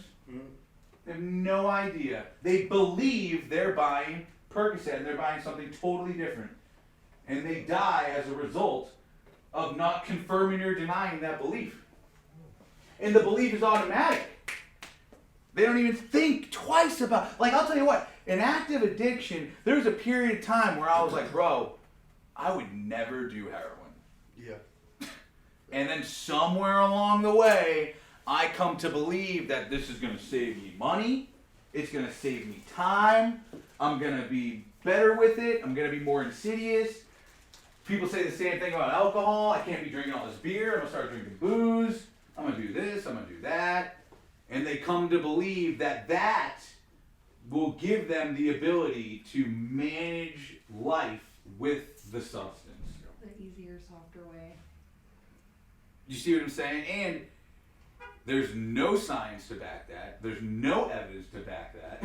They have no idea. They believe they're buying Percocet and they're buying something totally different. And they die as a result of not confirming or denying that belief. And the belief is automatic. They don't even think twice about, like, I'll tell you what, in active addiction, there was a period of time where I was like, bro, I would never do heroin. Yeah. And then somewhere along the way, I come to believe that this is going to save me money, it's going to save me time, I'm going to be better with it, I'm going to be more insidious. People say the same thing about alcohol. I can't be drinking all this beer, I'm going to start drinking booze, I'm going to do this, I'm going to do that. And they come to believe that that will give them the ability to manage life with the substance. The easier, softer way. You see what I'm saying? And there's no science to back that. There's no evidence to back that.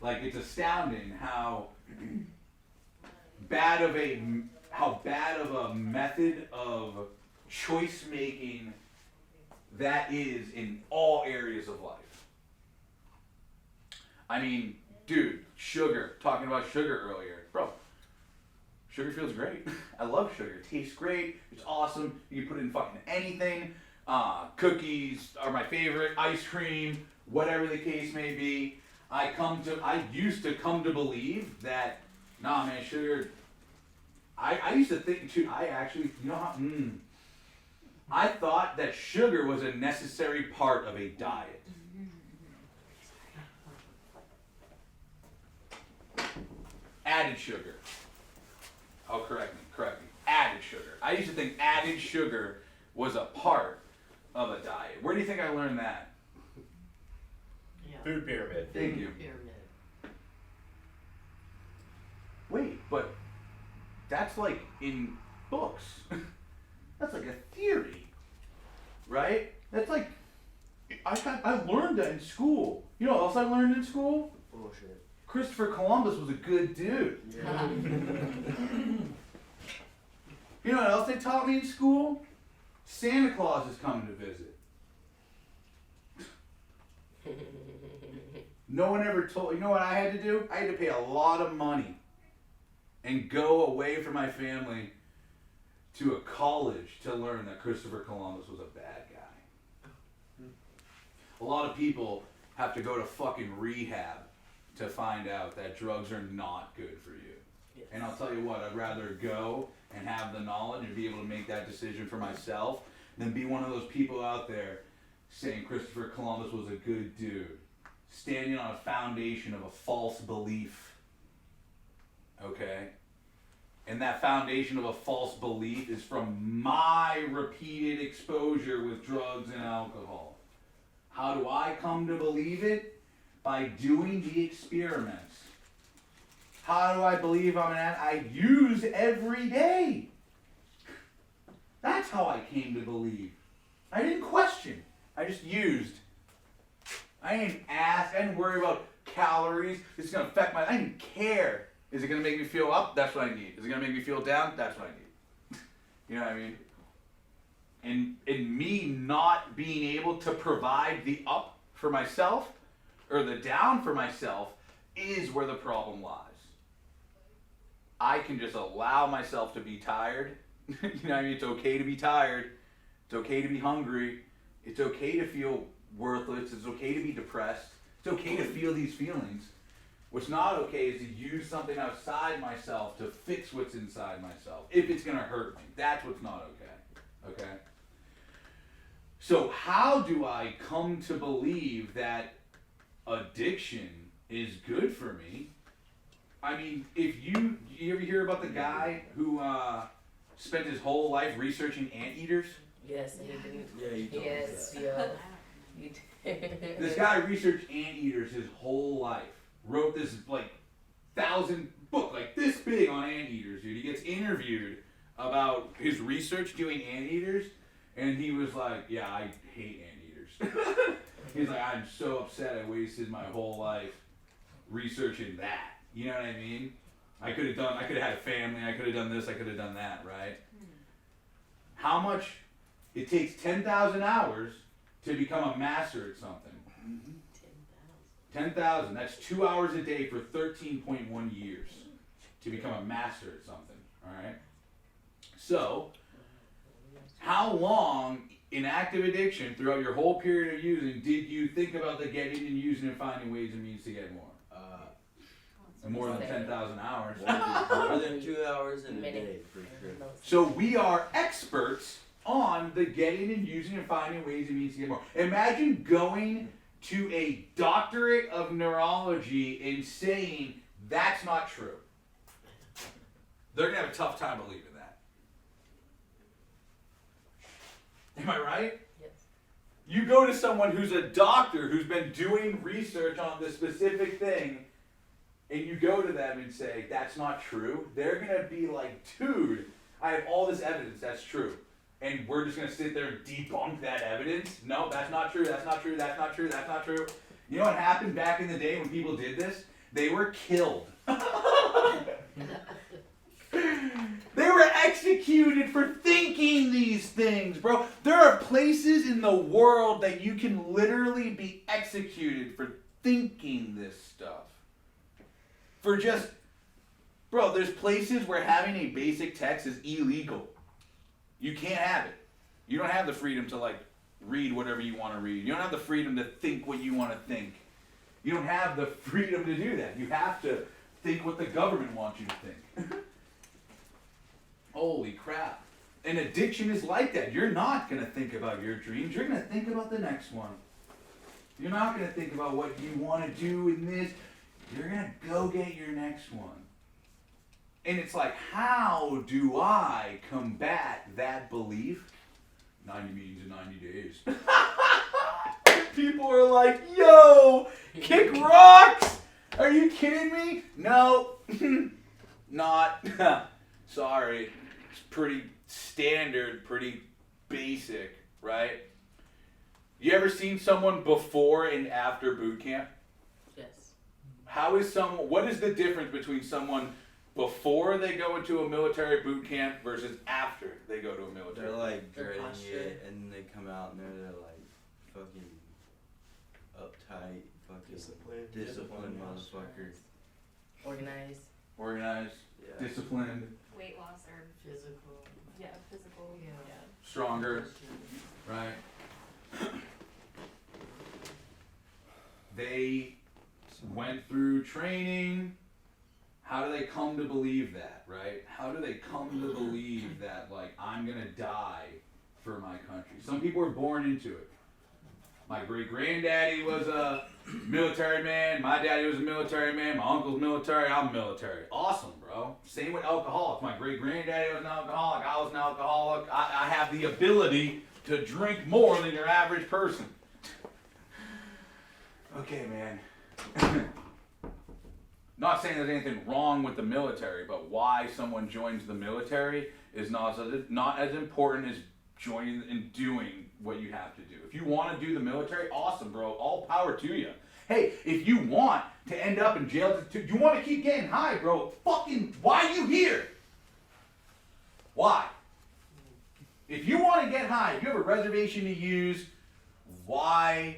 Like, it's astounding how bad of a method of choice making that is in all areas of life. I mean, dude, sugar. Talking about sugar earlier. Bro, sugar feels great. I love sugar. It tastes great. It's awesome. You can put it in fucking anything. Cookies are my favorite. Ice cream, whatever the case may be. I used to come to believe that, nah, man, sugar. I used to think too. I actually, you know how. I thought that sugar was a necessary part of a diet. Added sugar. Oh, correct me. Added sugar. I used to think added sugar was a part of a diet. Where do you think I learned that? Yeah. Food pyramid. Thank you. Pyramid. Wait, but that's like in books. That's like a theory, right? That's like, I learned that in school. You know what else I learned in school? Bullshit. Christopher Columbus was a good dude. Yeah. You know what else they taught me in school? Santa Claus is coming to visit. No one ever told, you know what I had to do? I had to pay a lot of money and go away from my family to a college to learn that Christopher Columbus was a bad guy. A lot of people have to go to fucking rehab to find out that drugs are not good for you. Yes. And I'll tell you what, I'd rather go and have the knowledge and be able to make that decision for myself than be one of those people out there saying Christopher Columbus was a good dude, standing on a foundation of a false belief. Okay? And that foundation of a false belief is from my repeated exposure with drugs and alcohol. How do I come to believe it? By doing the experiments. How do I believe I'm an addict? I use every day. That's how I came to believe. I didn't question. I just used. I didn't ask. I didn't worry about calories. This is going to affect my... I didn't care. Is it going to make me feel up? That's what I need. Is it going to make me feel down? That's what I need. You know what I mean? And me not being able to provide the up for myself or the down for myself is where the problem lies. I can just allow myself to be tired. You know what I mean? It's okay to be tired. It's okay to be hungry. It's okay to feel worthless. It's okay to be depressed. It's okay to feel these feelings. What's not okay is to use something outside myself to fix what's inside myself, if it's gonna hurt me. That's what's not okay. Okay? So how do I come to believe that addiction is good for me? I mean, if you ever hear about the guy who spent his whole life researching anteaters? Yes, you do. Yeah, you told Yes, me yeah. You This guy researched anteaters his whole life. Wrote this like 1,000 book, like this big on anteaters, dude. He gets interviewed about his research doing anteaters, and he was like, "Yeah, I hate anteaters." He's like, "I'm so upset I wasted my whole life researching that." You know what I mean? I could have had a family, I could have done this, I could have done that, right? How much it takes 10,000 hours to become a master at something. 10,000. That's 2 hours a day for 13.1 years to become a master at something. All right. So, how long in active addiction throughout your whole period of using did you think about the getting and using and finding ways and means to get more? More than 10,000 hours. More than 2 hours in a day, for sure. So we are experts on the getting and using and finding ways and means to get more. Imagine going to a doctorate of neurology and saying that's not true. They're going to have a tough time believing that. Am I right? Yes. You go to someone who's a doctor who's been doing research on this specific thing, and you go to them and say, that's not true, they're going to be like, dude, I have all this evidence, that's true. And we're just going to sit there and debunk that evidence? No, that's not true, that's not true, that's not true, that's not true. You know what happened back in the day when people did this? They were killed. They were executed for thinking these things, bro. There are places in the world that you can literally be executed for thinking this stuff. For just, bro, there's places where having a basic text is illegal. You can't have it. You don't have the freedom to, like, read whatever you want to read. You don't have the freedom to think what you want to think. You don't have the freedom to do that. You have to think what the government wants you to think. Holy crap. And addiction is like that. You're not going to think about your dreams. You're going to think about the next one. You're not going to think about what you want to do in this. You're going to go get your next one. And it's like, how do I combat that belief? 90 meetings in 90 days. People are like, yo, kick rocks! Are you kidding me? No, not. Sorry. It's pretty standard, pretty basic, right? You ever seen someone before and after boot camp? Yes. What is the difference between someone before they go into a military boot camp versus after they go to a military? They're like Their dreading posture. it, and then they come out and they're like fucking uptight, fucking disciplined motherfuckers. Organized. Yeah. Disciplined, Weight loss or Physical. yeah, physical. Yeah. stronger, right? They went through training. How do they come to believe that, right? How do they come to believe that, like, I'm going to die for my country? Some people are born into it. My great-granddaddy was a military man. My daddy was a military man. My uncle's military. I'm military. Awesome, bro. Same with alcoholics. My great-granddaddy was an alcoholic. I was an alcoholic. I have the ability to drink more than your average person. Okay, man. Not saying there's anything wrong with the military, but why someone joins the military is not as important as joining and doing what you have to do. If you want to do the military, awesome, bro. All power to you. Hey, if you want to end up in jail, you want to keep getting high, bro, fucking, why are you here? Why? If you want to get high, if you have a reservation to use, why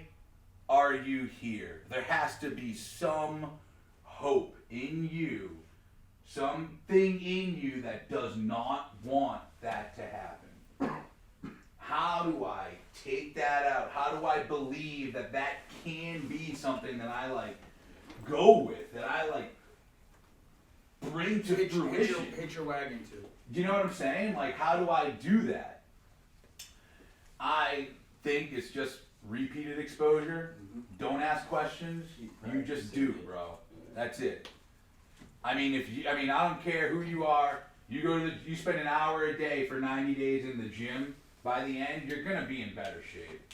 are you here? There has to be some hope in you, something in you that does not want that to happen. How do I take that out? How do I believe that that can be something that I like go with, that I like bring to fruition? Hit your wagon too. Do you know what I'm saying? Like, how do I do that? I think it's just repeated exposure. Don't ask questions. You just do, bro. That's it. I mean, I don't care who you are. You spend an hour a day for 90 days in the gym. By the end, you're gonna be in better shape.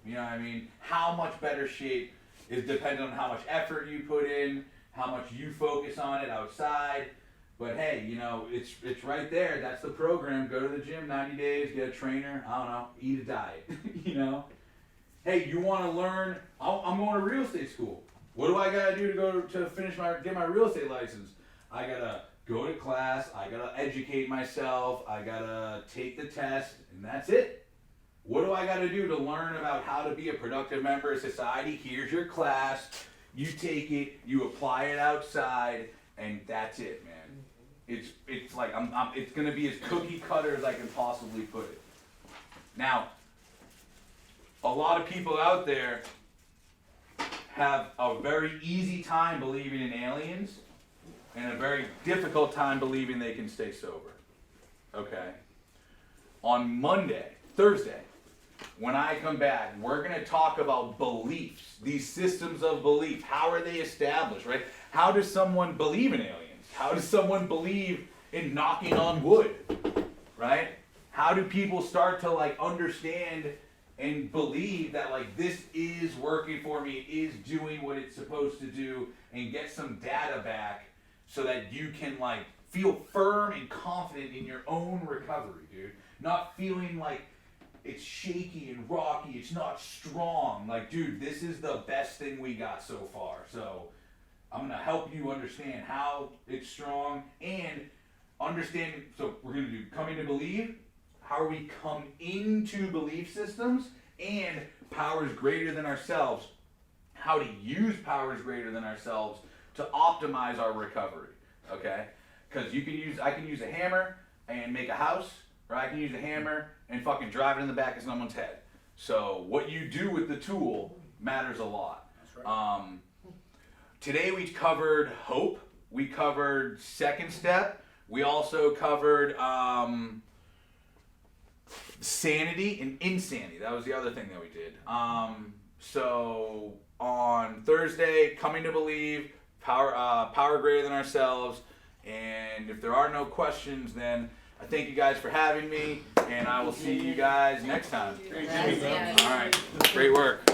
You know what I mean? How much better shape is dependent on how much effort you put in, how much you focus on it outside. But hey, you know, it's right there. That's the program. Go to the gym 90 days, get a trainer, I don't know, eat a diet, you know? Hey, you want to learn, I'm going to real estate school. What do I got to do to get my real estate license? I got to go to class, I got to educate myself, I got to take the test, and that's it. What do I got to do to learn about how to be a productive member of society? Here's your class. You take it, you apply it outside, and that's it, man. It's like it's gonna be as cookie cutter as I can possibly put it. Now, a lot of people out there have a very easy time believing in aliens, and a very difficult time believing they can stay sober. Okay. On Thursday, when I come back, we're gonna talk about beliefs, these systems of belief. How are they established, right? How does someone believe in aliens? How does someone believe in knocking on wood, right? How do people start to like understand and believe that like this is working for me, it is doing what it's supposed to do, and get some data back so that you can like feel firm and confident in your own recovery, dude. Not feeling like it's shaky and rocky, it's not strong. Like, dude, this is the best thing we got so far. So I'm gonna help you understand how it's strong and understand. So we're gonna do coming to believe, how we come into belief systems, and powers greater than ourselves, how to use powers greater than ourselves to optimize our recovery. Okay? Because I can use a hammer and make a house, or I can use a hammer and fucking drive it in the back of someone's head. So what you do with the tool matters a lot. That's right. Today we covered hope, we covered second step, we also covered sanity and insanity. That was the other thing that we did. So on Thursday, coming to believe, power greater than ourselves, and if there are no questions, then I thank you guys for having me, and I will see you guys next time. All right, great work.